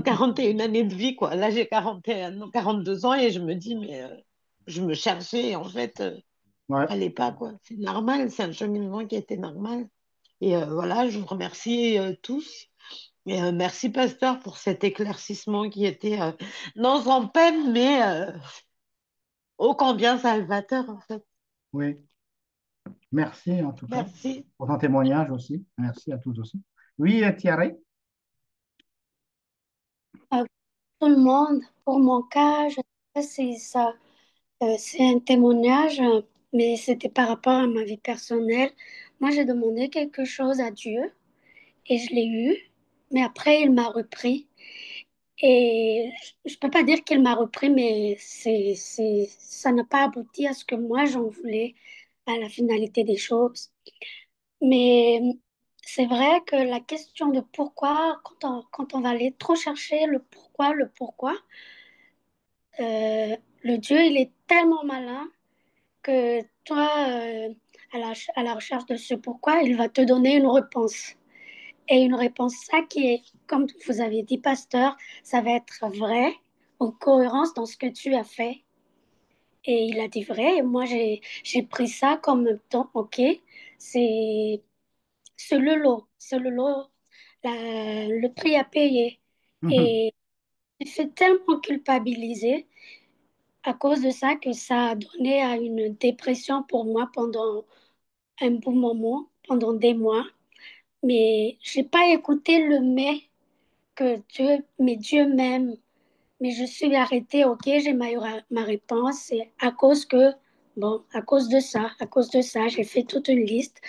41 années de vie, quoi. Là, j'ai 41, non, 42 ans et je me dis, mais je me cherchais, en fait. Ouais, Fallait pas, quoi. C'est normal, c'est un cheminement qui était normal. Et voilà, je vous remercie tous. Et merci, pasteur, pour cet éclaircissement qui était non sans peine, mais ô combien salvateur, en fait. oui. Merci en tout cas Merci. pour ton témoignage aussi. Merci à tous aussi. Oui, Thierry? À tout le monde, pour mon cas, je sais pas si ça, c'est un témoignage, mais c'était par rapport à ma vie personnelle. Moi, j'ai demandé quelque chose à Dieu et je l'ai eu, mais après, il m'a repris. Et je peux pas dire qu'il m'a repris, mais ça n'a pas abouti à ce que moi j'en voulais, à la finalité des choses. Mais c'est vrai que la question de pourquoi, quand on va aller trop chercher le pourquoi, le Dieu, il est tellement malin que toi, à la recherche de ce pourquoi, il va te donner une réponse. Et une réponse, ça qui est, comme vous avez dit, pasteur, ça va être vrai, en cohérence dans ce que tu as fait. Et il a dit vrai, et moi j'ai pris ça comme temps, ok, c'est c'est le lot, le prix à payer. Mhm. Et je suis tellement culpabilisée à cause de ça que ça a donné à une dépression pour moi pendant un bon moment, pendant des mois. Mais j'ai pas écouté le mais Dieu m'aime. Mais je suis arrêtée, ok, j'ai ma réponse. Et à cause que, bon, à cause de ça, j'ai fait toute une liste.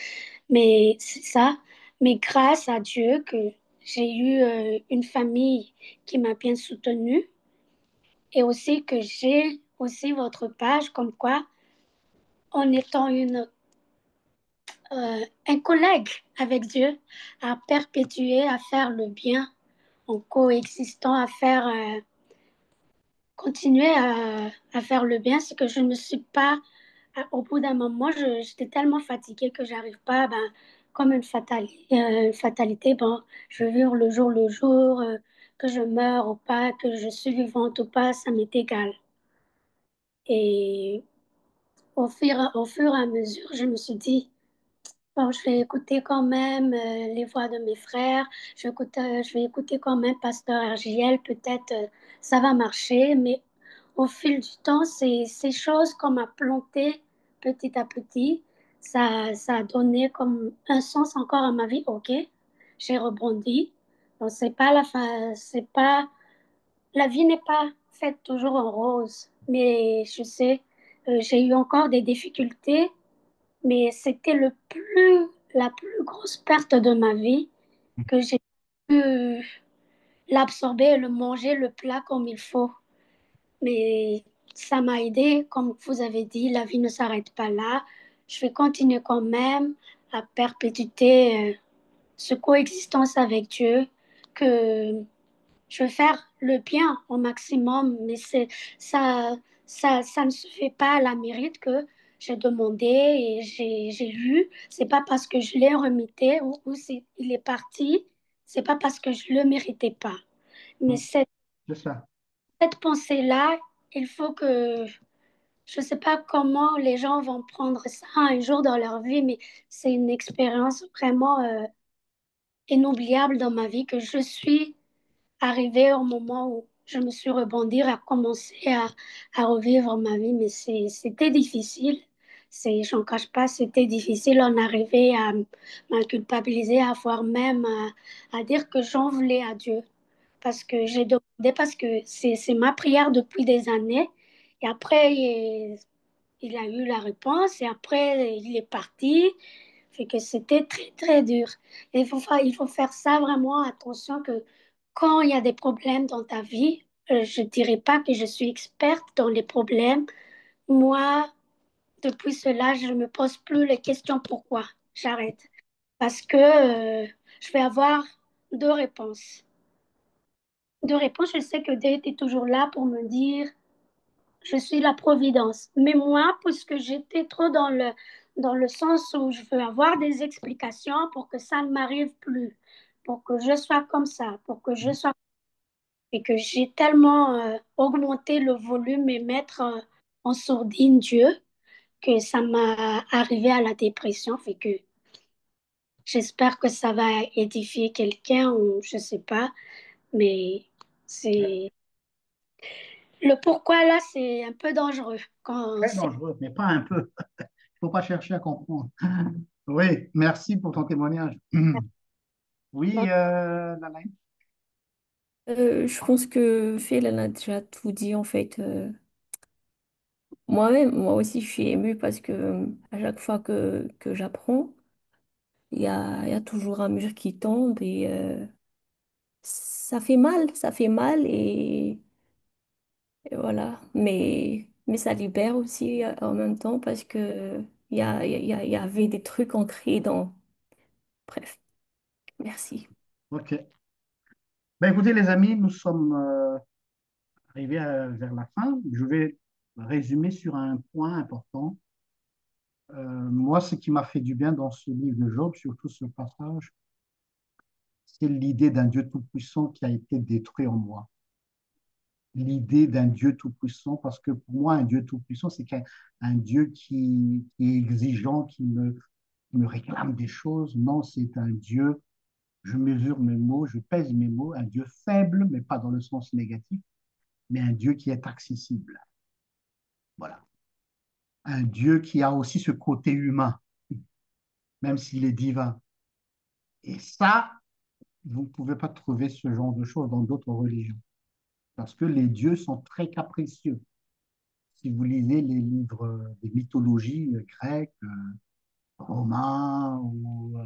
Mais c'est ça. Mais grâce à Dieu que j'ai eu une famille qui m'a bien soutenue et aussi que j'ai aussi votre page comme quoi, en étant un collègue avec Dieu, à perpétuer, à faire le bien, en coexistant, continuer à faire le bien, c'est que je ne me suis pas, au bout d'un moment, j'étais tellement fatiguée que j'arrive pas, ben, comme une fatalité, bon, je veux vivre le jour, que je meurs ou pas, que je suis vivante ou pas, ça m'est égal. Et au fur et à mesure, je me suis dit, bon, je vais écouter quand même les voix de mes frères, je vais écouter quand même Pasteur RJL, peut-être ça va marcher, mais au fil du temps, ces choses qu'on m'a plantées petit à petit, ça a donné comme un sens encore à ma vie. Ok, j'ai rebondi. Donc, c'est pas la fin, c'est pas, la vie n'est pas faite toujours en rose, mais je sais, j'ai eu encore des difficultés, mais c'était la plus grosse perte de ma vie que j'ai pu l'absorber et le manger, le plat comme il faut. Mais ça m'a aidé, comme vous avez dit, la vie ne s'arrête pas là. Je vais continuer quand même à perpétuer ce coexistence avec Dieu, que je vais faire le bien au maximum, mais ça, ça ne se fait pas à la mérite que j'ai demandé et j'ai eu. C'est pas parce que je l'ai remitté il est parti, c'est pas parce que je le méritais pas. Mais C'est ça. cette pensée-là, il faut que, je sais pas comment les gens vont prendre ça un jour dans leur vie, mais c'est une expérience vraiment inoubliable dans ma vie que je suis arrivé au moment où je me suis rebondir, à commencer à revivre ma vie, mais c'était difficile. J'en cache pas, c'était difficile en arriver à me culpabiliser, à voire même à dire que j'en voulais à Dieu. Parce que j'ai demandé, parce que c'est ma prière depuis des années. Et après, il a eu la réponse et après, il est parti. Fait que c'était très, très dur. Et il faut faire ça vraiment attention que quand il y a des problèmes dans ta vie, je dirais pas que je suis experte dans les problèmes. Moi, depuis cela, je ne me pose plus les questions pourquoi. J'arrête. Parce que je vais avoir deux réponses. Deux réponses, je sais que Dieu était toujours là pour me dire je suis la providence. Mais moi, puisque j'étais trop dans le sens où je veux avoir des explications pour que ça ne m'arrive plus, pour que je sois comme ça, pour que je sois... Et que j'ai tellement augmenté le volume et mettre en sourdine Dieu que ça m'a arrivé à la dépression. Fait que j'espère que ça va édifier quelqu'un ou je sais pas, mais c'est... Le pourquoi là, c'est un peu dangereux quand Très c'est... dangereux, mais pas un peu. Il ne faut pas chercher à comprendre. Oui, merci pour ton témoignage. Oui, Lalaï. Je pense que Phil en a déjà tout dit en fait. Moi-même, moi aussi, je suis émue parce que à chaque fois que j'apprends, il y a toujours un mur qui tombe et ça fait mal et voilà. Mais ça libère aussi en même temps parce que il y avait des trucs ancrés dans... Bref, merci. OK. Ben, écoutez, les amis, nous sommes arrivés vers la fin. Je vais résumer sur un point important. Moi, ce qui m'a fait du bien dans ce livre de Job, surtout ce passage, c'est l'idée d'un Dieu tout-puissant qui a été détruit en moi. L'idée d'un Dieu tout-puissant, parce que pour moi, un Dieu tout-puissant, c'est un Dieu qui est exigeant, qui me réclame des choses. Non, c'est un Dieu, je mesure mes mots, je pèse mes mots, un Dieu faible, mais pas dans le sens négatif, mais un Dieu qui est accessible. Voilà. Un Dieu qui a aussi ce côté humain, même s'il est divin. Et ça, vous ne pouvez pas trouver ce genre de choses dans d'autres religions, parce que les dieux sont très capricieux. Si vous lisez les livres des mythologies grecques, romains ou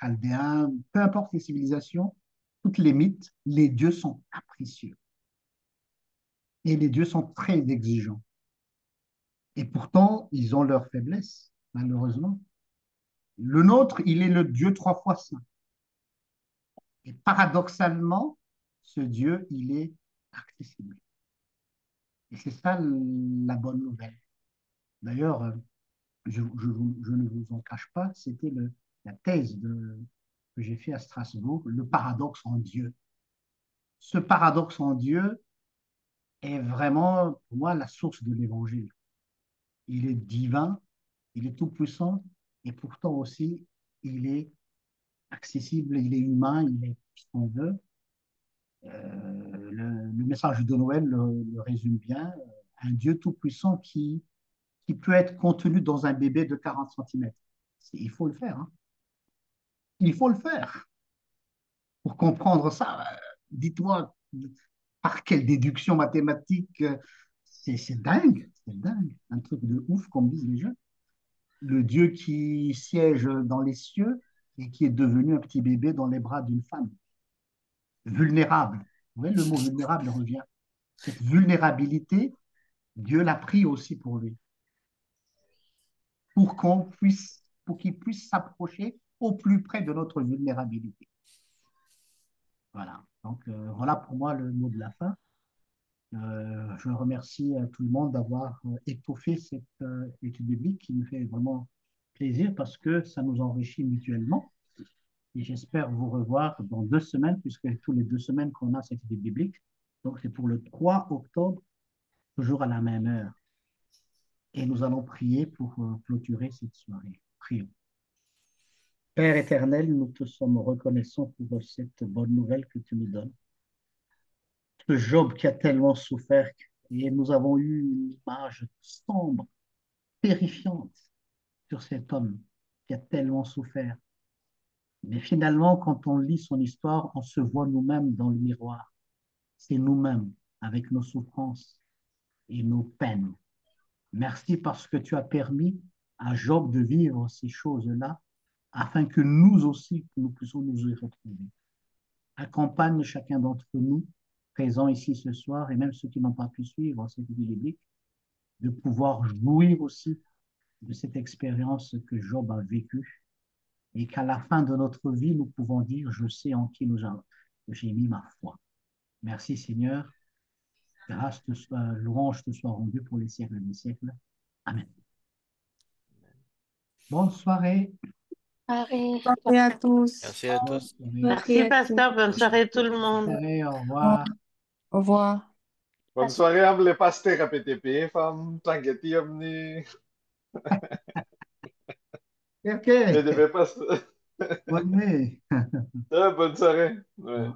chaldéens, peu importe les civilisations, toutes les mythes, les dieux sont capricieux. Et les dieux sont très exigeants. Et pourtant, ils ont leurs faiblesses, malheureusement. Le nôtre, il est le Dieu trois fois saint. Et paradoxalement, ce Dieu, il est accessible. Et c'est ça la bonne nouvelle. D'ailleurs, je ne vous en cache pas, c'était la thèse que j'ai fait à Strasbourg, le paradoxe en Dieu. Ce paradoxe en Dieu est vraiment, pour moi, la source de l'évangile. Il est divin, il est tout-puissant, et pourtant aussi, il est accessible, il est humain, il est ce qu'on veut. Le message de Noël le résume bien. Un Dieu tout-puissant qui peut être contenu dans un bébé de 40 centimètres. Il faut le faire. Hein. Il faut le faire. Pour comprendre ça, dites-moi par quelle déduction mathématique, c'est dingue, c'est dingue. Un truc de ouf, comme disent les jeunes. Le Dieu qui siège dans les cieux et qui est devenu un petit bébé dans les bras d'une femme. Vulnérable. Vous voyez, le mot vulnérable revient. Cette vulnérabilité, Dieu l'a pris aussi pour lui, pour qu'il puisse s'approcher au plus près de notre vulnérabilité. Voilà. Donc, voilà pour moi le mot de la fin. Je remercie tout le monde d'avoir étoffé cette étude biblique qui me fait vraiment plaisir parce que ça nous enrichit mutuellement. Et j'espère vous revoir dans 2 semaines, puisque tous les 2 semaines qu'on a cette étude biblique. Donc, c'est pour le 3 octobre, toujours à la même heure. Et nous allons prier pour clôturer cette soirée. Prions. Père éternel, nous te sommes reconnaissants pour cette bonne nouvelle que tu nous donnes. Ce Job qui a tellement souffert et nous avons eu une image sombre terrifiante sur cet homme qui a tellement souffert. Mais finalement, quand on lit son histoire, on se voit nous-mêmes dans le miroir. C'est nous-mêmes, avec nos souffrances et nos peines. Merci parce que tu as permis à Job de vivre ces choses-là, afin que nous aussi, nous puissions nous y retrouver. Accompagne chacun d'entre nous, présents ici ce soir, et même ceux qui n'ont pas pu suivre cette vie biblique, de pouvoir jouir aussi de cette expérience que Job a vécue, et qu'à la fin de notre vie, nous pouvons dire, je sais en qui j'ai mis ma foi. Merci Seigneur, grâce te soit, louange te soit rendue pour les siècles des siècles. Amen. Bonne soirée. Pareil. Merci à tous. Merci à Bonne tous. soirée. Merci, à tous. pasteur. Bonne soirée tout le Bonne monde. soirée, au revoir. Au revoir. Bonne soirée à les pasteurs à PTP, femme, t'inquiète, ni. Ok, PTP pasteur. bonne nuit. Bonne soirée. Ouais.